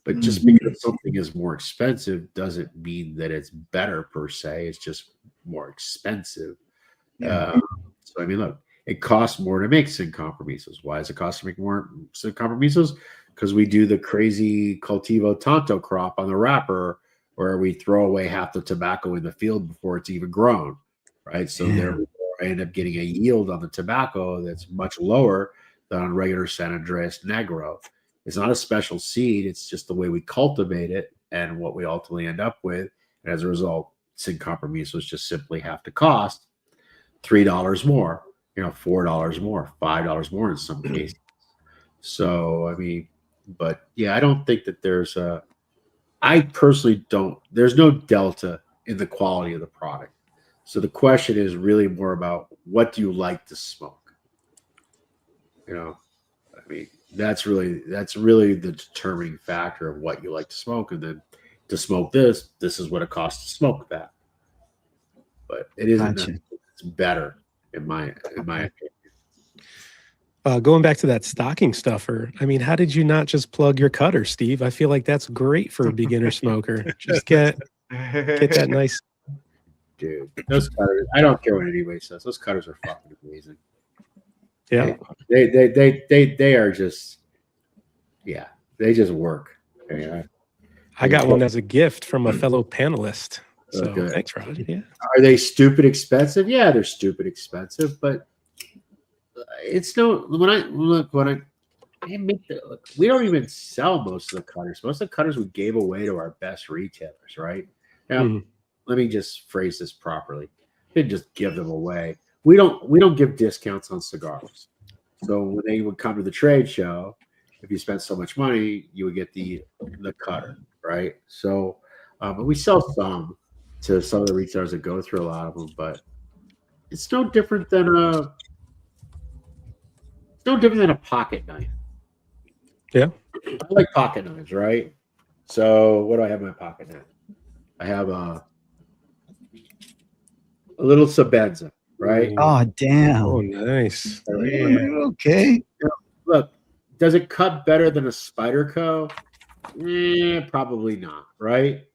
But just because something is more expensive doesn't mean that it's better per se. It's just more expensive. So, I mean, look, it costs more to make Sin Compromisos. Why does it cost to make more Sin Compromisos? Because we do the crazy Cultivo Tanto crop on the wrapper where we throw away half the tobacco in the field before it's even grown, right? So therefore, I end up getting a yield on the tobacco that's much lower than on regular San Andreas Negro. It's not a special seed. It's just the way we cultivate it and what we ultimately end up with. And as a result, Sin Compromisos just simply have to cost $3 more, $4 more, $5 more in some cases. So, I mean, but yeah, I don't think that I personally don't, there's no delta in the quality of the product. So the question is really more about what do you like to smoke? I mean, that's really the determining factor of what you like to smoke. And then to smoke this is what it costs to smoke that. But it isn't that it's better in my opinion. Going back to that stocking stuffer, I mean, how did you not just plug your cutter, Steve? I feel like that's great for a beginner smoker. Just get that nice. Dude, those cutters, I don't care what anybody says. Those cutters are fucking amazing. Yeah. They are just, they just work. I got one as a gift from a fellow panelist. So thanks, Rod. Yeah. Are they stupid expensive? Yeah, they're stupid expensive, but it's no, we don't even sell most of the cutters. Most of the cutters we gave away to our best retailers, right? Now, let me just phrase this properly. We didn't just give them away. We don't give discounts on cigars. So when they would come to the trade show, if you spent so much money, you would get the cutter, right? So, but we sell some to some of the retailers that go through a lot of them, but it's no different than a pocket knife. Yeah, I like pocket knives, right? So what do I have in my pocket knife? I have a little Sabenza, right? Oh, damn. Oh, nice. Okay. Look, does it cut better than a Spyderco? Probably not, right?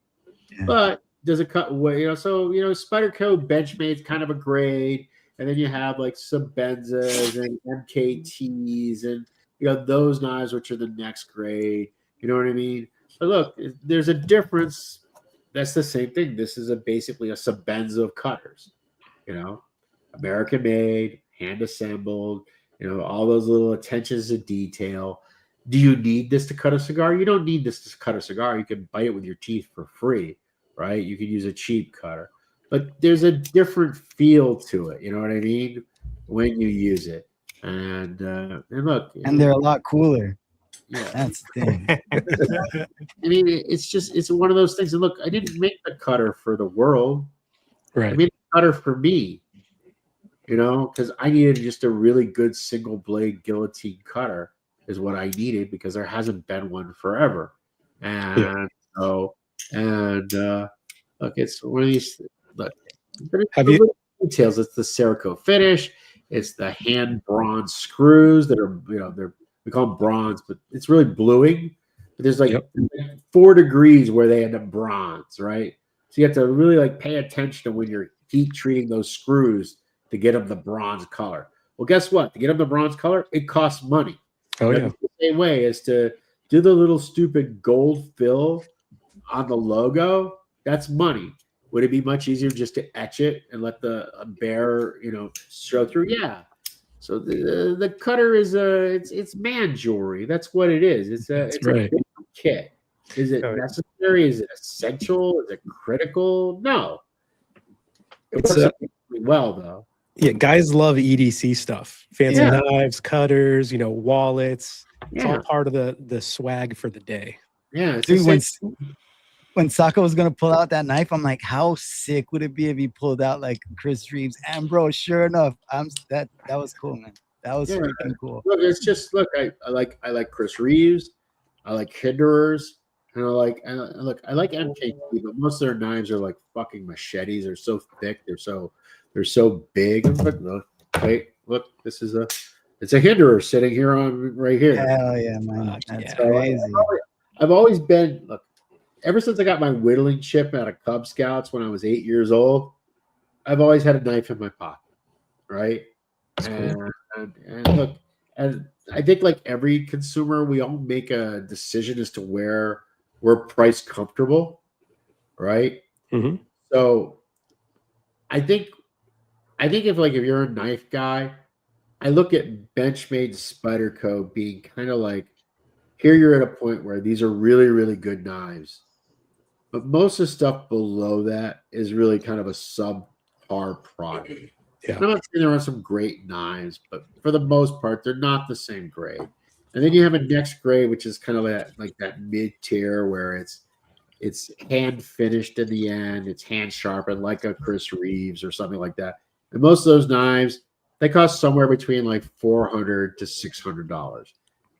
Yeah. But does it cut away? So Spyderco Benchmade's kind of a grade, and then you have like Sabenzas and MKTs, and those knives, which are the next grade. You know what I mean? But look, there's a difference. That's the same thing. This is basically a Sabenza of cutters. American made, hand assembled. All those little attentions to detail. Do you need this to cut a cigar? You don't need this to cut a cigar. You can bite it with your teeth for free, right? You can use a cheap cutter. But there's a different feel to it, you know what I mean, when you use it. And look. And they're a lot cooler. Yeah. That's the thing. I mean, it's one of those things. And look, I didn't make the cutter for the world. Right. I made the cutter for me, because I needed just a really good single blade guillotine cutter is what I needed, because there hasn't been one forever. And look, it's one of these. Look, Have you? Details. It's the Cerakote finish. It's the hand bronze screws that are, we call them bronze, but it's really bluing. But there's like 4 degrees where they end up bronze, right? So you have to really pay attention to when you're heat treating those screws to get them the bronze color. Well, guess what? To get them the bronze color, it costs money. Oh, yeah. The same way as to do the little stupid gold fill on the logo. That's money. Would it be much easier just to etch it and let the bear, show through? Yeah. So the cutter is it's man jewelry. That's what it is. It's a kit. Is it necessary? Is it essential? Is it critical? No. It works really well though. Yeah, guys love EDC stuff. Fancy knives, cutters, wallets. It's all part of the swag for the day. Yeah. Dude, when Saka was gonna pull out that knife, I'm like, how sick would it be if he pulled out like Chris Reeves? And bro, sure enough, that was cool, man. That was freaking cool. Look, it's just I like Chris Reeves, I like Hinderers, and I like MKT, but most of their knives are like fucking machetes. They're so thick, they're so big. But look, this is it's a Hinderer sitting here right here. Hell yeah, man. That's So crazy. I've always been ever since I got my whittling chip out of Cub Scouts when I was 8 years old, I've always had a knife in my pocket, right? And look, and I think like every consumer, we all make a decision as to where we're price comfortable, right? Mm-hmm. So I think if you're a knife guy, I look at Benchmade Spyderco being kind of like, here you're at a point where these are really, really good knives. But most of the stuff below that is really kind of a subpar product. Yeah. I'm not saying there are some great knives, but for the most part, they're not the same grade. And then you have a next grade, which is kind of like that mid-tier where it's hand finished in the end, it's hand sharpened like a Chris Reeves or something like that. And most of those knives, they cost somewhere between like $400 to $600,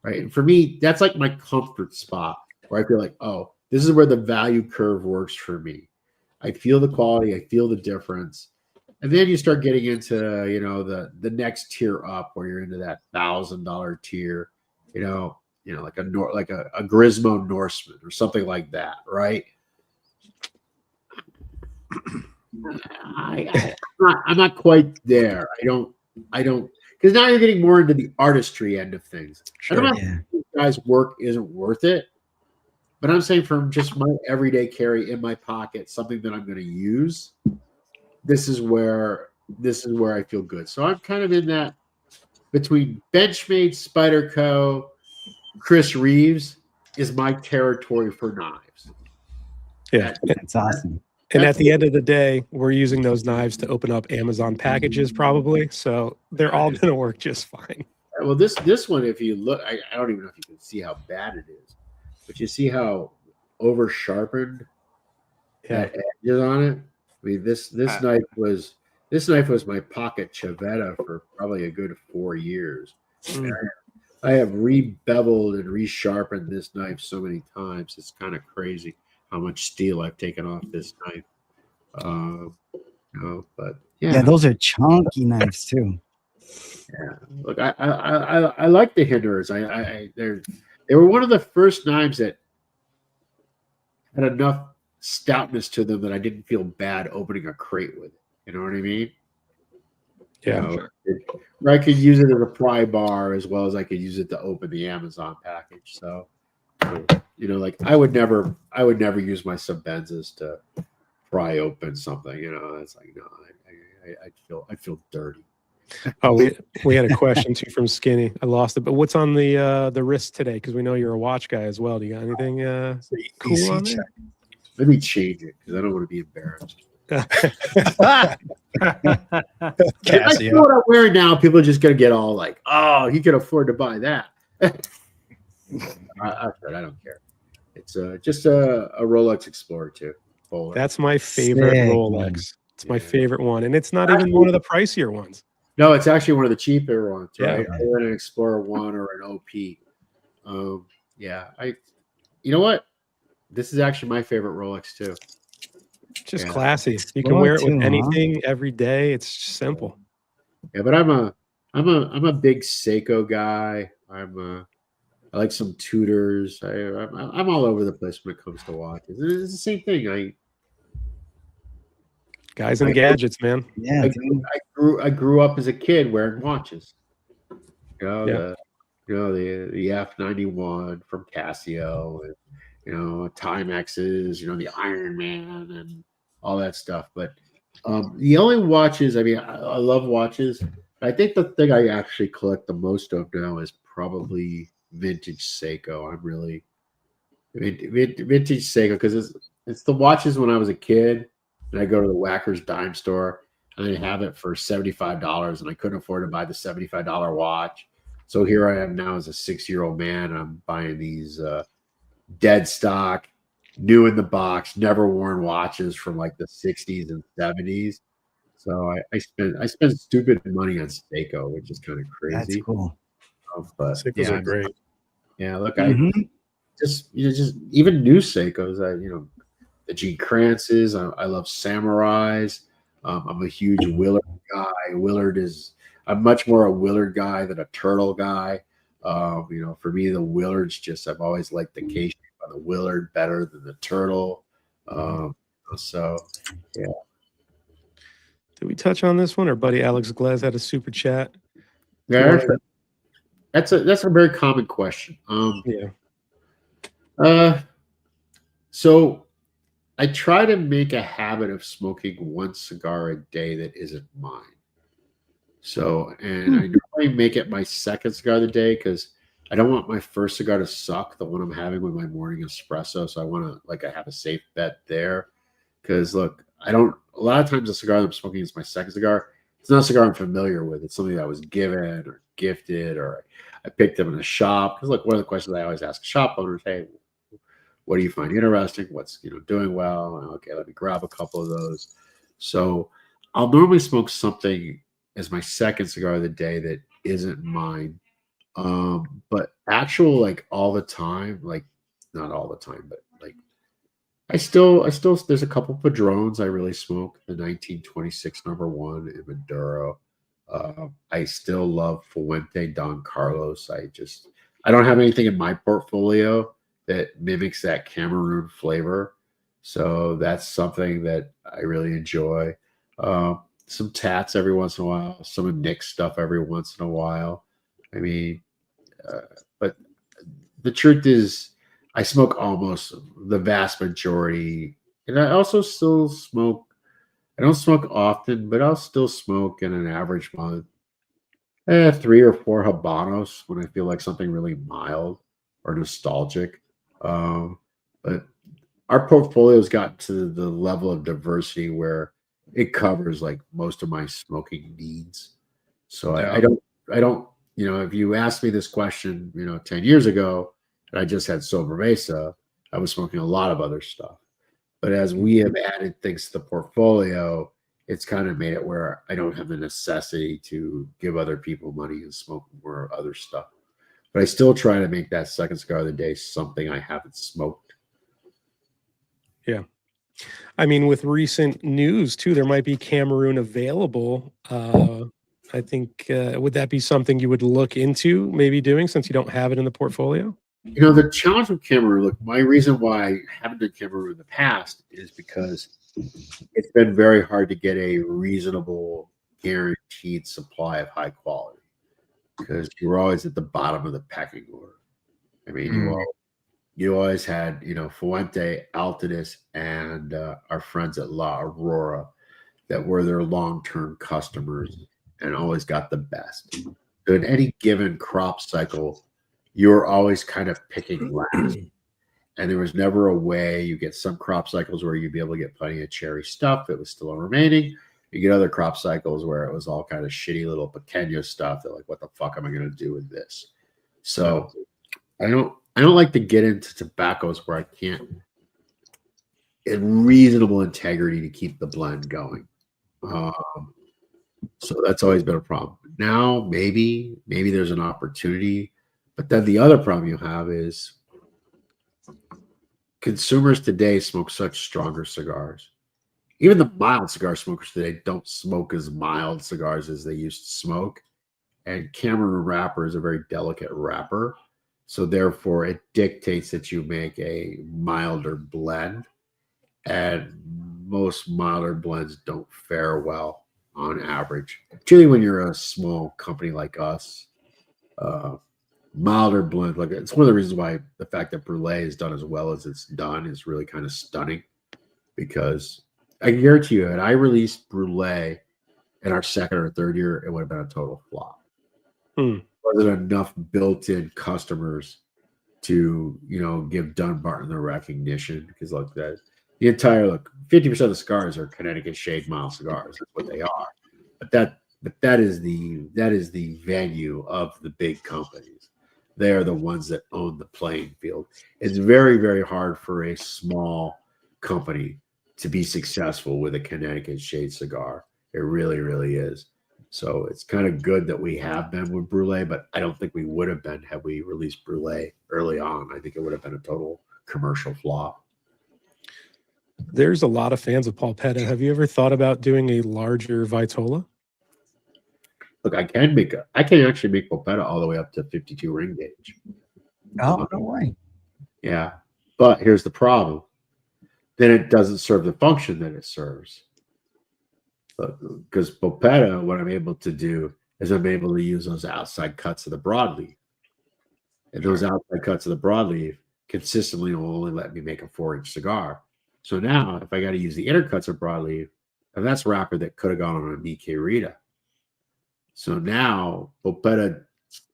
right? And for me, that's like my comfort spot where I feel like, oh, this is where the value curve works for me. I feel the quality, I feel the difference. And then you start getting into, the next tier up where you're into that $1,000 tier, like a Grismo Norseman or something like that, right? I'm not quite there. I don't, because now you're getting more into the artistry end of things. Sure, I don't know if this guy's work isn't worth it, but I'm saying from just my everyday carry in my pocket, something that I'm going to use, this is where I feel good. So I'm kind of in that between Benchmade, Spyderco, Chris Reeves is my territory for knives. Yeah. That's awesome. And at the end of the day, we're using those knives to open up Amazon packages probably. So they're all going to work just fine. Well, this one, if you look, I don't even know if you can see how bad it is, but you see how over sharpened that edge is on it. I mean, this knife was my pocket Chavetta for probably a good 4 years. I have re-beveled and resharpened this knife so many times. It's kind of crazy how much steel I've taken off this knife. But yeah, those are chunky knives too. Yeah, look, I like the Hinderers. They were one of the first knives that had enough stoutness to them that I didn't feel bad opening a crate with. You know what I mean? Yeah. Where I could use it as a pry bar as well as I could use it to open the Amazon package. So, like I would never use my Subbenzas to pry open something. It's like no, I'd feel dirty. Oh, we had a question too from Skinny. I lost it, but what's on the wrist today? Because we know you're a watch guy as well. Do you got anything cool on there? Let me change it because I don't want to be embarrassed. Casio. What I'm wearing now, people are just gonna get all like, "Oh, he can afford to buy that." I don't care. It's just a Rolex Explorer 2. Bowler. That's my favorite Sick, Rolex. man. It's my favorite one, and it's not even one of the pricier ones. No, it's actually one of the cheaper ones, right? Yeah. Other than an Explorer 1 or an OP. You know what? This is actually my favorite Rolex too. Just Yeah. classy. You can Rolex wear it with too, huh? anything every day. It's just simple. Yeah, but I'm a big Seiko guy. I like some Tudors. I'm all over the place when it comes to watches. It's the same thing. Guys and gadgets, man. Yeah, dude. I grew up as a kid wearing watches. Yeah. The F91 from Casio, and Timexes, the Iron Man and all that stuff. But the only watches, I love watches. I think the thing I actually collect the most of now is probably vintage Seiko. I'm really vintage Seiko because it's the watches when I was a kid and I go to the Whackers dime store and they have it for $75 and I couldn't afford to buy the $75 watch. So here I am now as a 6-year-old man. I'm buying these dead stock, new in the box, never worn watches from like the 60s and 70s. So I spend stupid money on Seiko, which is kind of crazy. That's cool. But Seikos are great. yeah, look, Mhm. I just even new Seikos. The Gene Kranz's. I love Samurais. I'm a huge Willard guy. I'm much more a Willard guy than a Turtle guy. For me, the Willard's I've always liked the case of the Willard better than the Turtle. So yeah. Did we touch on this one? Our buddy Alex Glez had a super chat. Yeah, that's a very common question. So I try to make a habit of smoking one cigar a day that isn't mine. So, and I normally make it my second cigar of the day because I don't want my first cigar to suck, the one I'm having with my morning espresso. So I want to I have a safe bet there. Because look, a lot of times the cigar that I'm smoking is my second cigar. It's not a cigar I'm familiar with. It's something that was given or gifted or I picked them in a shop. Because look, one of the questions I always ask shop owners, hey, what do you find interesting? What's doing well? Okay, let me grab a couple of those. So I'll normally smoke something as my second cigar of the day that isn't mine. But actual all the time, not all the time, but I still there's a couple Padrones I really smoke. The 1926 #1 in Maduro. I still love Fuente Don Carlos. I don't have anything in my portfolio that mimics that Cameroon flavor. So that's something that I really enjoy. Some Tats every once in a while, some of Nick's stuff every once in a while. But the truth is, I smoke almost the vast majority. And I also still smoke. I don't smoke often, but I'll still smoke in an average month 3 or 4 Habanos when I feel like something really mild or nostalgic. But our portfolio's gotten to the level of diversity where it covers most of my smoking needs. So I don't, if you asked me this question, 10 years ago, and I just had Sobremesa, I was smoking a lot of other stuff. But as we have added things to the portfolio, it's kind of made it where I don't have the necessity to give other people money and smoke more other stuff. But I still try to make that second cigar of the day something I haven't smoked. Yeah. I mean, with recent news too, there might be Cameroon available. I think would that be something you would look into maybe doing since you don't have it in the portfolio? The challenge with Cameroon, look, my reason why I haven't done Cameroon in the past is because it's been very hard to get a reasonable, guaranteed supply of high quality because you were always at the bottom of the pecking order. I mean, you always had, Fuente, Altadis, and our friends at La Aurora that were their long-term customers and always got the best. So in any given crop cycle, you're always kind of picking last. And there was never a way. You get some crop cycles where you'd be able to get plenty of cherry stuff. It was still remaining. You get other crop cycles where it was all kind of shitty little pequeño stuff. They're like, what the fuck am I going to do with this? So I don't like to get into tobaccos where I can't, in reasonable integrity, to keep the blend going. So that's always been a problem. Now, maybe there's an opportunity. But then the other problem you have is consumers today smoke such stronger cigars. Even the mild cigar smokers today don't smoke as mild cigars as they used to smoke. And Cameroon wrapper is a very delicate wrapper. So therefore, it dictates that you make a milder blend. And most milder blends don't fare well on average. Particularly when you're a small company like us. Milder blend, like it's one of the reasons why the fact that Brulee is done as well as it's done is really kind of stunning, because I can guarantee you, had I released Brulee in our second or third year, it would have been a total flop. Wasn't enough built-in customers to give Dunbarton the recognition, because look, the entire 50% of the cigars are Connecticut shade mild cigars. That's what they are. But that is the venue of the big companies. They are the ones that own the playing field. It's very, very hard for a small company to be successful with a Connecticut shade cigar. It really, really is. So it's kind of good that we have been with Brulee, but I don't think we would have been had we released Brulee early on. I think it would have been a total commercial flop. There's a lot of fans of Pulpeta. Have you ever thought about doing a larger Vitola? Look, I can actually make Pulpeta all the way up to 52 ring gauge. Oh, no way. Yeah. But here's the problem. Then it doesn't serve the function that it serves. Because Pulpeta, what I'm able to do is I'm able to use those outside cuts of the broadleaf. And those outside cuts of the broadleaf consistently will only let me make a 4-inch cigar. So now, if I got to use the inner cuts of broadleaf, and that's wrapper that could have gone on a Mickey Rita. So now Pulpeta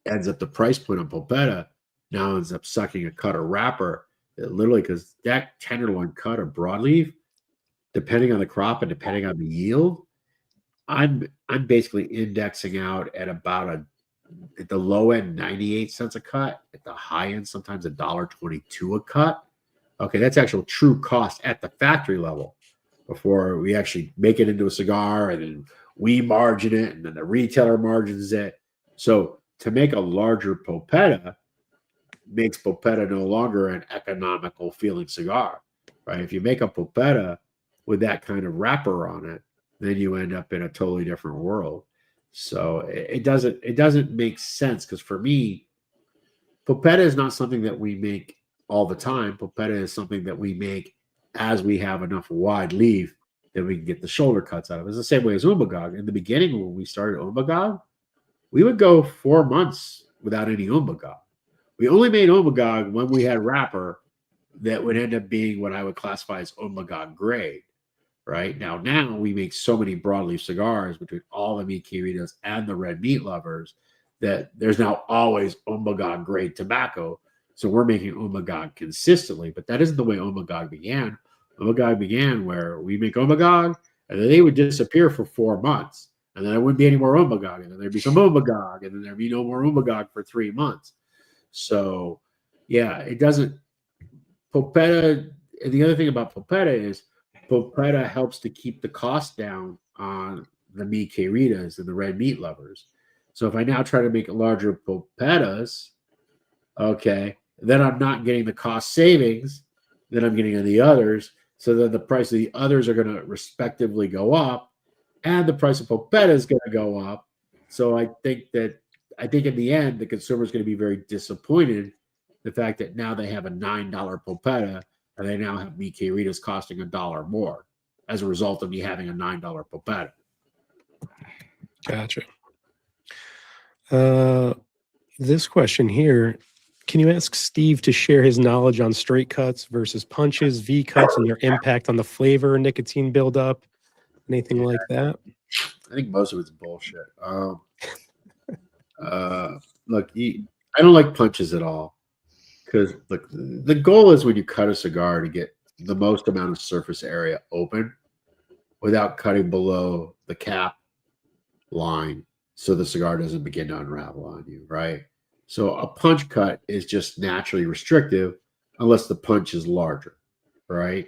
ends up, the price point on Pulpeta now ends up sucking a cut of wrapper that literally, because that tenderloin cut of broadleaf, depending on the crop and depending on the yield, I'm basically indexing out at about at the low end 98 cents a cut, at the high end sometimes $1.22 a cut. Okay, that's actual true cost at the factory level before we actually make it into a cigar, and then we margin it, and then the retailer margins it. So to make a larger Pulpeta makes Pulpeta no longer an economical feeling cigar, right? If you make a Pulpeta with that kind of wrapper on it, then you end up in a totally different world. So it doesn't make sense, because for me, Pulpeta is not something that we make all the time. Pulpeta is something that we make as we have enough wide leaf that we can get the shoulder cuts out of. It's the same way as Umbagog. In the beginning, when we started Umbagog, we would go 4 months without any Umbagog. We only made Umbagog when we had wrapper that would end up being what I would classify as Umbagog grade. Right now we make so many broadleaf cigars between all the meat queridos and the red meat lovers that there's now always Umbagog grade tobacco. So we're making Umbagog consistently, but that isn't the way Umbagog began. Umbagog began where we make Umbagog, and then they would disappear for 4 months, and then there wouldn't be any more Umbagog, and then there'd be some Umbagog, and then there'd be no more Umbagog for 3 months. So yeah, it doesn't. Pulpeta. And the other thing about Pulpeta is Pulpeta helps to keep the cost down on the meat queridas and the red meat lovers. So if I now try to make larger Pulpetas, okay, then I'm not getting the cost savings that I'm getting on the others. So then the price of the others are going to respectively go up, and the price of Pulpeta is going to go up. So I think in the end, the consumer is going to be very disappointed the fact that now they have a $9 Pulpeta and they now have Mi Queridas costing $1 more as a result of me having a $9 Pulpeta. Gotcha. This question here, can you ask Steve to share his knowledge on straight cuts versus punches, V cuts, and their impact on the flavor, nicotine buildup, anything like that? I think most of it's bullshit. Look, I don't like punches at all because look, the goal is when you cut a cigar to get the most amount of surface area open without cutting below the cap line so the cigar doesn't begin to unravel on you, right? So a punch cut is just naturally restrictive unless the punch is larger, right?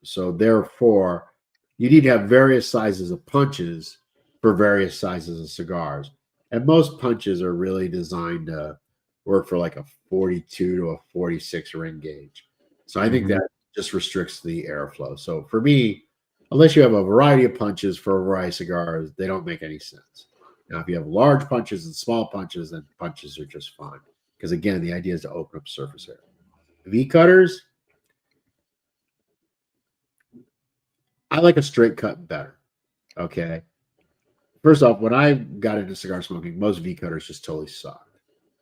So therefore, you need to have various sizes of punches for various sizes of cigars. And most punches are really designed to work for like a 42 to a 46 ring gauge. So I think that just restricts the airflow. So for me, unless you have a variety of punches for a variety of cigars, they don't make any sense. Now, if you have large punches and small punches, then punches are just fine. Because again, the idea is to open up surface area. V cutters, I like a straight cut better. Okay. First off, when I got into cigar smoking, most V cutters just totally sucked.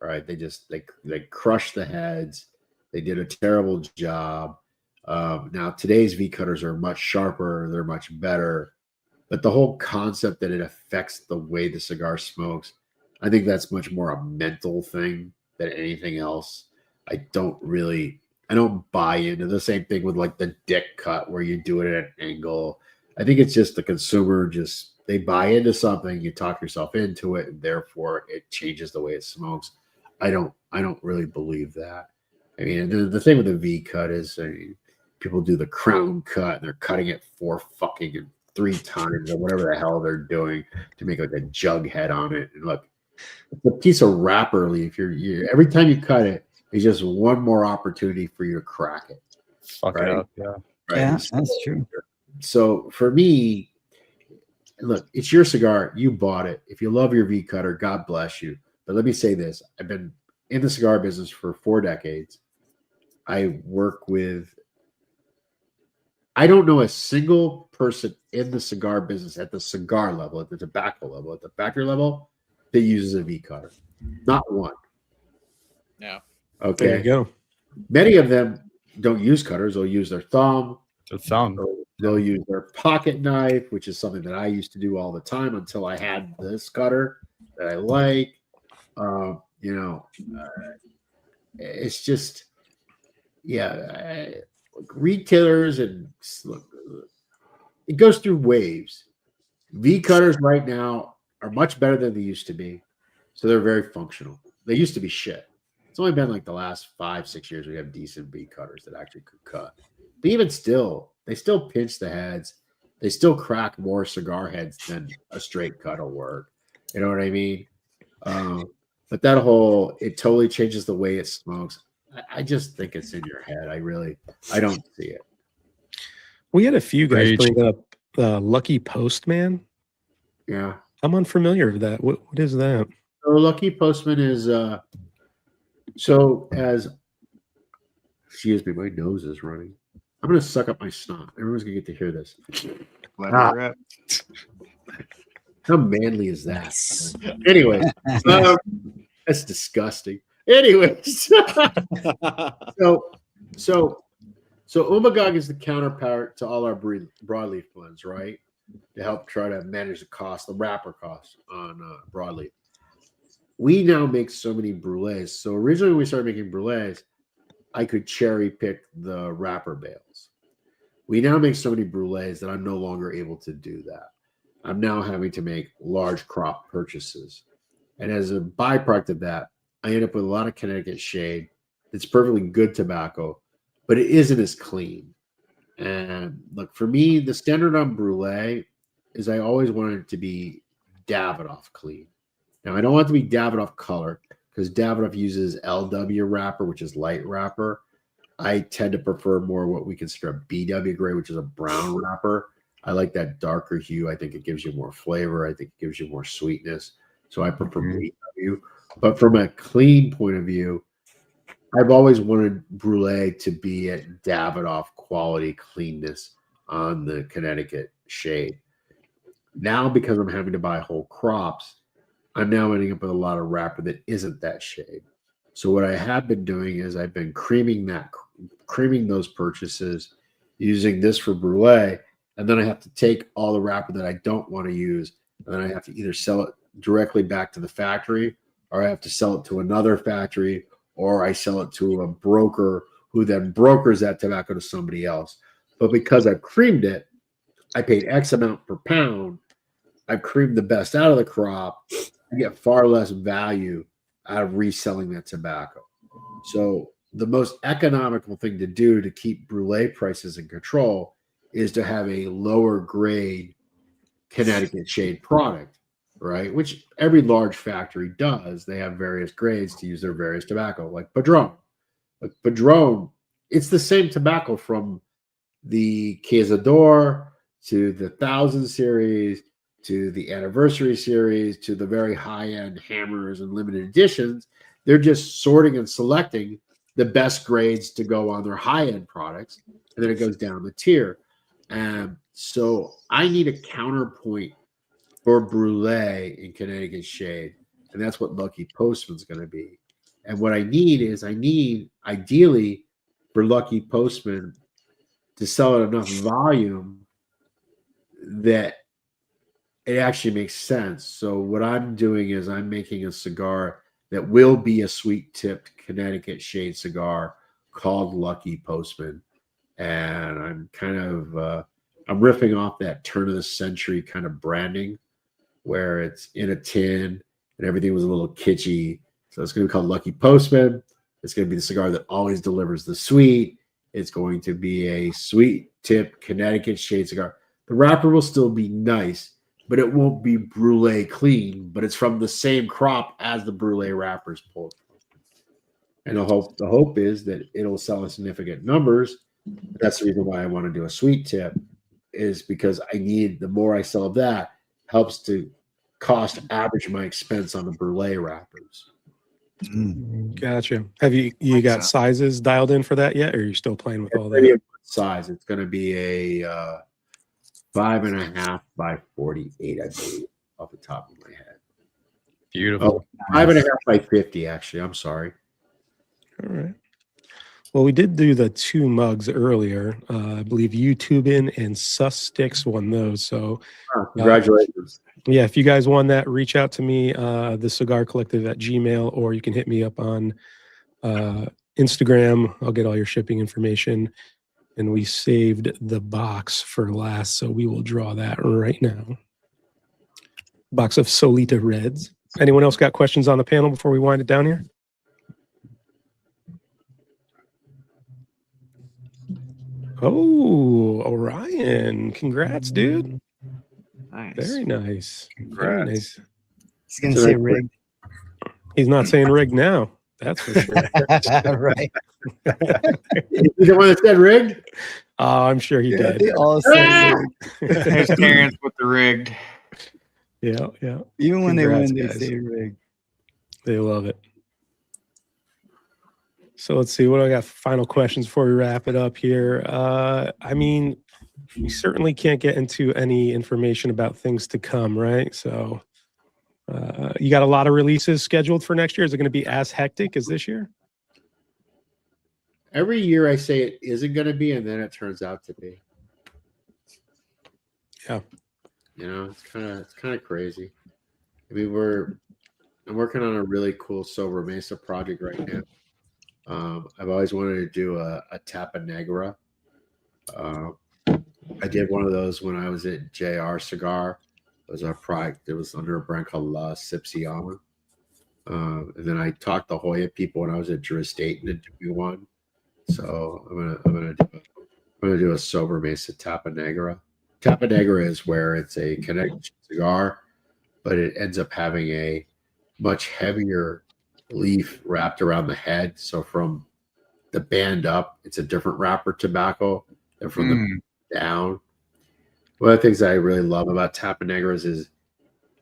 Right? They crushed the heads. They did a terrible job. Now today's V cutters are much sharper. They're much better. But the whole concept that it affects the way the cigar smokes, I think that's much more a mental thing than anything else. I don't buy into the same thing with like the dick cut where you do it at an angle. I think it's just the consumer they buy into something, you talk yourself into it, and therefore it changes the way it smokes. I don't really believe that. I mean, the thing with the V cut is people do the crown cut and they're cutting it 3 times or whatever the hell they're doing to make like a jug head on it. And look, it's a piece of wrapper leaf. Every time you cut it, it's just one more opportunity for you to crack it. Fuck it up, yeah. Right? Yeah, that's true. So for me, look, it's your cigar. You bought it. If you love your V cutter, God bless you. But let me say this. I've been in the cigar business for 4 decades. I don't know a single person in the cigar business at the cigar level, at the tobacco level, at the factory level that uses a V cutter. Not one. Yeah. Okay. There you go. Many of them don't use cutters. They'll use their thumb. The thumb. They'll use their pocket knife, which is something that I used to do all the time until I had this cutter that I like. It's just, retailers and look, it goes through waves. V cutters right now are much better than they used to be, so they're very functional. They used to be shit. It's only been like the last 5-6 years we have decent V cutters that actually could cut. But even still, they still pinch the heads. They still crack more cigar heads than a straight cut will work. You know what I mean? But it totally changes the way it smokes. I just think it's in your head. I don't see it. We had a few guys Rage. bring up Lucky Postman. Yeah. I'm unfamiliar with that. What is that? So Lucky Postman is excuse me, my nose is running. I'm gonna suck up my snot. Everyone's gonna get to hear this. Let her rip. How manly is that? Anyway, that's disgusting. Anyways, so Umbagog is the counterpart to all our broadleaf blends, right? To help try to manage the wrapper cost on broadleaf. We now make so many brulees. So originally when we started making brulees, I could cherry pick the wrapper bales. We now make so many brulees that I'm no longer able to do that. I'm now having to make large crop purchases. And as a byproduct of that, I end up with a lot of Connecticut shade. It's perfectly good tobacco, but it isn't as clean. And look, for me, the standard on Brulee is I always wanted it to be Davidoff clean. Now, I don't want it to be Davidoff color because Davidoff uses LW wrapper, which is light wrapper. I tend to prefer more what we consider a BW gray, which is a brown wrapper. I like that darker hue. I think it gives you more flavor. I think it gives you more sweetness. So I prefer BW. But from a clean point of view, I've always wanted Brulee to be at Davidoff quality cleanness on the Connecticut shade. Now, because I'm having to buy whole crops, I'm now ending up with a lot of wrapper that isn't that shade. So what I have been doing is I've been creaming those purchases, using this for Brulee, and then I have to take all the wrapper that I don't want to use, and then I have to either sell it directly back to the factory, or I have to sell it to another factory, or I sell it to a broker who then brokers that tobacco to somebody else. But because I've creamed it, I paid X amount per pound. I've creamed the best out of the crop. I get far less value out of reselling that tobacco. So the most economical thing to do to keep Brulee prices in control is to have a lower grade Connecticut shade product, right? Which every large factory does. They have various grades to use their various tobacco, like Padron. Like Padron, it's the same tobacco from the Cazador to the 1000 series to the anniversary series to the very high-end hammers and limited editions. They're just sorting and selecting the best grades to go on their high-end products, and then it goes down the tier. So I need a counterpoint for Brulee in Connecticut shade, and that's what Lucky Postman's going to be. And what I need is ideally for Lucky Postman to sell at enough volume that it actually makes sense. So what I'm doing is I'm making a cigar that will be a sweet-tipped Connecticut shade cigar called Lucky Postman. And I'm kind of I'm riffing off that turn of the century kind of branding where it's in a tin and everything was a little kitschy. So it's going to be called Lucky Postman. It's going to be the cigar that always delivers the sweet. It's going to be a sweet-tipped Connecticut shade cigar. The wrapper will still be nice, but it won't be Brulee clean, but it's from the same crop as the Brulee wrappers pulled. And the hope is that it'll sell in significant numbers. That's the reason why I want to do a sweet tip, is because I need, the more I sell of that, helps to cost average my expense on the Brulee wrappers. Gotcha. Have you got sizes dialed in for that yet, or are you still playing with all that? Size. It's going to be a 5.5 by 48, I believe, off the top of my head. Beautiful. 5.5 by 50, actually. I'm sorry. All right. Well, we did do the 2 mugs earlier. I believe Cuban and Sus Sticks won those. So congratulations. Yeah, if you guys won that, reach out to me, the Cigar Collective at Gmail, or you can hit me up on Instagram. I'll get all your shipping information. And we saved the box for last, so we will draw that right now. Box of Solita Reds. Anyone else got questions on the panel before we wind it down here? Oh, Orion. Congrats, dude. Nice. Very nice. Congrats. Very nice. He's gonna say rigged. He's not saying rigged now. That's for sure. Right. You the one that said rigged? Oh, I'm sure he did. They all say rigged. There's Terrence with the rigged. Yeah, yeah. Even when Congrats, they win, guys. they say rigged. They love it. So let's see. What do I got? Final questions before we wrap it up here. I mean, we certainly can't get into any information about things to come, right? So you got a lot of releases scheduled for next year. Is it going to be as hectic as this year? Every year I say it isn't going to be, and then it turns out to be. Yeah. You know, it's kind of crazy. I mean, I'm working on a really cool Sober Mesa project right now. I've always wanted to do a Tapa Negra. I did one of those when I was at JR Cigar. It was a product that was under a brand called La Sipsiana. And then I talked to Hoya people when I was at Juristate to do one. So I'm gonna do a Sober Mesa Tapa Negra. Tapa Negra is where it's a Connecticut cigar, but it ends up having a much heavier leaf wrapped around the head. So from the band up, it's a different wrapper tobacco than from the down. One of the things I really love about Tapa Negras is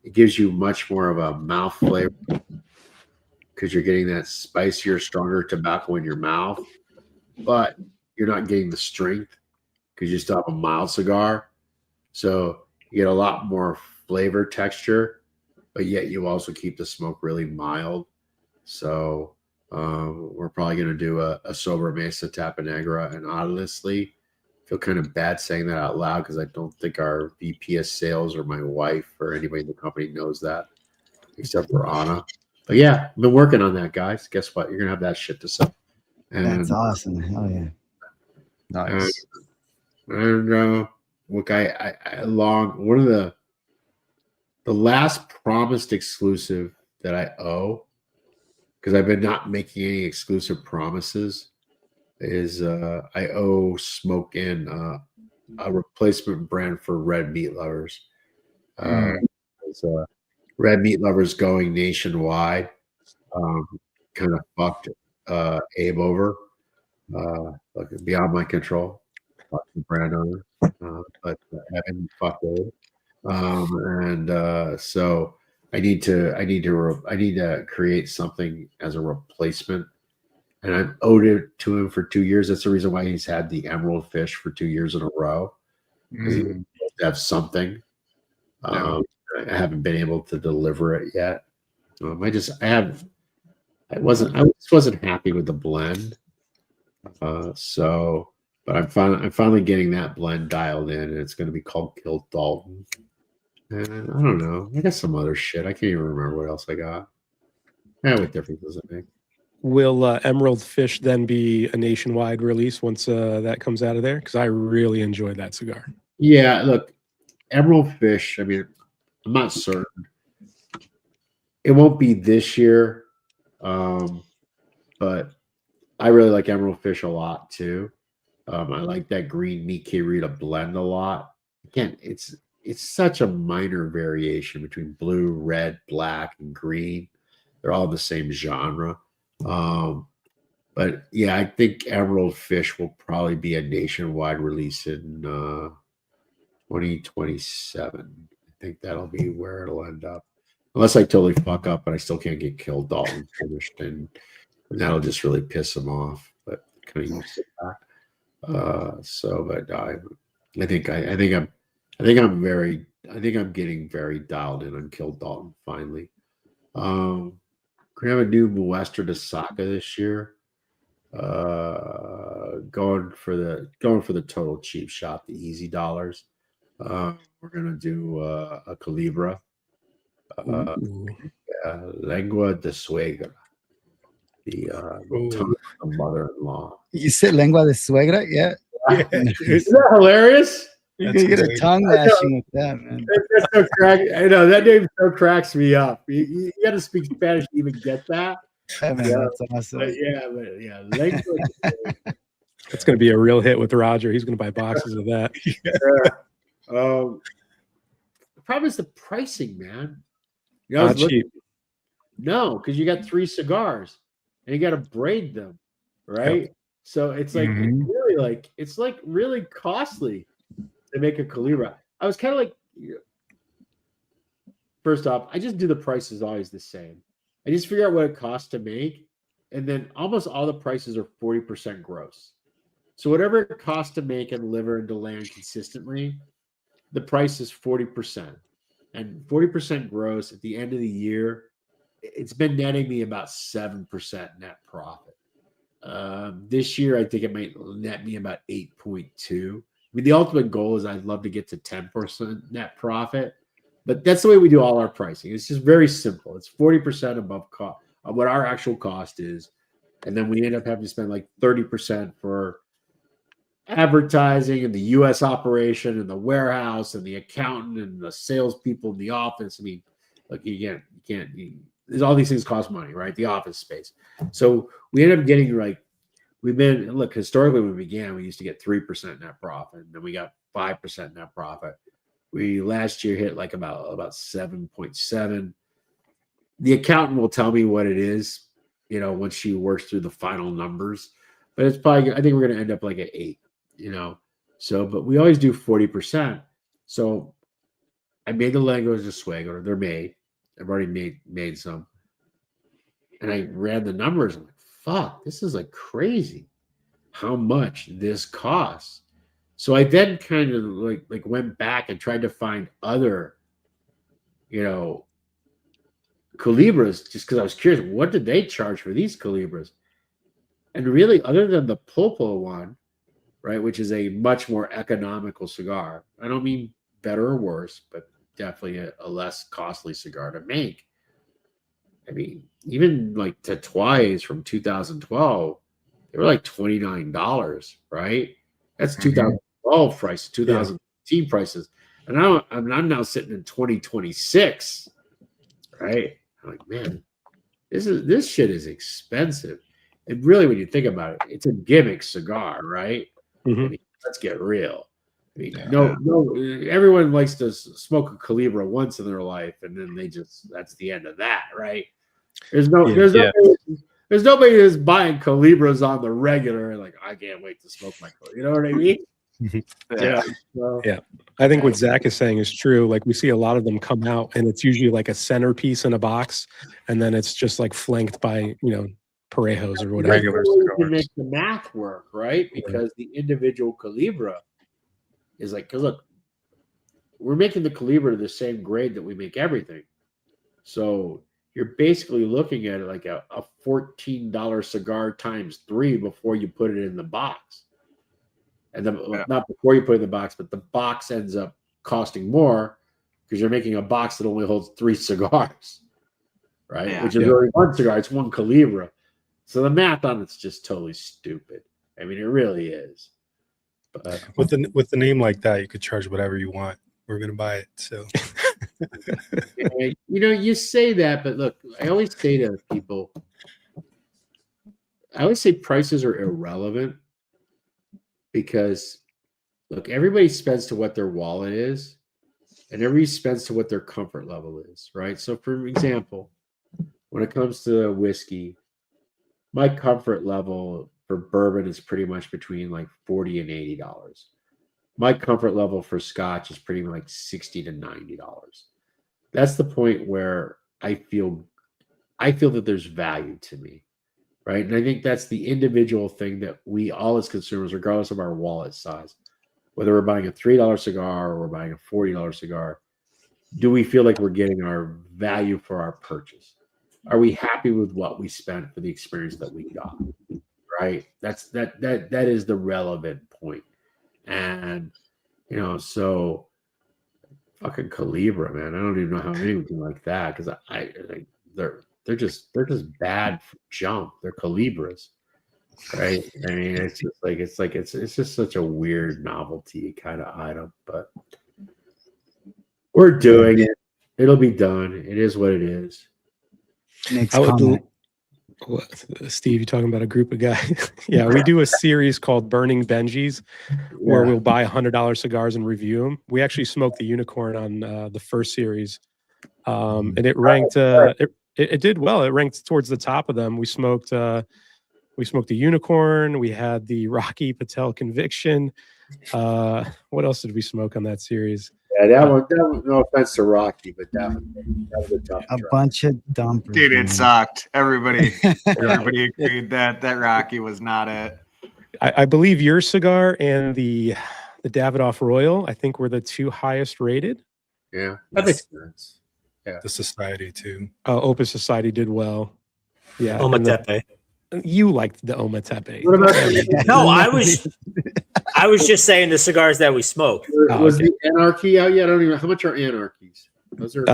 it gives you much more of a mouth flavor because you're getting that spicier, stronger tobacco in your mouth, but you're not getting the strength because you still have a mild cigar. So you get a lot more flavor texture, but yet you also keep the smoke really mild. So we're probably going to do a sober Mesa Tapa Negra, and honestly, I feel kind of bad saying that out loud because I don't think our VP of sales or my wife or anybody in the company knows that, except for Anna. But yeah, I've been working on that, guys. Guess what? You're gonna have that shit to sell. And, That's awesome. Hell yeah. Nice. and look, I along one of the last promised exclusive that I owe, because I've been not making any exclusive promises, is I owe Smoke In a replacement brand for Red Meat Lovers. Red Meat Lovers going nationwide kind of fucked Abe over, like beyond my control. Fuck the brand owner, but Evan fucked Abe, and so I need to create something as a replacement. And I've owed it to him for 2 years. That's the reason why he's had the Emerald Fish for 2 years in a row. Because he has to have something. I haven't been able to deliver it yet. I just wasn't happy with the blend. But I'm finally getting that blend dialed in, and it's going to be called Kill Dalton. And I don't know. I got some other shit. I can't even remember what else I got. What difference does it make? Will Emerald Fish then be a nationwide release once that comes out of there? Because I really enjoyed that cigar. Yeah, look, Emerald Fish, I mean, I'm not certain. It won't be this year, but I really like Emerald Fish a lot too. I like that green meat Kirita blend a lot. Again, it's such a minor variation between blue, red, black, and green. They're all the same genre. But yeah, I think Emerald Fish will probably be a nationwide release in 2027. I think that'll be where it'll end up. Unless I totally fuck up and I still can't get Killed Dalton finished, and that'll just really piss him off. But kind of used to that. But I think I'm getting very dialed in on Killed Dalton finally. We have a new Muestra de Saka this year. Going for the total cheap shot, the easy dollars. We're gonna do a Calibra, Lengua de Suegra, the tongue of the mother-in-law. You said lengua de suegra? Yeah. Isn't that hilarious? You can get a tongue lashing with that, man. That's so I know that name so cracks me up. You got to speak Spanish to even get that. Yeah, man, that's awesome. Lengua. That's going to be a real hit with Roger. He's going to buy boxes of that. The problem is the pricing, man. Not cheap. No, because you got 3 cigars and you got to braid them, right? Yep. So it's like it's really costly to make a Calibra. I was kind of like, first off, I just do the prices always the same. I just figure out what it costs to make, and then almost all the prices are 40% gross. So whatever it costs to make and deliver and to land consistently, the price is 40%. And 40% gross at the end of the year, it's been netting me about 7% net profit. This year, I think it might net me about 8.2. I mean, the ultimate goal is I'd love to get to 10% net profit, but that's the way we do all our pricing. It's just very simple. It's 40% above cost of what our actual cost is, and then we end up having to spend like 30% for advertising and the U.S. operation and the warehouse and the accountant and the salespeople in the office. I mean, look, you can't. All these things cost money, right? The office space. So we end up getting historically when we began, we used to get 3% net profit, and then we got 5% net profit. We last year hit like about 7.7. The accountant will tell me what it is, once she works through the final numbers, but it's probably, I think we're going to end up like at 8, so, but we always do 40%. So I made the Lenguas de Suegra. They're made. I've already made some. and I ran the numbers. I'm like, fuck, this is like crazy how much this costs. So I then kind of like went back and tried to find other, Calibras, just because I was curious, what did they charge for these Calibras? And really, other than the Pulpeta one, right, which is a much more economical cigar. I don't mean better or worse, but definitely a less costly cigar to make. I mean, even like Tatuajes from 2012, they were like $29, right? That's 2012 prices, 2015 prices. And I'm now sitting in 2026, right? I'm like, man, this shit is expensive. And really, when you think about it, it's a gimmick cigar, right? Mhm. I mean, let's get real. I mean, no, everyone likes to smoke a Calibra once in their life, and then that's the end of that, right? There's nobody that's buying Calibras on the regular, like, I can't wait to smoke my Calibra. You know what I mean? Yeah. I think what Zach is saying is true. Like we see a lot of them come out and it's usually like a centerpiece in a box. And then it's just like flanked by, Parejos or whatever. Regular You cigars. make the math work, right? Because the individual Calibra is like, because look, we're making the Calibra the same grade that we make everything. So you're basically looking at it like a $14 cigar times 3 before you put it in the box. And not before you put it in the box, but the box ends up costing more because you're making a box that only holds 3 cigars, right? Yeah. Which is really one cigar. It's one Calibra. So the math on it's just totally stupid. I mean, it really is. But With the name like that, you could charge whatever you want. We're gonna buy it. So you say that, but look, I always say to people, I always say prices are irrelevant because look, everybody spends to what their wallet is, and everybody spends to what their comfort level is, right? So, for example, when it comes to whiskey, my comfort level for bourbon is pretty much between like $40 and $80. My comfort level for scotch is pretty much like $60 to $90. That's the point where I feel that there's value to me, right? And I think that's the individual thing that we all as consumers, regardless of our wallet size, whether we're buying a $3 cigar or we're buying a $40 cigar, do we feel like we're getting our value for our purchase? Are we happy with what we spent for the experience that we got? Right? That is the relevant point. And so fucking Calibra, man. I don't even know how anything like that because they're just bad from jump. They're Calibras, right? I mean, it's just such a weird novelty kind of item, but we're doing it. It'll be done. It is what it is. Next I would comment. Steve, you talking about a group of guys? Yeah, we do a series called Burning Benjis, where we'll buy $100 cigars and review them. We actually smoked the Unicorn on the first series, and it ranked. It did well. It ranked towards the top of them. We smoked the Unicorn. We had the Rocky Patel Conviction. What else did we smoke on that series? Yeah, that one. No offense to Rocky, but that was a tough A try. bunch of dumpers. Dude, man. it sucked. Everybody agreed that Rocky was not it. I believe your cigar and the Davidoff Royal, I think, were the 2 highest rated. Yeah, that makes sense. Yeah, the society too. Opus Society did well. Yeah, and Ometepe. you liked the Ometepe. What about No, I was just saying the cigars that we smoked. was the Anarchy out yet? I don't even know how much are Anarchies. Those are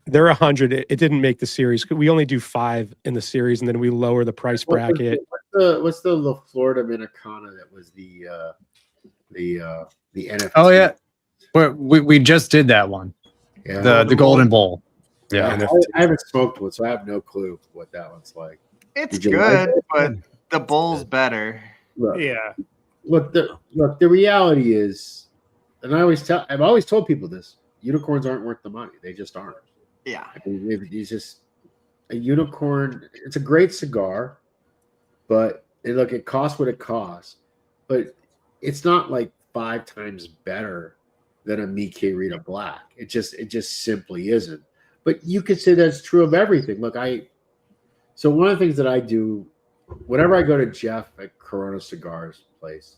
They're 100. It didn't make the series. We only do 5 in the series, and then we lower the price bracket. What's the La Florida Minicana that was the NFT? Oh yeah, we just did that one. Yeah, The Golden Bowl. yeah. I haven't smoked one, so I have no clue what that one's like. It's Did you good, like it? but the Bull's better. Look, Yeah. the reality is, and I've always told people this: unicorns aren't worth the money. They just aren't. Yeah. I mean, it's just a unicorn. It's a great cigar, but it costs what it costs. But it's not like 5 times better than a Mickey Rita Black. It just simply isn't. But you could say that's true of everything. Look, So one of the things that I do whenever I go to Jeff at Corona Cigars place,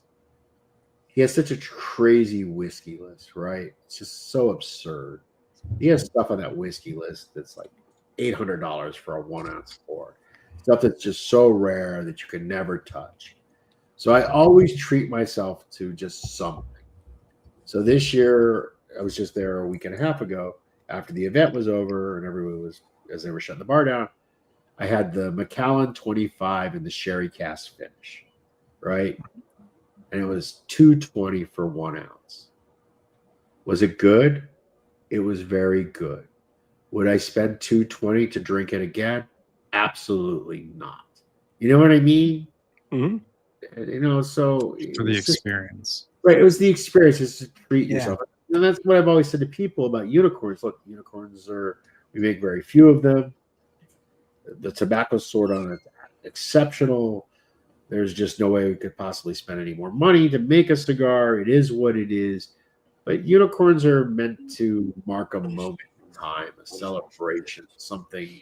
he has such a crazy whiskey list, right? It's just so absurd. He has stuff on that whiskey list that's like $800 for a 1 ounce pour. Stuff that's just so rare that you can never touch. So I always treat myself to just something. So this year, I was just there a week and a half ago after the event was over and everyone was, as they were shutting the bar down, I had the Macallan 25 in the sherry cask finish, right? And it was $220 for 1 ounce. Was it good? It was very good. Would I spend $220 to drink it again? Absolutely not. You know what I mean? Mhm. You know, so For the it's just- experience. right. It was the experience. It's to treat Yeah. yourself. And that's what I've always said to people about unicorns. Look, unicorns we make very few of them. The tobacco sort on it, exceptional. There's just no way we could possibly spend any more money to make a cigar. It is what it is. But unicorns are meant to mark a moment in time, a celebration, something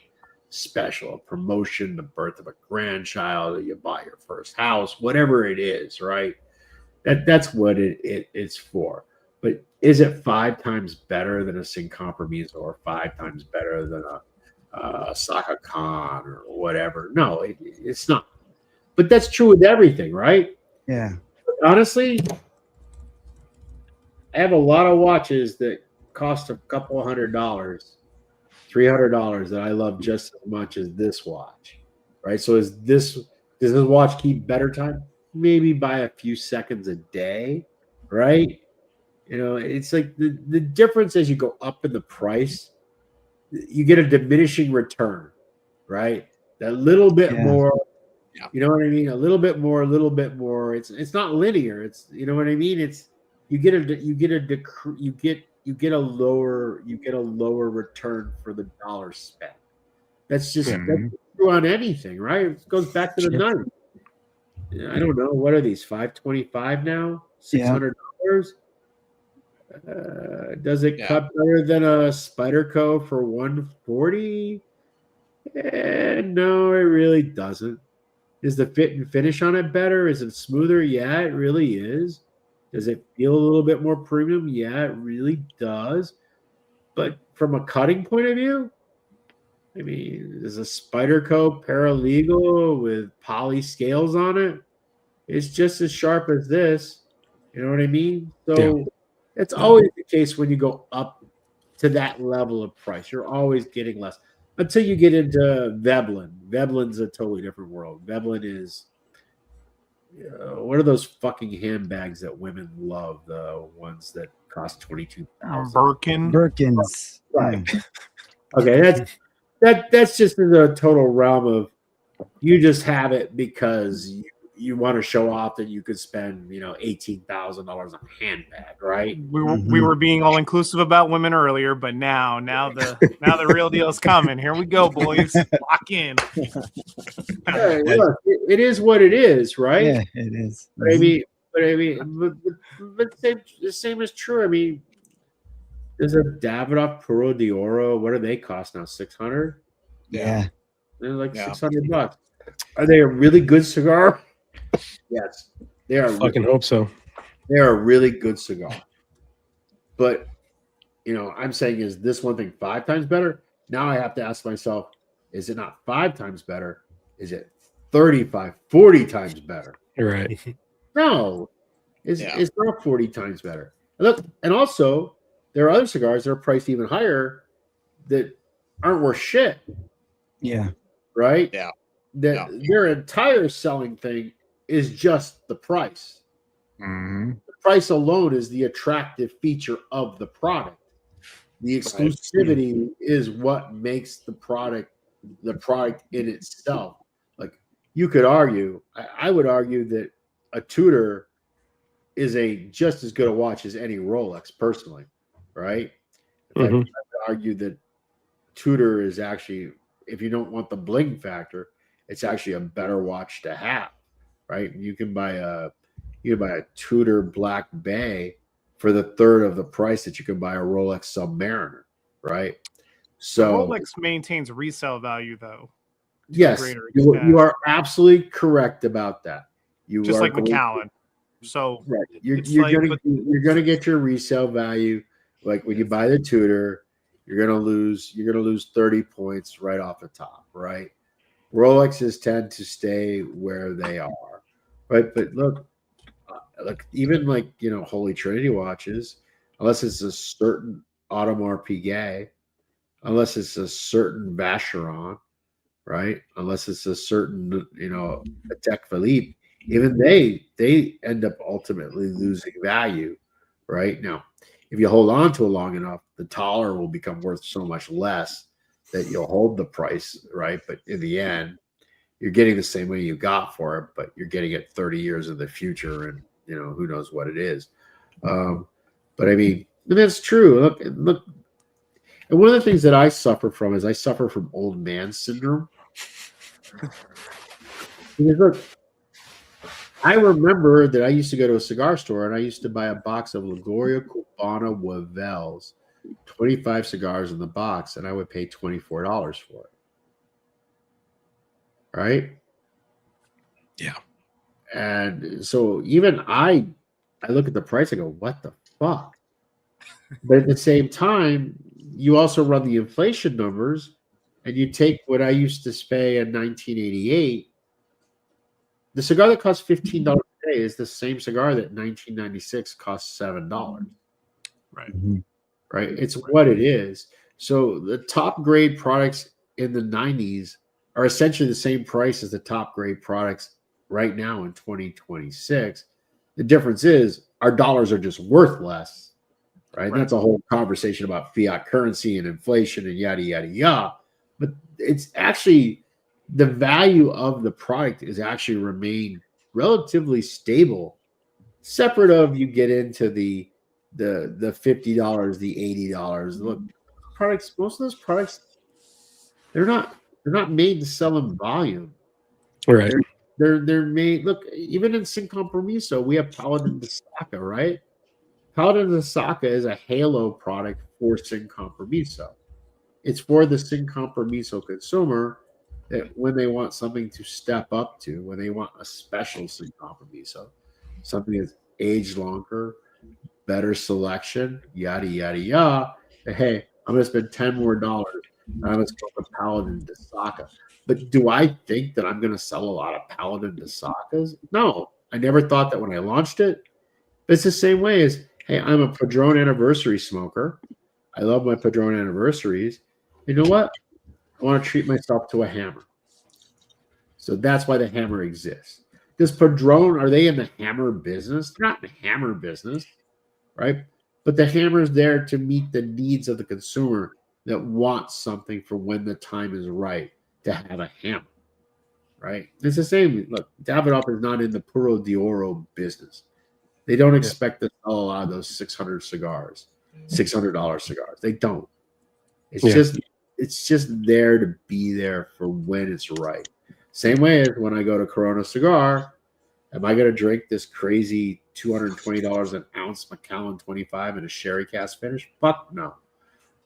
special, a promotion, the birth of a grandchild, you buy your first house, whatever it is, right? That's what it's for. But is it 5 times better than a Sin Compromiso or 5 times better than a Saka Khan or whatever? No, it's not. But that's true with everything, right? Yeah. Honestly, I have a lot of watches that cost a couple $100, $300 that I love just as much as this watch, right? So does this watch keep better time? Maybe by a few seconds a day, right? You know, it's like the difference as you go up in the price, you get a diminishing return, right? That little bit Yeah. more, Yeah. you know what I mean? A little bit more, a little bit more. It's not linear. It's, you know what I mean? It's you get a lower return for the dollar spent. That's just Yeah. that's true on anything, right? It goes back to the knife. I don't know, what are these, $525 now? $600? Does it Yeah. cut better than a Spyderco for $140? No, it really doesn't. Is the fit and finish on it better? Is it smoother? Yeah, it really is. Does it feel a little bit more premium? Yeah, it really does. But from a cutting point of view, I mean, is a Spyderco paralegal with poly scales on it? It's just as sharp as this. You know what I mean? So it's always the case when you go up to that level of price. You're always getting less until you get into Veblen. Veblen's a totally different world. Veblen is what are those fucking handbags that women love? The ones that cost $22,000. Birkin. Birkins. Right. Okay, that's just in the total realm of you just have it because you want to show off that you could spend, $18,000 on a handbag, right? We were being all inclusive about women earlier, but now the real deal's coming. Here we go, boys. Lock in. Yeah, look, it is what it is, right? Yeah, it is. But the same is true. I mean, there's a Davidoff Puro d'Oro. What do they cost now? 600? Yeah. They're like Yeah. $600. Are they a really good cigar? Yes, they are. Fucking hope so. They are a really good cigar. But I'm saying, is this one thing 5 times better? Now I have to ask myself, is it not 5 times better? Is it 35, 40 times better? You're right. No, it's not 40 times better. And also, there are other cigars that are priced even higher that aren't worth shit, Yeah. right? Yeah. Their entire selling thing is just the price. Mm-hmm. The price alone is the attractive feature of the product. The exclusivity is what makes the product in itself. Like, you could argue, I would argue that a Tudor is just as good a watch as any Rolex, personally, right? In fact, I would argue that Tudor is actually, if you don't want the bling factor, it's actually a better watch to have, right? You can buy a Tudor Black Bay for the third of the price that you can buy a Rolex Submariner, right? So Rolex maintains resale value, though. Yes, greater you extent. are absolutely correct about that. You Just are like going to- Macallan. So right. You're, it's you're like, gonna but you're gonna get your resale value. Like when you buy the Tudor, you're gonna lose 30 points right off the top, right? Rolexes tend to stay where they are, right? But look, even like Holy Trinity watches, unless it's a certain Audemars Piguet, unless it's a certain Vacheron, right? Unless it's a certain Patek Philippe, even they end up ultimately losing value, right? Now, if you hold on to it long enough, the taller will become worth so much less that you'll hold the price, right? But in the end, you're getting the same money you got for it, but you're getting it 30 years in the future, and who knows what it is. But I mean, and that's true. Look, and one of the things that I suffer from is I suffer from old man syndrome. Because look, I remember that I used to go to a cigar store and I used to buy a box of Lagoria Cubana Wavels, 25 cigars in the box, and I would pay $24 for it. Right? Yeah. And so even I look at the price, I go, what the fuck? But at the same time, you also run the inflation numbers and you take what I used to pay in 1988. The cigar that costs $15 today is the same cigar that in 1996 cost $7. right. Right? It's what it is. So the top grade products in the 90s are essentially the same price as the top grade products right now in 2026. The difference is our dollars are just worth less. Right? And that's a whole conversation about fiat currency and inflation and yada, yada, yada. But it's actually the value of the product is actually remained relatively stable, separate of you get into the $50, the $80. Look, products, most of those products, they're not made to sell in volume. Right. They're made. Look, even in Sin Compromiso, we have Paladin de Saka, right? Paladin de Saka is a halo product for Sin Compromiso. It's for the Sin Compromiso consumer that when they want something to step up to, when they want a special Sin Compromiso, something that's aged longer, better selection, yada, yada, yada. Hey, I'm going to spend $10 more. And I'm going to smoke a Paladin de Saka. But do I think that I'm going to sell a lot of Paladin de Sakas? No. I never thought that when I launched it. But it's the same way as, hey, I'm a Padron anniversary smoker. I love my Padron anniversaries. You know what? I want to treat myself to a hammer. So that's why the hammer exists. Does Padron, are they in the hammer business? They're not in the hammer business, right? But the hammer is there to meet the needs of the consumer that wants something for when the time is right to have a hammer, right? It's the same. Look, Davidoff is not in the Puro d'Oro business. They don't expect to sell a lot of those $600 cigars, $600 cigars. They don't. It's just there to be there for when it's right. Same way as when I go to Corona Cigar, am I going to drink this crazy $220 an ounce Macallan 25 in a sherry cask finish? Fuck no.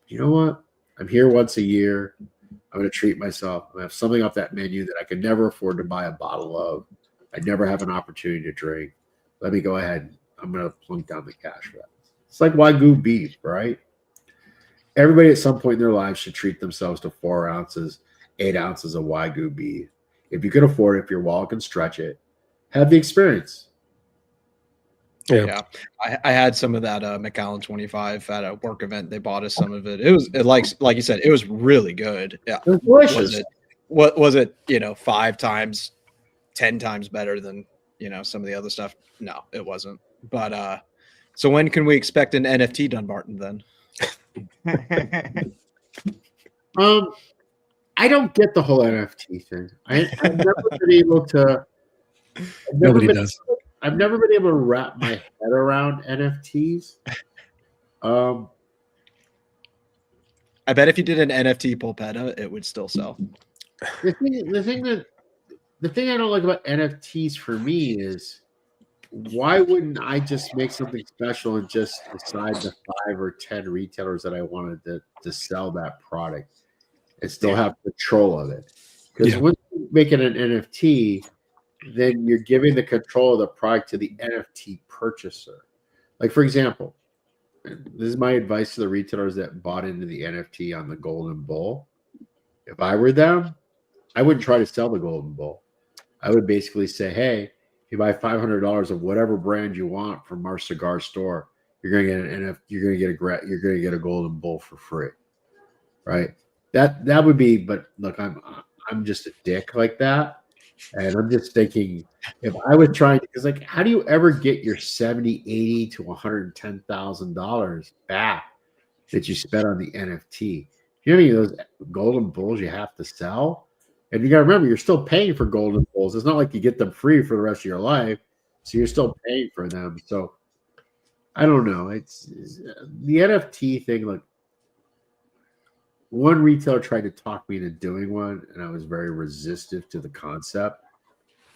You know what? I'm here once a year. I'm going to treat myself. I'm going to have something off that menu that I could never afford to buy a bottle of. I'd never have an opportunity to drink. Let me go ahead. I'm going to plunk down the cash for that. It's like Wagyu beef, right? Everybody at some point in their lives should treat themselves to 4 ounces, 8 ounces of Wagyu beef. If you can afford it, if your wallet can stretch it, have the experience. Yeah. I had some of that Macallan 25 at a work event. They bought us some of it. It was like you said, it was really good. Yeah. It was delicious. Was it 5 times, 10 times better than some of the other stuff? No, it wasn't. But so when can we expect an NFT Dunbarton then? I don't get the whole NFT thing. I've never been able to. Nobody does. I've never been able to wrap my head around NFTs. I bet if you did an NFT Pulpeta, it would still sell. The thing I don't like about NFTs for me is why wouldn't I just make something special and just decide the 5 or 10 retailers that I wanted to sell that product and still have control of it? Because Yeah. once you make it an NFT, then you're giving the control of the product to the NFT purchaser. Like, for example, this is my advice to the retailers that bought into the NFT on the Golden Bull. If I were them, I wouldn't try to sell the Golden Bull. I would basically say, hey, if you buy $500 of whatever brand you want from our cigar store, you're going to get an NFT, you're going to get a Golden Bull for free, right? That would be. But look, I'm just a dick like that, and I'm just thinking if I was trying, because like, how do you ever get your $70, $80 to $110,000 back that you spent on the NFT? You know, any of those Golden Bulls you have to sell. And you got to remember, you're still paying for Golden Bulls. It's not like you get them free for the rest of your life. So you're still paying for them. So I don't know. It's the NFT thing. Like, one retailer tried to talk me into doing one, and I was very resistant to the concept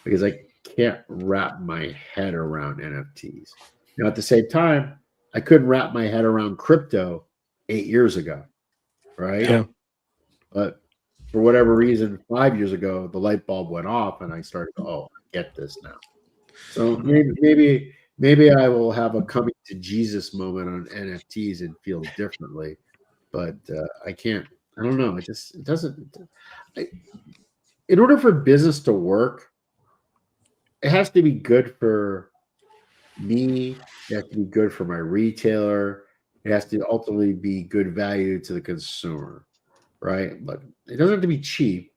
because I can't wrap my head around NFTs. Now, at the same time, I couldn't wrap my head around crypto 8 years ago, right? Yeah. But for whatever reason, 5 years ago, the light bulb went off, and I started, oh, I get this now. So maybe I will have a coming to Jesus moment on NFTs and feel differently, but I can't. I don't know. It doesn't. In order for business to work, it has to be good for me. It has to be good for my retailer. It has to ultimately be good value to the consumer, right? But it doesn't have to be cheap,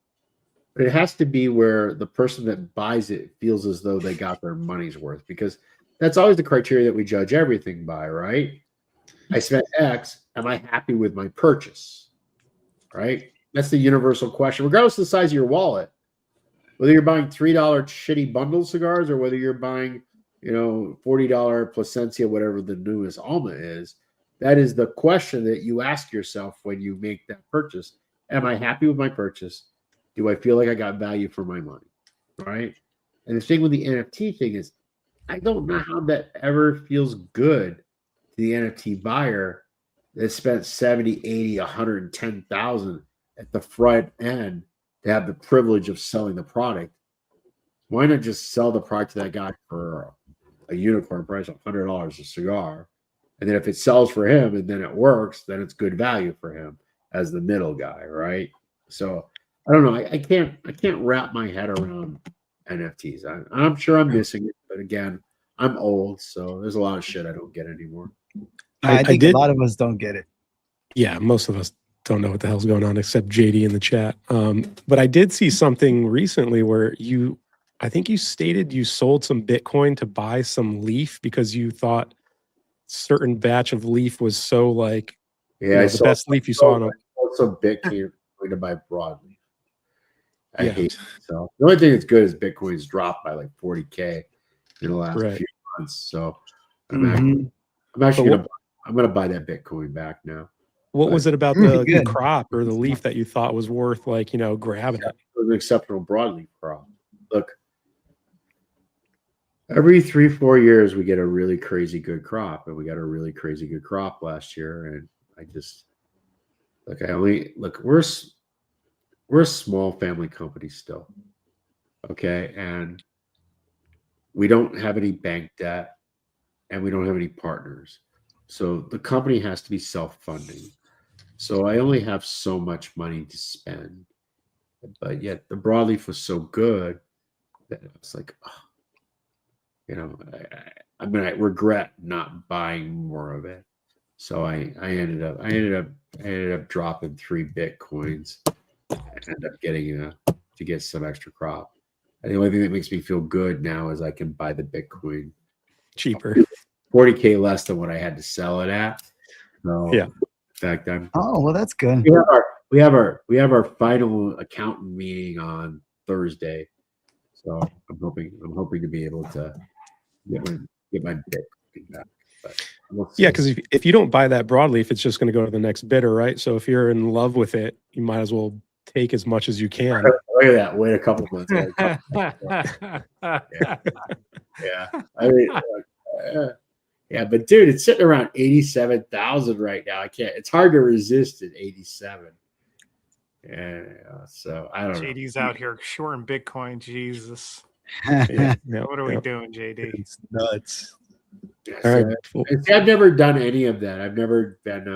but it has to be where the person that buys it feels as though they got their money's worth, because that's always the criteria that we judge everything by, right? I spent X. Am I happy with my purchase? Right? That's the universal question, regardless of the size of your wallet. Whether you're buying $3 shitty bundle cigars or whether you're buying, $40 Plasencia, whatever the newest Alma is, that is the question that you ask yourself when you make that purchase. Am I happy with my purchase? Do I feel like I got value for my money? Right? And the thing with the NFT thing is, I don't know how that ever feels good to the NFT buyer that spent 70, 80, 110,000 at the front end to have the privilege of selling the product. Why not just sell the product to that guy for a unicorn price of $100 a cigar? And then if it sells for him and then it works, then it's good value for him as the middle guy, right? So I don't know. I can't wrap my head around NFTs. I'm sure I'm missing it, but again, I'm old, so there's a lot of shit I don't get anymore. I think did- a lot of us don't get it. Yeah, most of us don't know what the hell's going on except JD in the chat. But I did see something recently where I think you stated you sold some Bitcoin to buy some leaf because you thought certain batch of leaf was so like, Yeah, the best leaf you saw. Also, Bitcoin to buy Broadleaf. I Yeah. hate it. So the only thing that's good is Bitcoin's dropped by like 40K in the last Right. few months. So Mhm. I'm actually But gonna buy that Bitcoin back now. What was it about Mm, the good. crop or the leaf that you thought was worth grabbing it? It was an exceptional broadleaf crop. Look, every 3-4 years we get a really crazy good crop, and we got a really crazy good crop last year. And I just we're a small family company still, okay, and we don't have any bank debt, and we don't have any partners, so the company has to be self-funding. So I only have so much money to spend, but yet the broadleaf was so good that I was like, I'm gonna regret not buying more of it. So I ended up dropping 3 Bitcoins and ended up getting to get some extra crop. And the only thing that makes me feel good now is I can buy the Bitcoin Cheaper. 40K less than what I had to sell it at. So Yeah. in fact, Oh, well, that's good. we have our final accountant meeting on Thursday. So I'm hoping to be able to get my Bitcoin back. But we'll see. Yeah, because if you don't buy that broadleaf, it's just going to go to the next bidder, right? So if you're in love with it, you might as well take as much as you can. Look at that. Wait a couple months. Yeah. I mean, yeah, but dude, it's sitting around 87,000 right now. It's hard to resist at 87. Yeah, so I don't know. JD's out here shorting Bitcoin. Jesus. Yeah. What are we doing, JD? It's nuts. All right. See, I've never done any of that. I've never been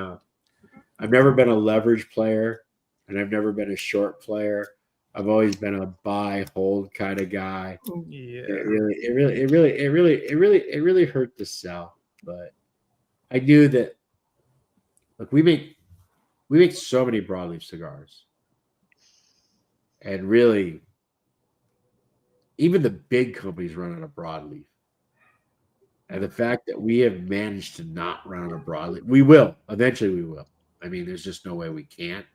a leverage player, and I've never been a short player. I've always been a buy hold kind of guy. Yeah. It really hurt to sell, but I knew that. Look, we make so many broadleaf cigars, and really, even the big companies run out of broadleaf. And the fact that we have managed to not run out of broadleaf, we will eventually. We will. I mean, there's just no way we can't.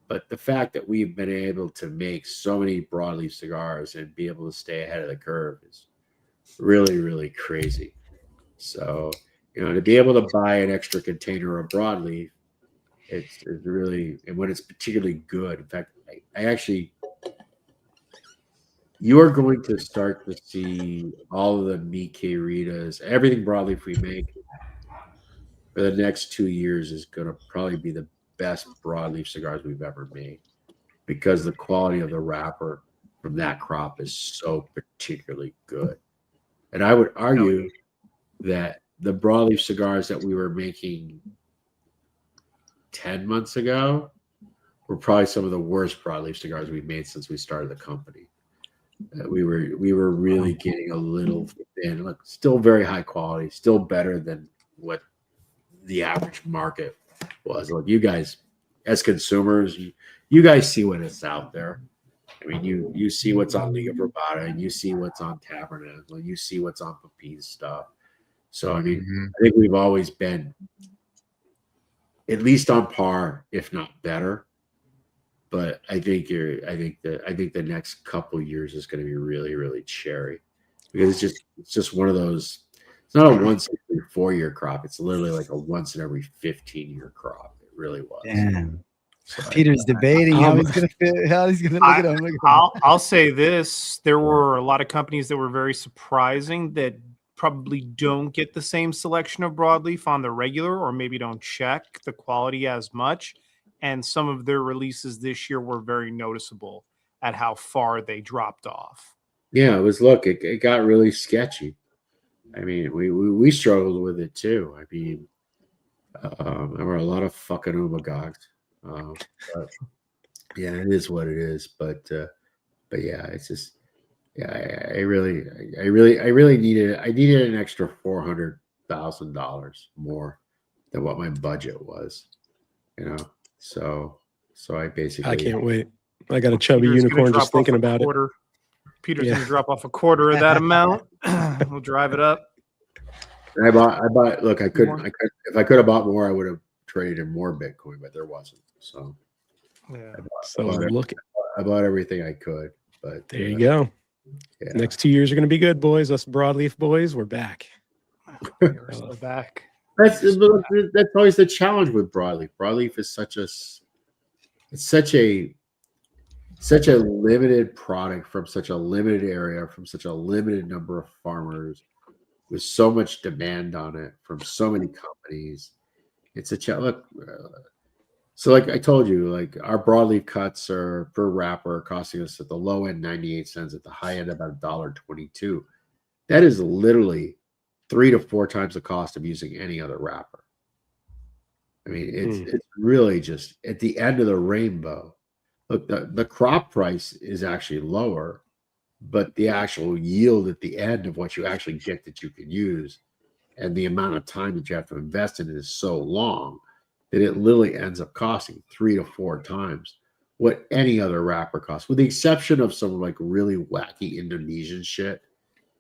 But the fact that we've been able to make so many broadleaf cigars and be able to stay ahead of the curve is really, really crazy. So, to be able to buy an extra container of broadleaf, it's really, and when it's particularly good. In fact, I actually, you are going to start to see all of the Mickey Ritas, everything broadleaf we make for the next 2 years is going to probably be the best broadleaf cigars we've ever made, because the quality of the wrapper from that crop is so particularly good. And I would argue that the broadleaf cigars that we were making 10 months ago were probably some of the worst broadleaf cigars we've made since we started the company. We were really getting a little thin. Look, still very high quality, still better than what the average market was. Look, you guys, as consumers, you guys see what is out there. I mean, you see what's on Liga Verbata, and you see what's on Tabernacle, and you see what's on Pepin's stuff. So I mean, I think we've always been at least on par, if not better. But I think the next couple years is going to be really, really cherry, because it's just one of those. It's not a once every 4-year crop. It's literally like a once in every 15-year crop. It really was. Damn. So Peter's debating how he's gonna fit, how he's gonna look at him. I'll say this: there were a lot of companies that were very surprising that probably don't get the same selection of broadleaf on the regular, or maybe don't check the quality as much. And some of their releases this year were very noticeable at how far they dropped off. Yeah, it was. Look, it got really sketchy. I mean, we struggled with it too. I mean, there were a lot of fucking umagogs. But yeah, it is what it is. But yeah, it's just, yeah, I really needed an extra $400,000 more than what my budget was. So I basically, I can't wait. I got a chubby Peter's unicorn just thinking about it. Peter's going to drop off a quarter of that amount. We'll drive it up. I bought. Look, I couldn't. If I could have bought more, I would have traded in more Bitcoin, but there wasn't. So, yeah. I bought everything I could. But there you go. Yeah. Next 2 years are going to be good, boys. Us broadleaf boys, we're back. We're still back. That's always the challenge with broadleaf. Broadleaf is such a limited product from such a limited area, from such a limited number of farmers, with so much demand on it from so many companies. It's a challenge. So like I told you, like our broadleaf cuts are per wrapper costing us at the low end 98 cents, at the high end about $1.22. That is literally 3 to 4 times the cost of using any other wrapper. I mean, it's really just at the end of the rainbow. Look, the crop price is actually lower, but the actual yield at the end of what you actually get that you can use, and the amount of time that you have to invest in it is so long that it literally ends up costing 3 to 4 times what any other wrapper costs, with the exception of some like really wacky Indonesian shit.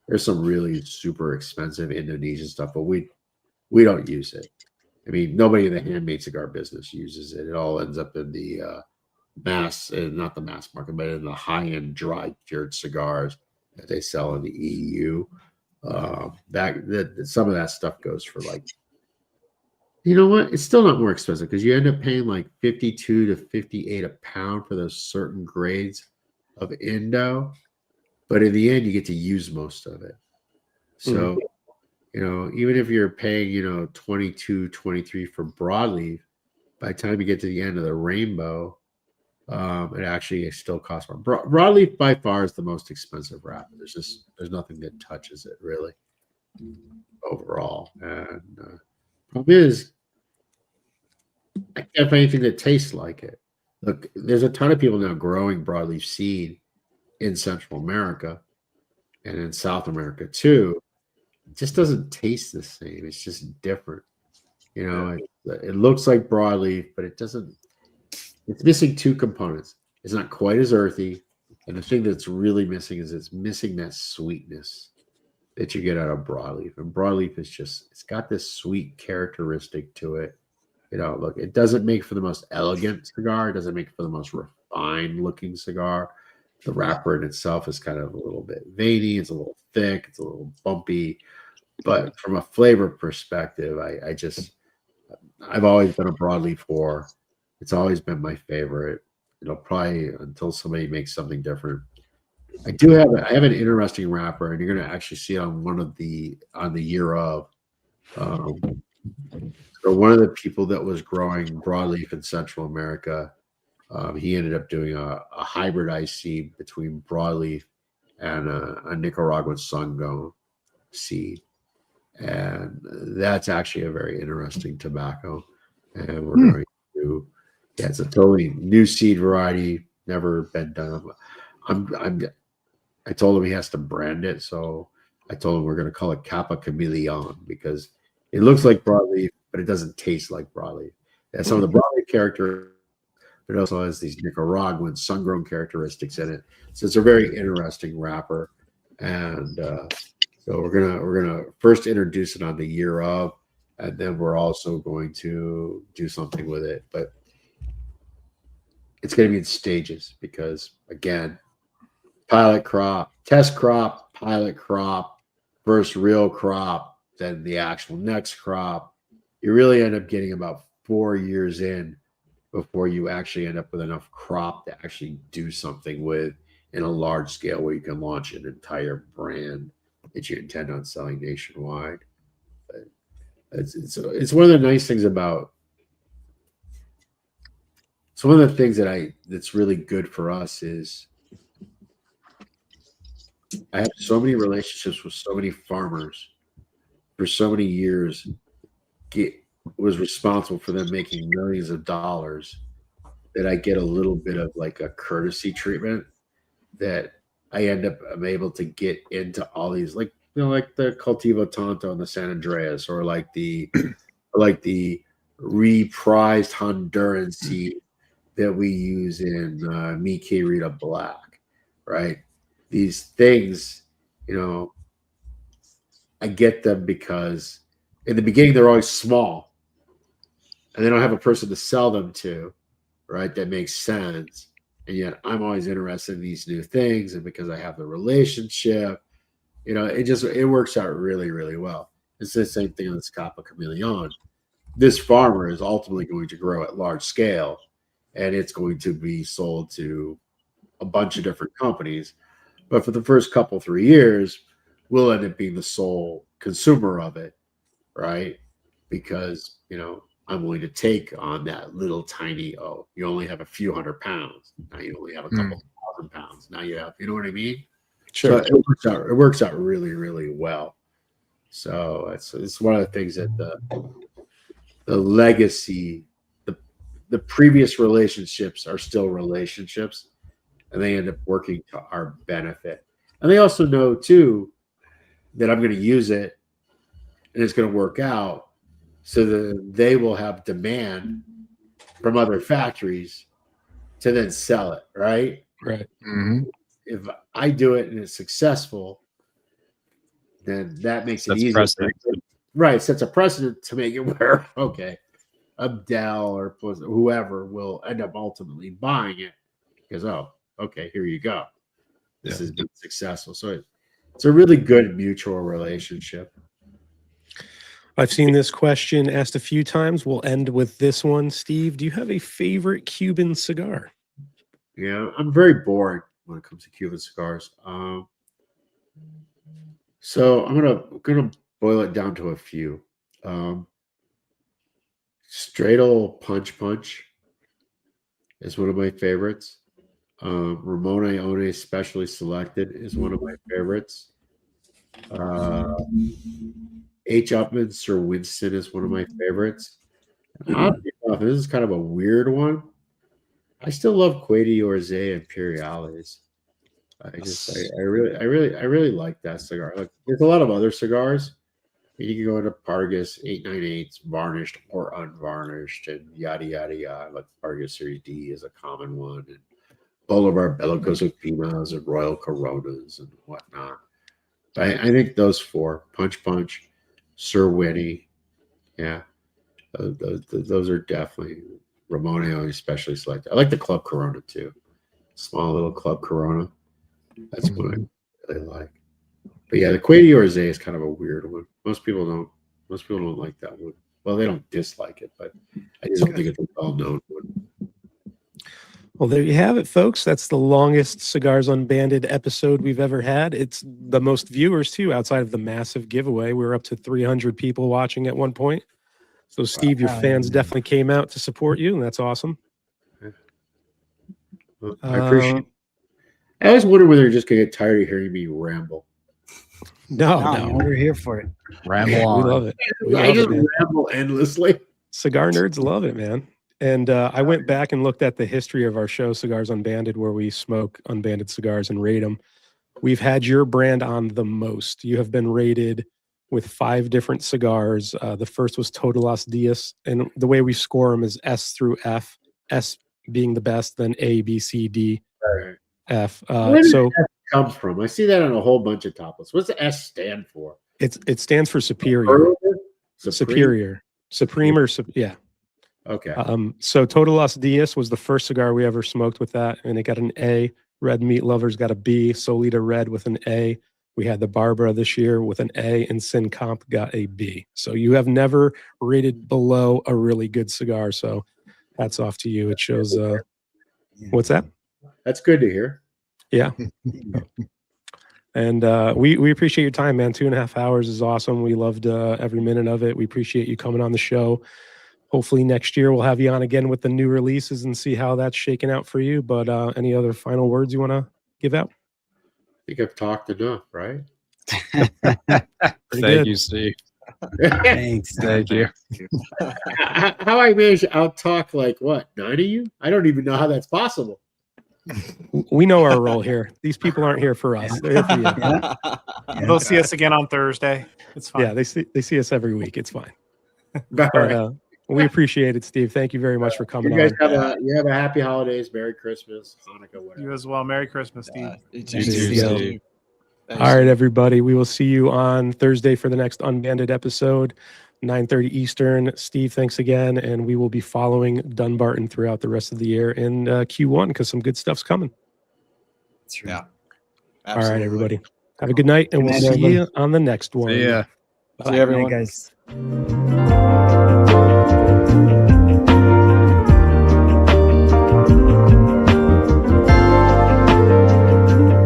There's some really super expensive Indonesian stuff, but we don't use it. I mean, nobody in the handmade cigar business uses it. It all ends up in the not the mass market, but in the high-end dry cured cigars that they sell in the EU. Some of that stuff goes for like, you know what? It's still not more expensive, because you end up paying like 52 to 58 a pound for those certain grades of Indo. But in the end, you get to use most of it. So, even if you're paying, 22, 23 for broadleaf, by the time you get to the end of the rainbow, It actually still costs more. Broadleaf by far is the most expensive wrapper. There's nothing that touches it really overall. And problem is, I can't find anything that tastes like it. Look, there's a ton of people now growing broadleaf seed in Central America and in South America too. It just doesn't taste the same. It's just different. It looks like broadleaf, but it doesn't. It's missing two components. It's not quite as earthy, and the thing that's really missing is it's missing that sweetness that you get out of broadleaf. And broadleaf it's got this sweet characteristic to it. Look, it doesn't make for the most elegant cigar. It doesn't make for the most refined looking cigar. The wrapper in itself is kind of a little bit veiny. It's a little thick. It's a little bumpy. But from a flavor perspective, I've always been a broadleaf whore. It's always been my favorite. Probably until somebody makes something different. I have an interesting wrapper, and you're going to actually see it on on the year of. So one of the people that was growing broadleaf in Central America, he ended up doing a hybridized seed between broadleaf and a Nicaraguan sangón seed. And that's actually a very interesting tobacco. And we're going to, it's a totally new seed variety, never been done. I told him he has to brand it. So I told him we're going to call it Capa Chameleon because it looks like broadleaf, but it doesn't taste like broadleaf. It has some of the broadleaf character, but it also has these Nicaraguan sun-grown characteristics in it. So it's a very interesting wrapper. And so we're gonna first introduce it on the year of, and then we're also going to do something with it. But it's going to be in stages because, again, pilot crop, test crop, pilot crop, first real crop, then the actual next crop. You really end up getting about 4 years in before you actually end up with enough crop to actually do something with in a large scale where you can launch an entire brand that you intend on selling nationwide. But it's one of the nice things about. So one of the things that's really good for us is I have so many relationships with so many farmers for so many years. Was responsible for them making millions of dollars that I get a little bit of like a courtesy treatment that I'm able to get into all these like the Cultivo Tonto and the San Andreas or like the reprised Honduran seed that we use in Mi Querida Black, right? These things, I get them because in the beginning they're always small and they don't have a person to sell them to, right? That makes sense. And yet I'm always interested in these new things. And because I have the relationship, it works out really, really well. It's the same thing on the Capa Chameleon. This farmer is ultimately going to grow at large scale and it's going to be sold to a bunch of different companies. But for the first 3 years, we'll end up being the sole consumer of it, right? Because, I'm willing to take on that little tiny, you only have a few hundred pounds. Now you only have a couple thousand pounds. Now you have, you know what I mean? Sure. So it works out really, really well. So it's one of the things that the legacy, the previous relationships are still relationships, and they end up working to our benefit. And they also know too that I'm going to use it, and it's going to work out. So that they will have demand from other factories to then sell it, right? Right. Mm-hmm. If I do it and it's successful, then that makes it That's easier. precedent. Right. Sets a precedent to make it where, okay, Abdel or whoever will end up ultimately buying it because, okay, here you go. This has been successful. So it's a really good mutual relationship. I've seen this question asked a few times. We'll end with this one. Steve, do you have a favorite Cuban cigar? Yeah, I'm very bored when it comes to Cuban cigars. So I'm gonna boil it down to a few. Straight old punch. is one of my favorites. Ramon One Specially Selected is one of my favorites. H. Upman Sir Winston is one of my favorites. Oddly enough, this is kind of a weird one. I still love Cueto Orze and Imperiales. I really like that cigar. Like, there's a lot of other cigars. You can go into Pargas 898s, varnished or unvarnished, and yada yada yada. Like Pargas Series D is a common one, and Boulevard Bellicos of Pinas and Royal Coronas and whatnot. But I think those four: Punch Punch, Sir Winnie, yeah, those are definitely Ramon especially selected. I like the Club Corona too. Small little Club Corona. That's what I really like. But yeah, the Cueto Orze is kind of a weird one. Most people don't like that one. Well, they don't dislike it, but I just don't think it's a well-known one. Well, there you have it, folks. That's the longest Cigars Unbanded episode we've ever had. It's the most viewers, too, outside of the massive giveaway. We were up to 300 people watching at one point. So, Steve, your fans definitely came out to support you, and that's awesome. Well, I appreciate it. I always wonder whether they're just going to get tired of hearing me ramble. No. We're here for it. Ramble on. We love it. I just ramble endlessly. Cigar nerds love it, man. And I went back and looked at the history of our show, Cigars Unbanded, where we smoke unbanded cigars and rate them. We've had your brand on the most. You have been rated with 5 different cigars. The first was Todos DS, and the way we score them is S through F, S being the best, then A, B, C, D, F. Where does S come from? I see that on a whole bunch of top lists. What's the S stand for? It stands for superior. Superior. Supreme or yeah. Okay. So Todos DS was the first cigar we ever smoked with that, and it got an A. Red Meat Lovers got a B. Solita Red with an A. We had the Barbara this year with an A, and Sin Comp got a B. So you have never rated below a really good cigar. So hats off to you. It shows. What's that? That's good to hear. Yeah. And we appreciate your time, man. 2.5 hours is awesome. We loved every minute of it. We appreciate you coming on the show. Hopefully next year we'll have you on again with the new releases and see how that's shaking out for you. But any other final words you want to give out? I think I've talked enough, right? Thank you, Steve. Thanks. Thank you. How I managed to out-talk like what, 9 of you? I don't even know how that's possible. We know our role here. These people aren't here for us. They're here for you. They'll see us again on Thursday. It's fine. Yeah, they see us every week. It's fine. But, we appreciate it, Steve. Thank you very much for coming you guys on. have a happy holidays, Merry Christmas, Hanukkah, whatever. You as well. Merry Christmas, Steve. You too, Steve. All right, everybody. We will see you on Thursday for the next Unbanded episode, 9:30 Eastern. Steve, thanks again. And we will be following Dunbarton throughout the rest of the year in Q1 because some good stuff's coming. Yeah. All right, everybody. Have a good night, and we'll see you on the next one. See ya. See you, everyone. Bye, guys.